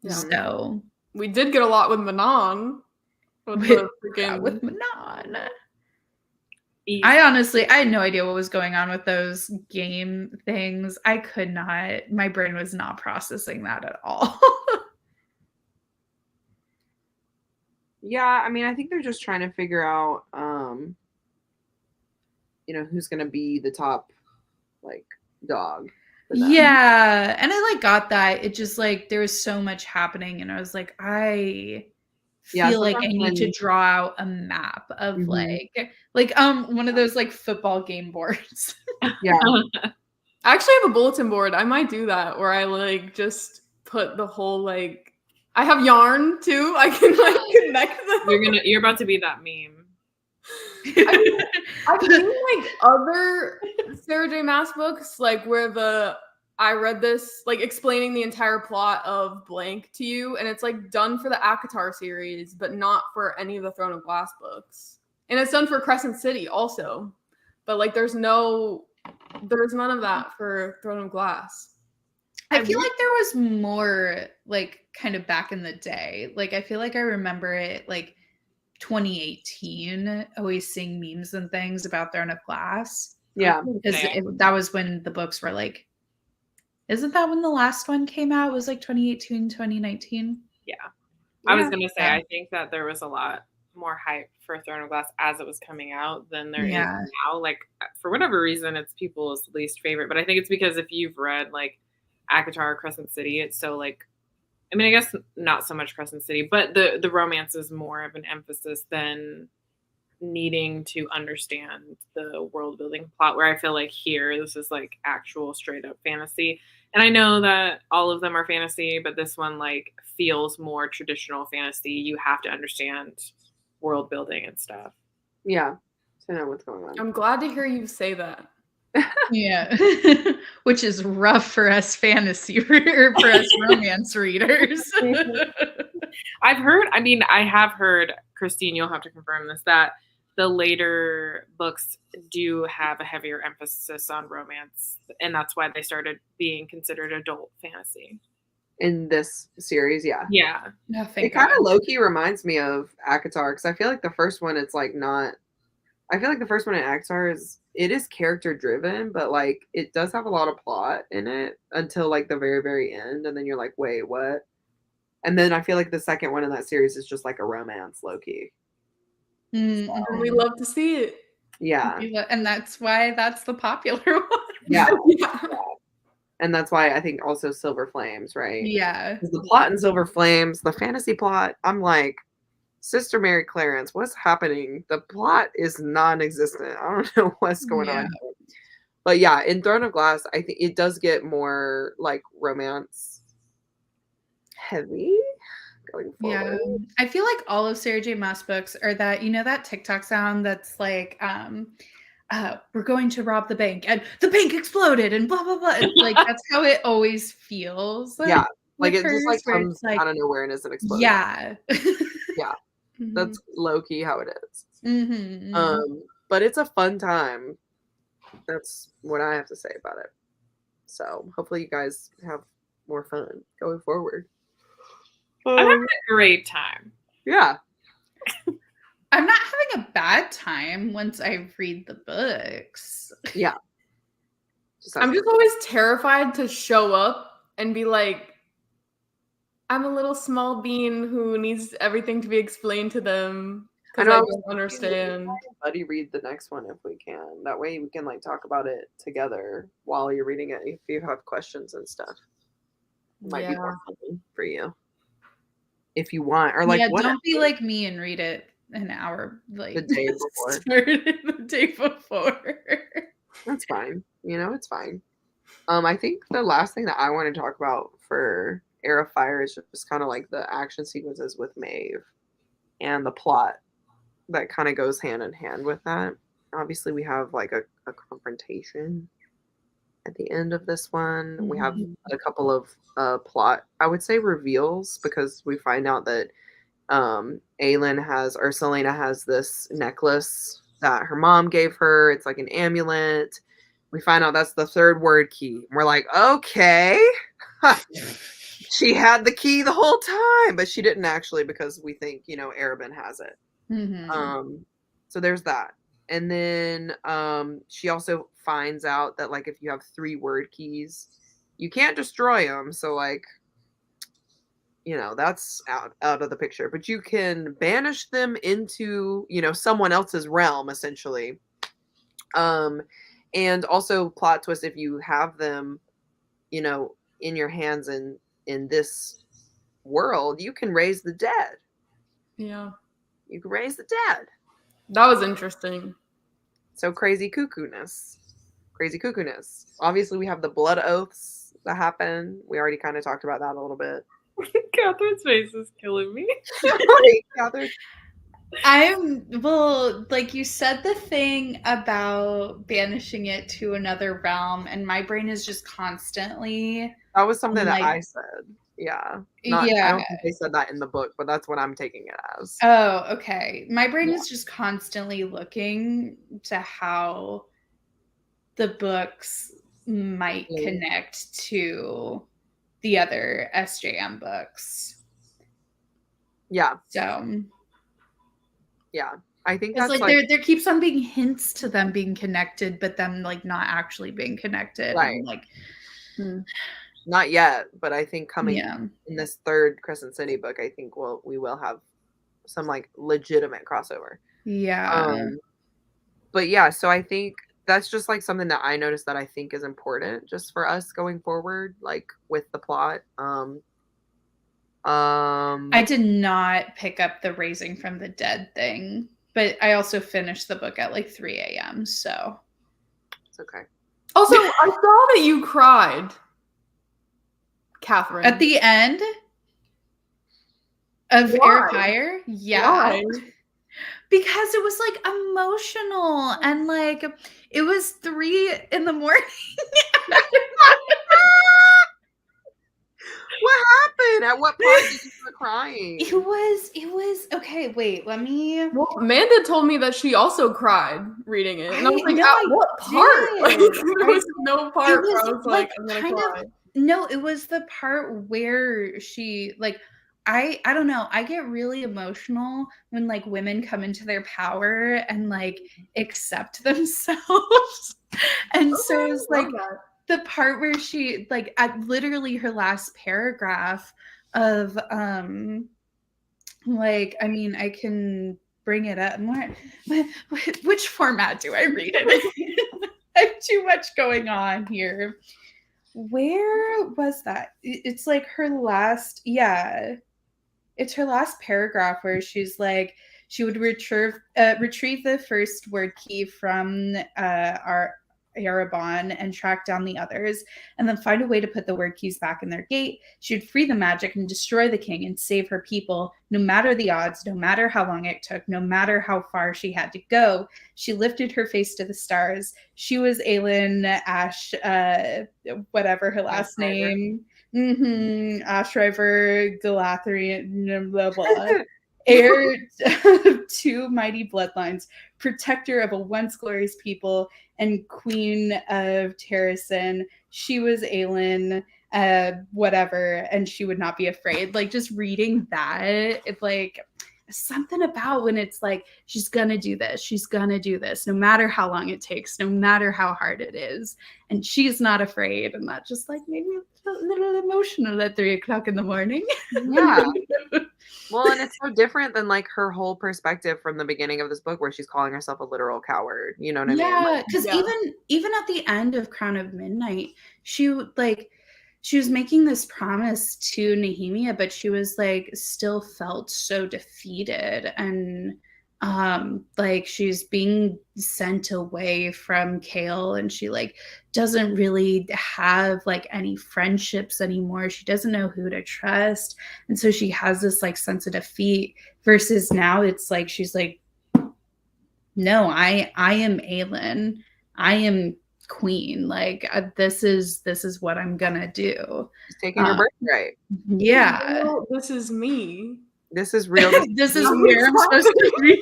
Yeah. So we did get a lot with Manon. With Manon. I had no idea what was going on with those game things. I could not. My brain was not processing that at all. Yeah, I mean, I think they're just trying to figure out, who's going to be the top, like, dog. Yeah, and I got that. It just there was so much happening, and I was like, I feel like I need to draw out a map of one of those football game boards. Yeah. I actually have a bulletin board. I might do that where I just put the whole I have yarn too. I can connect them. You're about to be that meme. I've seen other Sarah J. Maas books where I read this explaining the entire plot of blank to you, and it's done for the ACOTAR series, but not for any of the Throne of Glass books, and it's done for Crescent City also, but there's none of that for Throne of Glass. I feel like there was more kind of back in the day. I feel like I remember it 2018, always seeing memes and things about Throne of Glass. Yeah. Because that was when the books were isn't that when the last one came out? It was 2018, 2019? Yeah. I was going to say, I think that there was a lot more hype for Throne of Glass as it was coming out than there is now. For whatever reason, it's people's least favorite. But I think it's because if you've read ACOTAR or Crescent City, it's so I guess not so much Crescent City, but the romance is more of an emphasis than needing to understand the world building plot, where I feel here this is actual straight up fantasy. And I know that all of them are fantasy, but this one feels more traditional fantasy. You have to understand world building and stuff. Yeah, to know what's going on. I'm glad to hear you say that. Yeah. Which is rough for us fantasy or for us romance readers. I have heard, Christine, you'll have to confirm this, that the later books do have a heavier emphasis on romance, and that's why they started being considered adult fantasy. In this series, yeah. Yeah. It kind of low-key reminds me of ACOTAR, because I feel like the first one, it's not... I feel like the first one in ACOTAR is character-driven, but it does have a lot of plot in it until the very, very end, and then you're like, wait, what? And then I feel like the second one in that series is just a romance, low-key. So. We love to see it. Yeah. And that's why that's the popular one. Yeah. And that's why I think also Silver Flames, right? Yeah. The plot in Silver Flames, the fantasy plot, I'm like, Sister Mary Clarence, what's happening? The plot is non-existent. I don't know what's going on. But yeah, in Throne of Glass, I think it does get more romance heavy. Going forward. Yeah, I feel like all of Sarah J. Maas books are that, that TikTok sound that's we're going to rob the bank and the bank exploded and blah blah blah. That's how it always feels. Yeah, it just comes out of nowhere and isn't exploding. Yeah, yeah, that's low key how it is. Mm-hmm. But it's a fun time. That's what I have to say about it. So hopefully you guys have more fun going forward. I'm having a great time. Yeah. I'm not having a bad time once I read the books. Yeah. I'm just always terrified to show up and be like, I'm a little small bean who needs everything to be explained to them because I don't understand. Buddy, read the next one if we can. That way we can talk about it together while you're reading it. If you have questions and stuff, it might be more fun for you. If you want, or don't be like me and read it an hour the day before. The day before. That's fine. It's fine. I think the last thing that I want to talk about for Heir of Fire is just kind of the action sequences with Maeve and the plot that kind of goes hand in hand with that. Obviously, we have a confrontation at the end of this one. We have a couple of plot, I would say, reveals, because we find out that Selena has this necklace that her mom gave her. It's an amulet. We find out that's the third word key. And we're like, okay. She had the key the whole time, but she didn't actually, because we think, Arabin has it. Mm-hmm. So there's that. And then she also finds out that like if you have 3 word keys, you can't destroy them. So like, you know, that's out of the picture. But you can banish them into, you know, someone else's realm essentially. And also plot twist, if you have them, you know, in your hands in this world, you can raise the dead. Yeah. You can raise the dead. That was interesting. So crazy cuckoo-ness. Crazy cuckoo-ness. Obviously, we have the blood oaths that happen. We already kind of talked about that a little bit. Catherine's face is killing me. Right, Catherine? Well, like you said the thing about banishing it to another realm, and my brain is just constantly. That was something like, that I said. Yeah. Yeah. I don't think they said that in the book, but that's what I'm taking it as. Oh, okay. My brain is just constantly looking to how the books might connect to the other SJM books. Yeah. So. Yeah. I think it's that's like there keeps on being hints to them being connected, but them like not actually being connected. Right. And, like, not yet, but I think coming in this 3rd Crescent City book, I think we will have some like legitimate crossover. Yeah. But yeah, so I think that's just like something that I noticed that I think is important just for us going forward, like with the plot. I did not pick up the raising from the dead thing, but I also finished the book at like 3 a.m. So it's okay. Also, I saw that you cried, Catherine. At the end of Heir of Fire? Yeah. Why? Because it was like emotional and like it was 3 a.m. What happened? At what point did you start crying? It was okay. Wait, let me. Well, Amanda told me that she also cried reading it, and I was like, "At what part?" Like, there was no part where I was like, "I'm gonna cry." No, it was the part where she like. I don't know. I get really emotional when like women come into their power and like accept themselves, and so it's like. The part where she like at literally her last paragraph of like I mean I can bring it up. Which format do I read it? I have too much going on here. Where was that? It's like her last, it's her last paragraph where she's like she would retrieve the first word key from our Erebon and track down the others, and then find a way to put the word keys back in their gate. She would free the magic and destroy the king and save her people, no matter the odds, no matter how long it took, no matter how far she had to go. She lifted her face to the stars. She was Aelin Ash, whatever her last name. Ashriver, Galathrian, blah, blah. Heir of 2 mighty bloodlines, protector of a once glorious people, and queen of Terrasen. She was Aelin, whatever, and she would not be afraid. Like, just reading that, it's like something about when it's like, she's gonna do this, no matter how long it takes, no matter how hard it is. And she's not afraid. And that just like made me a little emotional at 3 o'clock in the morning. Yeah. Well, and it's so different than like her whole perspective from the beginning of this book where she's calling herself a literal coward. You know what I mean? Yeah, because even at the end of Crown of Midnight, she was making this promise to Nehemia, but she was like still felt so defeated, and like she's being sent away from Kale, and she like doesn't really have like any friendships anymore. She doesn't know who to trust, and so she has this like sense of defeat. Versus now, it's like she's like, no, I am Aelin. I am queen. Like this is what I'm gonna do. She's taking her birthright. Yeah. Oh, this is me. This is real. This is where I'm supposed to be.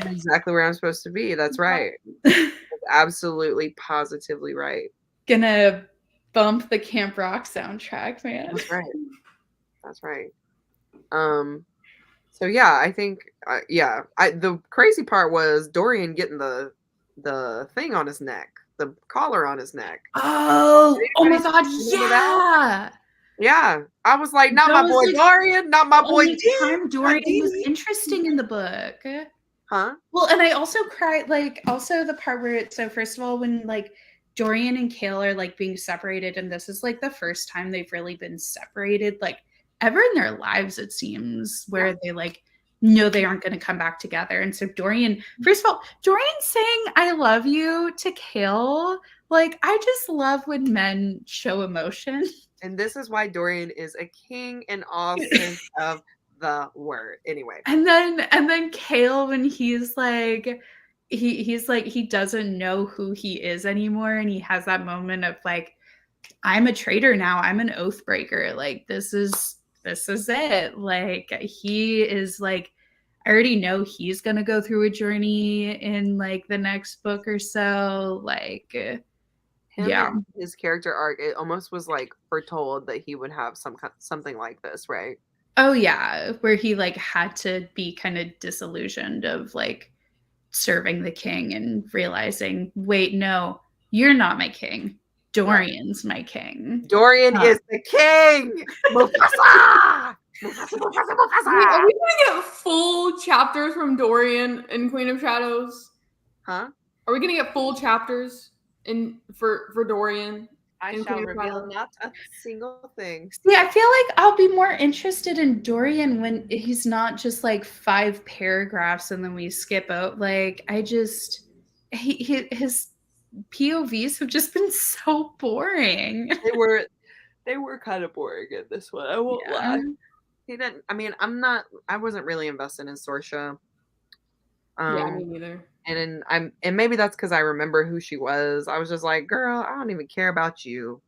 Exactly where I'm supposed to be. That's right. That's absolutely, positively right. Gonna bump the Camp Rock soundtrack, man. That's right. That's right. So yeah, I think the crazy part was Dorian getting the the thing on his neck, the collar on his neck. Oh my God, yeah. Yeah, I was like, not my boy Dorian, not my boy Time Dorian was interesting in the book. Huh? Well, and I also cried, like, also the part where so first of all, when like Dorian and Kale are like being separated, and this is like the first time they've really been separated, like ever in their lives, it seems, where they like know they aren't going to come back together. And so Dorian, first of all, Dorian saying I love you to Kale, like I just love when men show emotion. And this is why Dorian is a king in all sense of the word. Anyway. And then Kale, when he's like, he's like, he doesn't know who he is anymore. And he has that moment of like, I'm a traitor now. I'm an oath breaker. Like, this is it. Like, he is like, I already know he's going to go through a journey in like the next book or so. Like, and his character arc, it almost was like foretold that he would have something like this, right? Oh yeah, where he like had to be kind of disillusioned of like serving the king and realizing, wait, no, you're not my king. Dorian's my king. Dorian is the king. Mufasa! Wait, are we gonna get full chapters from Dorian in Queen of Shadows? Huh? Are we gonna get full chapters for Dorian? I shall reveal not a single thing. See, I feel like I'll be more interested in Dorian when he's not just like 5 paragraphs and then we skip out. Like, I just his POVs have just been so boring. They were kind of boring in this one. I won't lie. He didn't. I mean, I wasn't really invested in Sorsha. Yeah, me neither. And maybe that's because I remember who she was. I was just like, girl, I don't even care about you.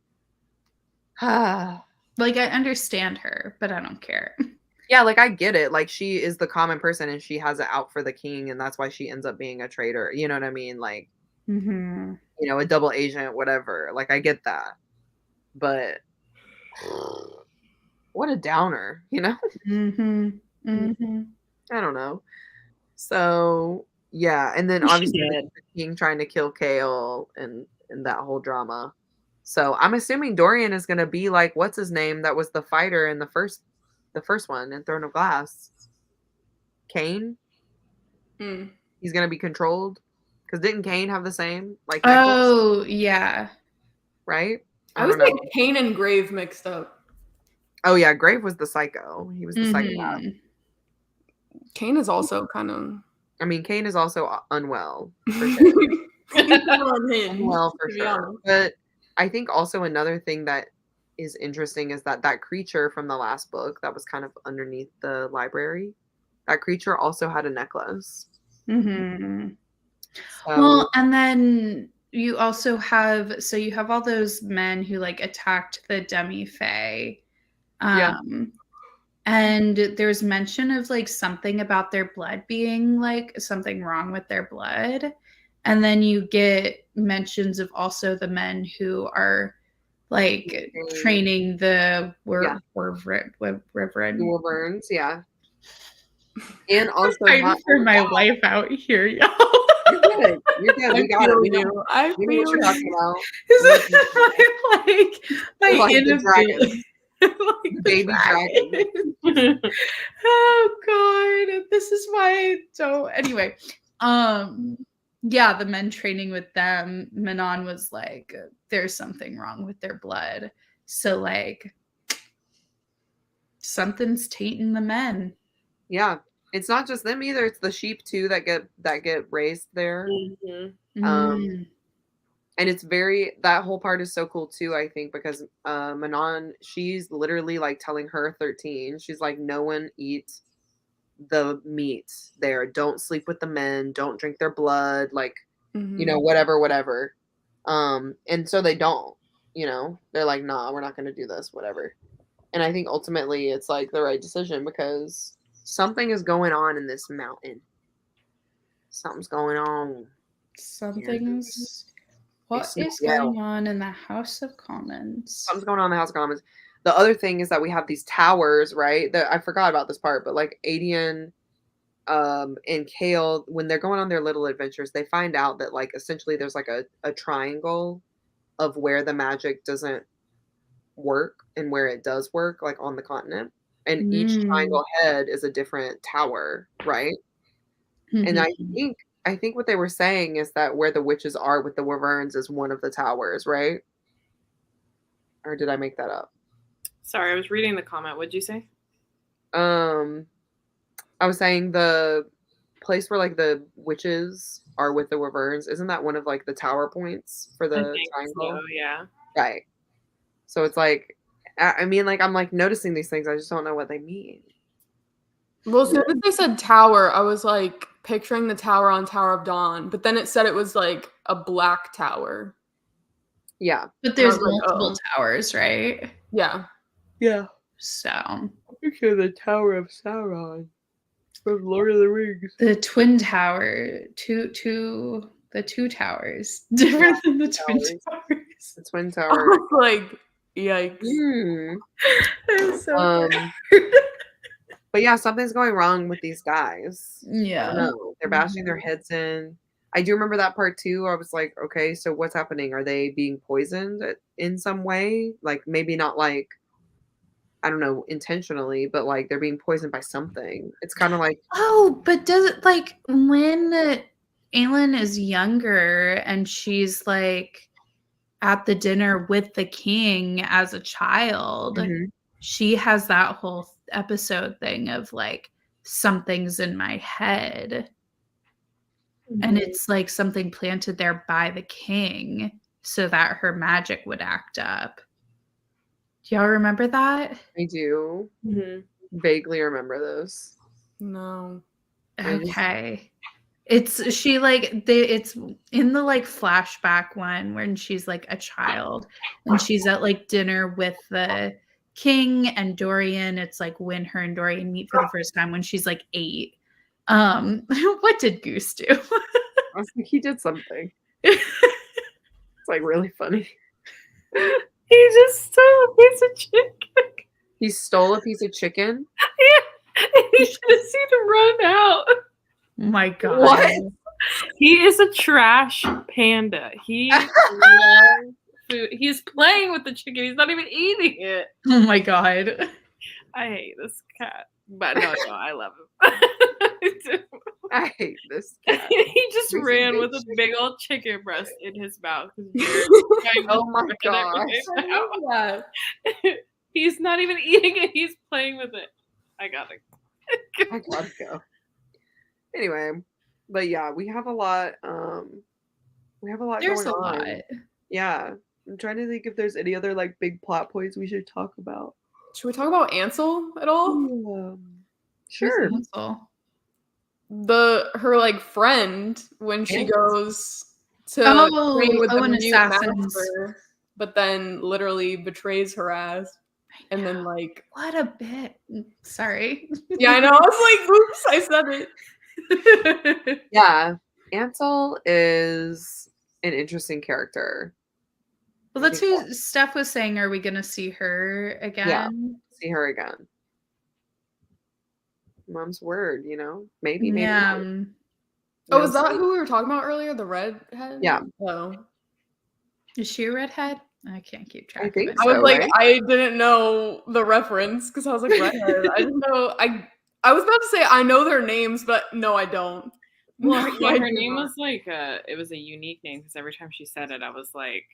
Like, I understand her, but I don't care. Yeah, like I get it. Like, she is the common person and she has it out for the king, and that's why she ends up being a traitor. You know what I mean? Like, you know, a double agent, whatever. Like, I get that. But what a downer, you know? I don't know. So yeah, and then obviously the king trying to kill Kale and that whole drama. So I'm assuming Dorian is gonna be like, what's his name? That was the fighter in the first one in Throne of Glass. Cain. He's gonna be controlled because didn't Cain have the same like? Oh yeah, right. I was like Cain and Grave mixed up. Oh yeah, Grave was the psycho. He was the psychopath. Cain is also kind of. I mean, Cain is also unwell. For sure. Unwell for sure. But I think also another thing that is interesting is that creature from the last book that was kind of underneath the library, that creature also had a necklace. Well, and then you also have all those men who like attacked the demi-fae. And there's mention of like something about their blood being like something wrong with their blood. And then you get mentions of also the men who are like training the Wyverns, yeah. And also I'm for my life out here, y'all. You're good. We got it. We know what you're talking about. This is my inability. Like baby dragon. Oh god, this is why I don't. Anyway, yeah, the men training with them, Manon was like, "There's something wrong with their blood." So like, something's tainting the men. Yeah, it's not just them either. It's the sheep too that get raised there. And it's that whole part is so cool too, I think, because Manon, she's literally like telling her 13, she's like, no one eats the meat there. Don't sleep with the men. Don't drink their blood. Like, you know, whatever. And so they don't, you know, they're like, nah, we're not going to do this, whatever. And I think ultimately it's like the right decision because something is going on in this mountain. Something's going on. What is going on in the House of Commons? Something's going on in the House of Commons. The other thing is that we have these towers, right? I forgot about this part, but like Adian and Kale, when they're going on their little adventures, they find out that like essentially there's like a triangle of where the magic doesn't work and where it does work, like on the continent. And each triangle head is a different tower, right? And I think what they were saying is that where the witches are with the wyverns is one of the towers, right? Or did I make that up? Sorry, I was reading the comment. What'd you say? I was saying the place where like the witches are with the wyverns, isn't that one of like the tower points for the triangle? So, yeah. Right. So it's like, I mean, like I'm like noticing these things. I just don't know what they mean. Well, as soon as they said tower, I was like picturing the tower on Tower of Dawn, but then it said it was like a black tower. Yeah. But there's multiple towers, right? Yeah. Yeah. So. Picture the Tower of Sauron from Lord of the Rings. The twin tower, the two towers, different than the twin towers. The twin I tower. was like, yikes. So but yeah, something's going wrong with these guys. Yeah. I don't know. They're bashing their heads in. I do remember that part too. I was like, okay, so what's happening? Are they being poisoned in some way? Like maybe not like, I don't know, intentionally, but like they're being poisoned by something. It's kind of like, oh, but does it like when Aelin is younger and she's like at the dinner with the king as a child, she has that whole episode thing of like something's in my head. And it's like something planted there by the king so that her magic would act up. Do y'all remember that? I do. Vaguely remember those. No. Okay. It's it's in the like flashback one when she's like a child and she's at like dinner with the king and Dorian. It's like when her and Dorian meet for the first time when she's like 8. What did Goose do? I was like, he did something. It's like really funny. He just stole a piece of chicken. He stole a piece of chicken? Yeah. He should have seen him run out. Oh my God. What? He is a trash panda. He loves food. He's playing with the chicken. He's not even eating it. Oh my God. I hate this cat. But no, I love him. I hate this cat. He just ran with a big old chicken breast in his mouth. Oh my gosh. He's not even eating it. He's playing with it. I gotta go. Anyway, but yeah, we have a lot. There's going a on. lot. Yeah, I'm trying to think if there's any other like big plot points we should talk about. Should we talk about Ansel at all? Sure. Her like friend when she goes to train with the mute master, but then literally betrays her ass, and then like what a bit. Sorry. Yeah, I know. I was like, oops, I said it. Yeah, Ansel is an interesting character. Well, that's who Steph was saying. Are we going to see her again? Yeah, see her again. Mom's word, maybe. Yeah. Oh, is that who we were talking about earlier? The redhead? Yeah. Oh. Is she a redhead? I can't keep track. I think of it. so, I was like, right? I didn't know the reference because I was like, redhead. I didn't know. I was about to say I know their names, but no, I don't. Well, yeah, her name was like it was a unique name because every time she said it, I was like,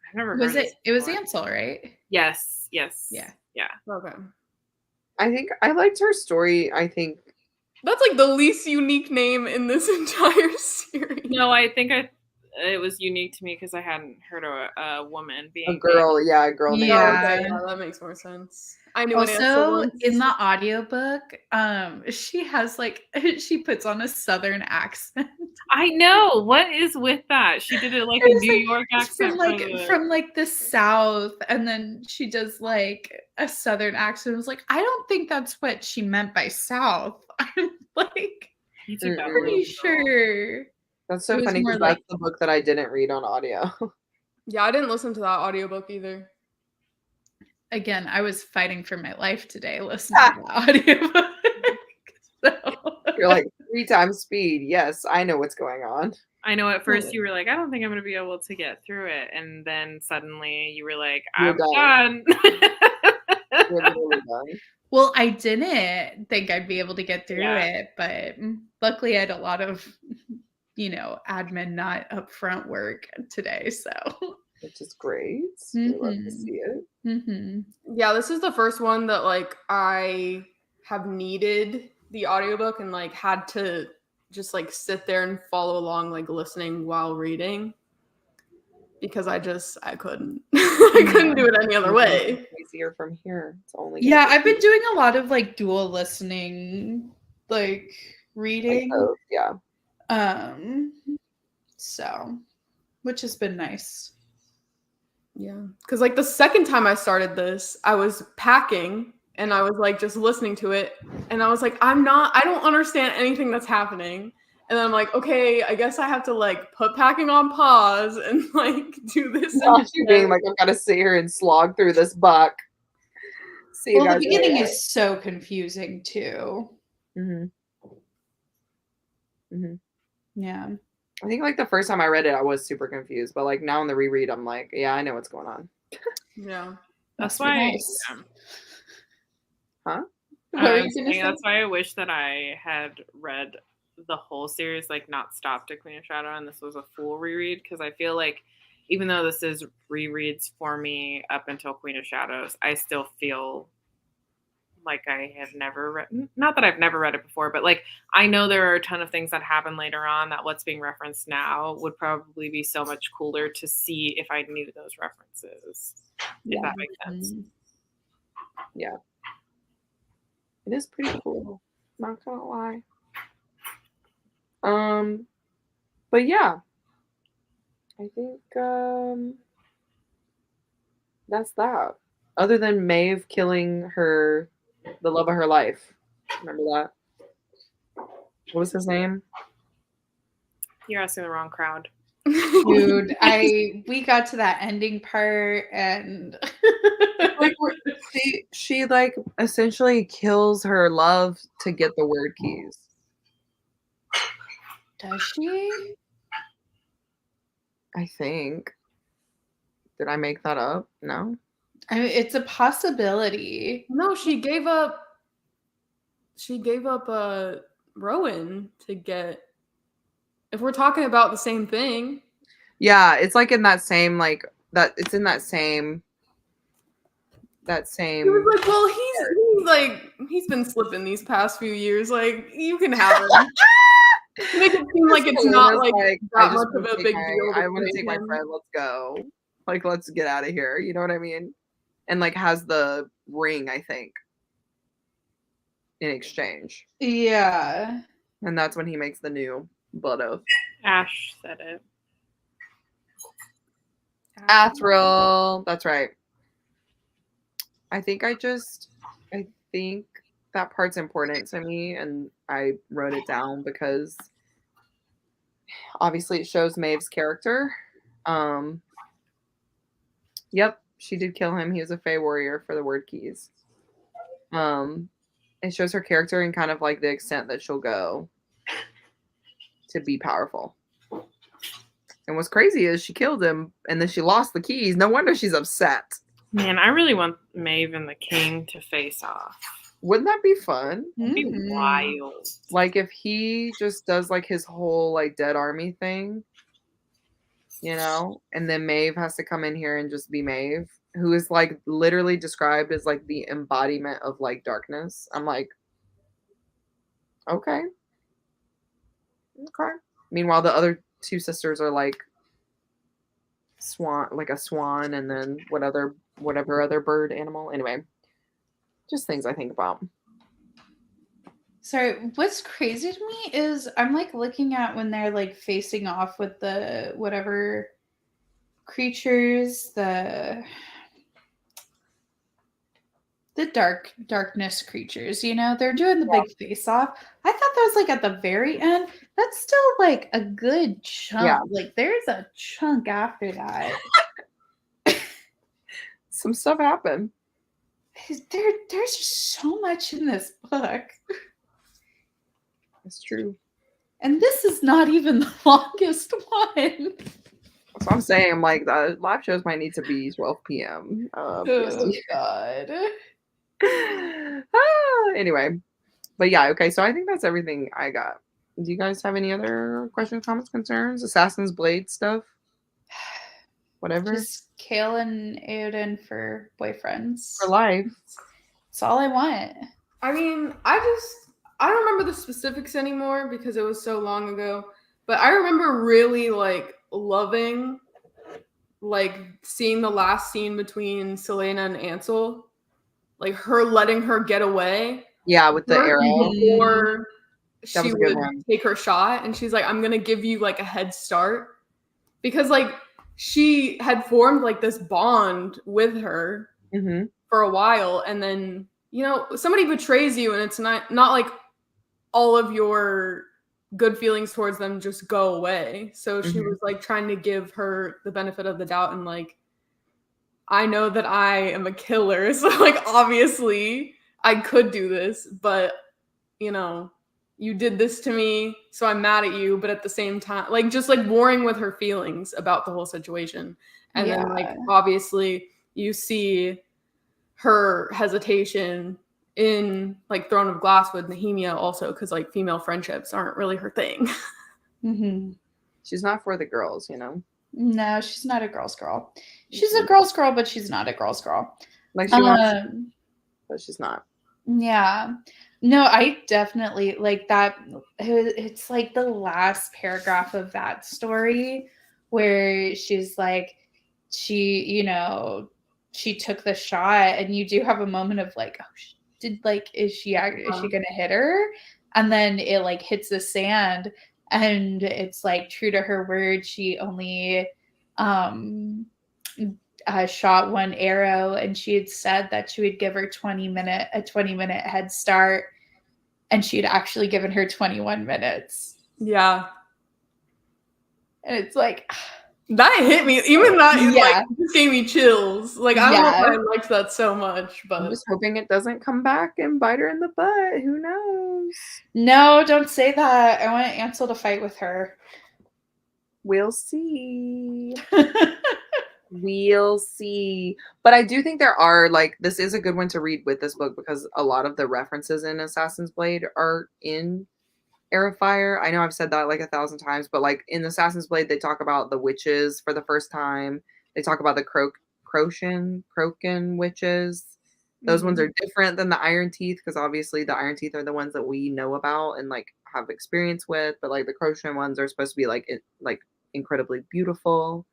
I've never heard it. It was Ansel, right? Yes. Yeah. Okay. I think I liked her story. I think that's like the least unique name in this entire series. No, I think it was unique to me because I hadn't heard a woman being a girl. named. Yeah, a girl name. Okay, yeah, that makes more sense. I knew. Also, in the audiobook, she has she puts on a Southern accent. I know. What is with that? She did it like a New York accent from the South, and then she does like a Southern accent. I was like, I don't think that's what she meant by South. I'm like, pretty sure. That's so funny because that's the book that I didn't read on audio. Yeah, I didn't listen to that audiobook either. Again, I was fighting for my life today listening to the audiobook. So. You're like 3 times speed. Yes, I know what's going on. I know at first you were like, I don't think I'm going to be able to get through it. And then suddenly you were like, I'm done. You're literally done. Well, I didn't think I'd be able to get through it, but luckily I had a lot of, admin not upfront work today. So, which is great. We love to see it. Yeah, this is the first one that like I have needed the audiobook and like had to just like sit there and follow along, like listening while reading, because I couldn't. I couldn't do it any other way. Easier from here. It's only I've been doing a lot of like dual listening, like reading. So, which has been nice. Yeah, because like the second time I started this, I was packing and I was like just listening to it, and I was like, I don't understand anything that's happening. And then I'm like, okay, I guess I have to like put packing on pause and like do this. Not you being like, I've got to sit here and slog through this book. The beginning is so confusing too. Yeah. I think like the first time I read it, I was super confused, but like now in the reread, I'm like, yeah, I know what's going on. Yeah, that's why. Nice. Huh? That's why I wish that I had read the whole series, like not stopped at Queen of Shadow, and this was a full reread, because I feel like even though this is rereads for me up until Queen of Shadows, I still feel like I have never read, not that I've never read it before, but like I know there are a ton of things that happen later on that what's being referenced now would probably be so much cooler to see if I knew those references. If that makes sense. Yeah. It is pretty cool. Not gonna lie. But yeah. I think that's that. Other than Maeve killing the love of her life. Remember that? What was his name? You're asking the wrong crowd. Dude, we got to that ending part and like she like essentially kills her love to get the word keys. Does she? I think. Did I make that up? No. I mean, it's a possibility. No, she gave up Rowan to get, if we're talking about the same thing. Yeah, it's like in that same like that it's in that same He was like, well, he's been slipping these past few years, like you can have him. Make it seem like it's not like that much of a big deal. I want to take my friend, let's go. Like, let's get out of here. You know what I mean? And like has the ring, I think, in exchange. Yeah. And that's when he makes the new blood oath. Ash said it. Athril. That's right. I think that part's important to me, and I wrote it down because obviously it shows Maeve's character. Yep, she did kill him. He was a Fey warrior for the word keys. It shows her character and kind of like the extent that she'll go to be powerful. And what's crazy is she killed him and then she lost the keys. No wonder she's upset. Man, I really want Maeve and the king to face off. Wouldn't that be fun? It'd be wild. Like if he just does like his whole like dead army thing, you know, and then Maeve has to come in here and just be Maeve, who is like literally described as like the embodiment of like darkness. I'm like, okay. Meanwhile, the other two sisters are like a swan, and then whatever other bird animal. Anyway, just things I think about. Sorry, what's crazy to me is I'm like looking at when they're like facing off with the whatever creatures, the darkness creatures, you know, they're doing the big face off. I thought that was like at the very end. That's still like a good chunk. Yeah. Like there's a chunk after that. Some stuff happened. There's just so much in this book. That's true. And this is not even the longest one. That's what I'm saying. I'm like, the live shows might need to be 12 p.m. Oh, God. Anyway. But yeah, okay. So I think that's everything I got. Do you guys have any other questions, comments, concerns? Assassin's Blade stuff? Whatever. Just Kale and Aoden for boyfriends. For life. That's all I want. I mean, I don't remember the specifics anymore because it was so long ago. But I remember really like loving like seeing the last scene between Selena and Ansel. Like her letting her get away. Yeah, with the arrow. Before she would one. take her shot. And she's like, I'm going to give you like a head start. Because like she had formed like this bond with her for a while. And then, you know, somebody betrays you and it's not like all of your good feelings towards them just go away. So she was like trying to give her the benefit of the doubt and like, I know that I am a killer. So like, obviously I could do this, but you know, you did this to me, so I'm mad at you. But at the same time, like just like warring with her feelings about the whole situation. And then like, obviously you see her hesitation in like Throne of Glass with Nehemia also, because like female friendships aren't really her thing. She's not for the girls, you know? No, she's not a girl's girl. She's a girl's girl, but she's not a girl's girl. Like she wants, but she's not. Yeah. No, I definitely like that. It's like the last paragraph of that story where she's like, she took the shot, and you do have a moment of like, oh, is she gonna hit her? And then it like hits the sand, and it's like true to her word. She only shot one arrow, and she had said that she would give her a 20-minute head start, and she had actually given her 21 minutes. Yeah. And it's like that hit me. Even that like just gave me chills. Like I don't know if I liked that so much, but I'm just hoping it doesn't come back and bite her in the butt. Who knows? No, don't say that. I want Ansel to fight with her. We'll see. We'll see. But I do think there are, like, this is a good one to read with this book because a lot of the references in Assassin's Blade are in Heir of Fire. I know I've said that like 1,000 times, but like in Assassin's Blade, they talk about the witches for the first time. They talk about the Croken witches. Those ones are different than the Iron Teeth because obviously the Iron Teeth are the ones that we know about and like have experience with. But like the Croken ones are supposed to be like incredibly beautiful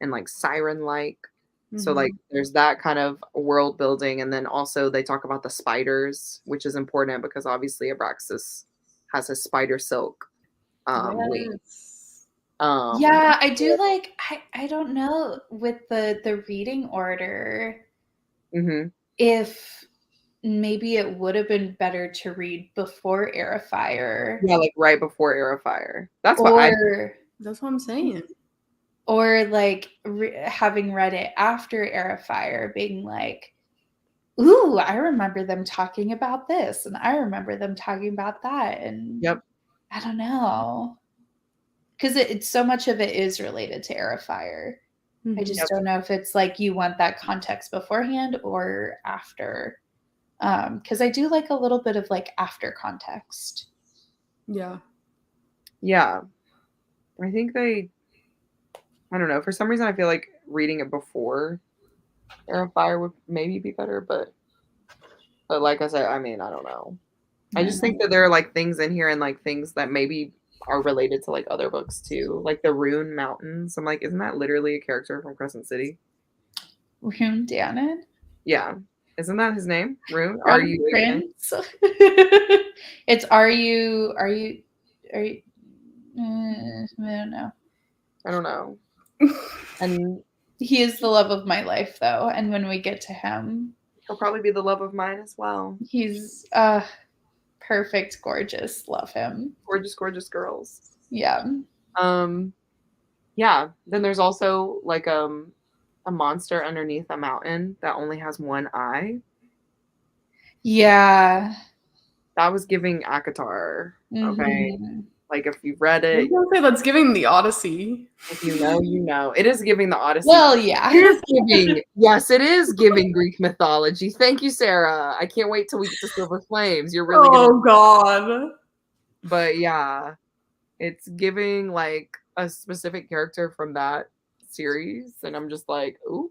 and like siren-like. So like there's that kind of world building. And then also they talk about the spiders, which is important because obviously Abraxas has a spider silk wings. Yeah, I do like, I don't know with the reading order if maybe it would have been better to read before Heir of Fire. Yeah, like right before Heir of Fire. That's that's what I'm saying. Or like having read it after Heir of Fire, being like, ooh, I remember them talking about this, and I remember them talking about that, and I don't know, because it's so much of it is related to Heir of Fire. I just don't know if it's like you want that context beforehand or after, because I do like a little bit of like after context. Yeah, I think I don't know. For some reason, I feel like reading it before Heir of Fire would maybe be better, but like I said, I mean, I don't know. I just think that there are like things in here and like things that maybe are related to like other books too, like the Rune Mountains. I'm like, isn't that literally a character from Crescent City? Rune Danon? Yeah, isn't that his name? Rune? Are you Prince? It's are you? I don't know. And he is the love of my life, though. And when we get to him, he'll probably be the love of mine as well. He's perfect, gorgeous. Love him. Gorgeous, gorgeous girls. Yeah. Yeah. Then there's also like a monster underneath a mountain that only has one eye. Yeah. That was giving ACOTAR. Okay. Like if you've read it. I was gonna say that's giving the Odyssey. If you know, you know. It is giving the Odyssey. Well, yeah. It is giving. Yes, it is giving Greek mythology. Thank you, Sarah. I can't wait till we get to Silver Flames. You're really God. But yeah, it's giving like a specific character from that series, and I'm just like, ooh.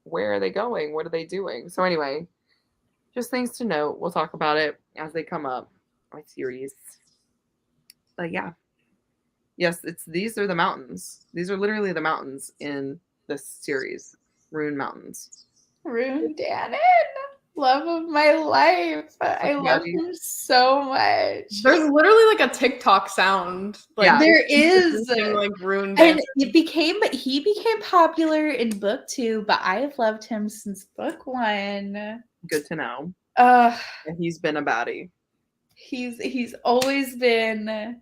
Where are they going? What are they doing? So anyway, just things to note. We'll talk about it as they come up. My series. But yeah. Yes, these are the mountains. These are literally the mountains in this series. Rune Mountains. Rune Dannon. Love of my life. I love him so much. There's literally like a TikTok sound. Like yeah, there is like Rune Dannon. And he became popular in book 2, but I have loved him since book 1. Good to know. And he's been a baddie. He's always been that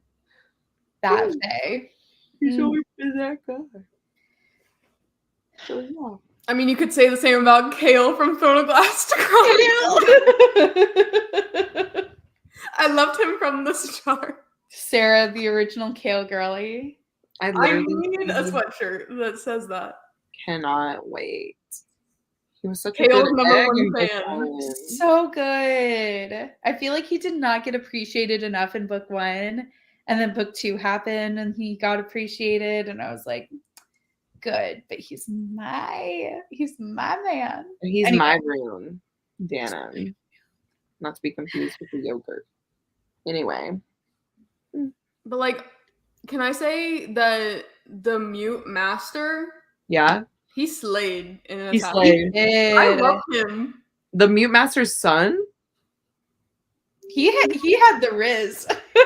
way. He's always been that guy. So yeah. I mean, you could say the same about Kale from Throne of Glass to Chronicle. I loved him from the start. Sarah, the original Kale girly. I need a sweatshirt that says that. Cannot wait. He was such Kale's a good number 1 fan. So good. I feel like he did not get appreciated enough in book 1, and then book 2 happened, and he got appreciated, and I was like, good, but he's my man. He's my Rune Dannon. Not to be confused with the yogurt. Anyway. But like, can I say that the Mute Master? Yeah. He slayed in an He slayed. I love him. The Mute Master's son? He had the Riz. He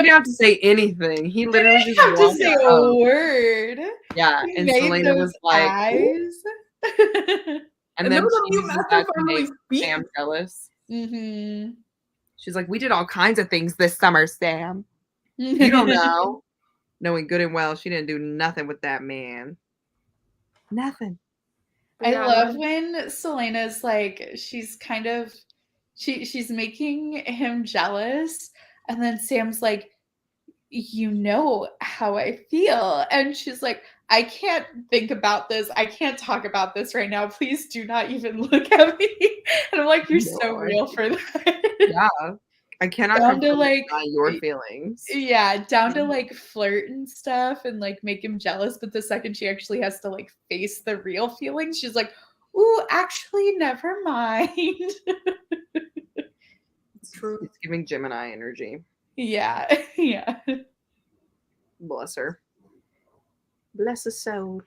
didn't have to say anything. He literally just have to say a word. Yeah, he and Selena was like, eyes. And then she uses that to make Sam jealous. She's like, we did all kinds of things this summer, Sam. You don't know. Knowing good and well, she didn't do nothing with that man. Nothing. I love when Selena's like, she's kind of, she's making him jealous. And then Sam's like, you know how I feel. And she's like, I can't think about this. I can't talk about this right now. Please do not even look at me. And I'm like, you're so real for that. Yeah. I cannot down to like your feelings. Yeah, down to like flirt and stuff and like make him jealous. But the second she actually has to like face the real feelings, she's like, ooh, actually, never mind. It's true. It's giving Gemini energy. Yeah. Yeah. Bless her. Bless his soul.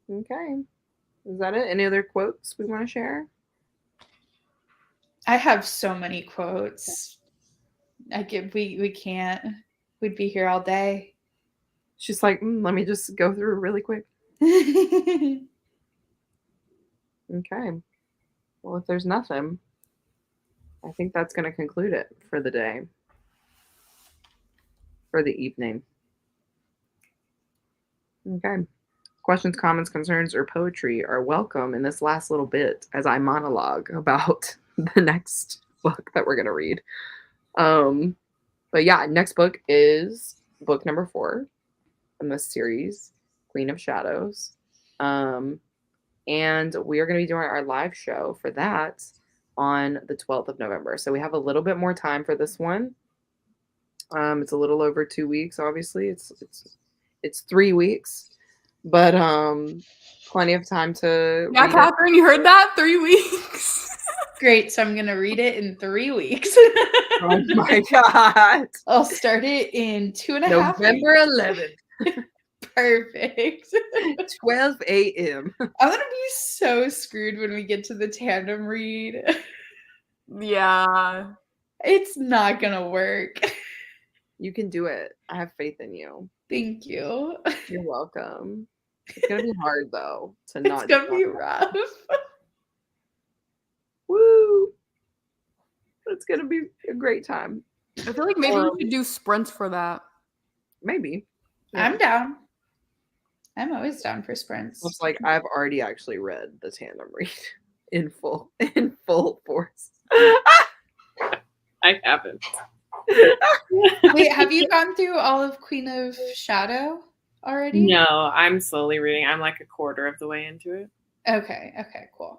Okay. Is that it? Any other quotes we want to share? I have so many quotes. We can't. We'd be here all day. She's like, let me just go through really quick. Okay. Well, if there's nothing, I think that's going to conclude it for the day. For the evening. Okay. Questions, comments, concerns, or poetry are welcome in this last little bit as I monologue about the next book that we're going to read. But yeah, next book is book number 4 in this series, Queen of Shadows. And we are going to be doing our live show for that on the 12th of November. So we have a little bit more time for this one. It's a little over 2 weeks, obviously. It's 3 weeks, but plenty of time to. Yeah, Catherine, you heard that? 3 weeks. Great. So I'm gonna read it in 3 weeks. Oh my god! I'll start it in 2.5 November 11th. Perfect. 12 a.m. I'm gonna be so screwed when we get to the tandem read. Yeah. It's not gonna work. You can do it. I have faith in you. Thank you. You're welcome. It's gonna be hard though to not. It's gonna be rough. Woo! It's gonna be a great time. I feel like maybe we should do sprints for that. Maybe. Yeah. I'm down. I'm always down for sprints. It's like I've already actually read the tandem read in full force. I haven't. Wait, have you gone through all of Queen of Shadow already? No, I'm slowly reading. I'm like a quarter of the way into it. Okay, cool.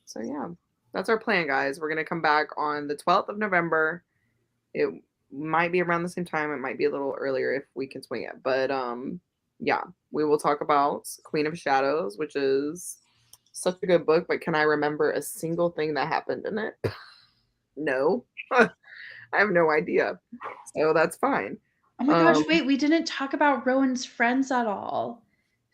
So yeah, that's our plan, guys. We're gonna come back on the 12th of November. It might be around the same time. It might be a little earlier if we can swing it. But yeah, we will talk about Queen of Shadows, which is such a good book. But can I remember a single thing that happened in it? No. I have no idea. So that's fine. Oh my gosh, wait, we didn't talk about Rowan's friends at all.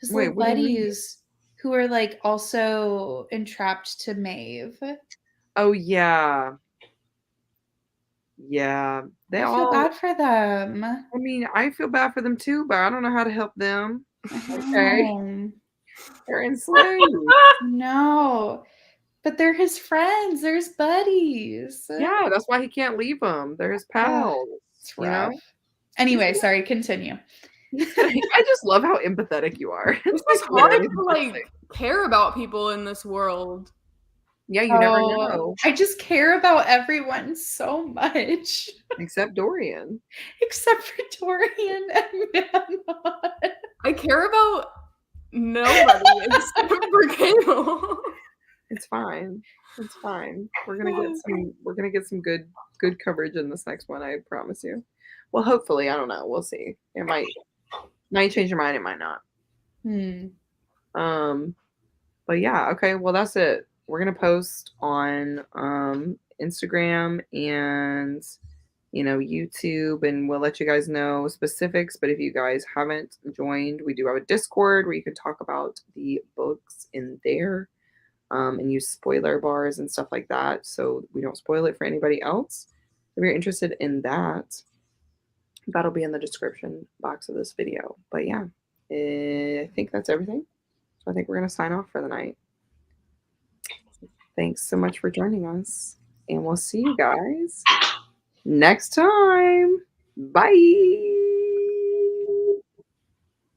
His little buddies who are like also entrapped to Maeve. Oh yeah. Yeah. I feel bad for them. I mean, I feel bad for them too, but I don't know how to help them. Okay. They're enslaved. No. But they're his friends. They're his buddies. Yeah, that's why he can't leave them. They're his pals. It's rough. Anyway, sorry, continue. I just love how empathetic you are. It's just hard to like care about people in this world. Yeah, you never know. I just care about everyone so much. Except Dorian. Except for Dorian and Manon. I care about nobody except for Cable. It's fine. It's fine. We're gonna get some good coverage in this next one, I promise you. Well, hopefully, I don't know. We'll see. It might change your mind, it might not. But yeah, okay, well that's it. We're gonna post on Instagram and YouTube, and we'll let you guys know specifics. But if you guys haven't joined, we do have a Discord where you can talk about the books in there. And use spoiler bars and stuff like that, so we don't spoil it for anybody else. If you're interested in that, that'll be in the description box of this video. But yeah, I think that's everything. So I think we're gonna sign off for the night. Thanks so much for joining us, and we'll see you guys next time. Bye.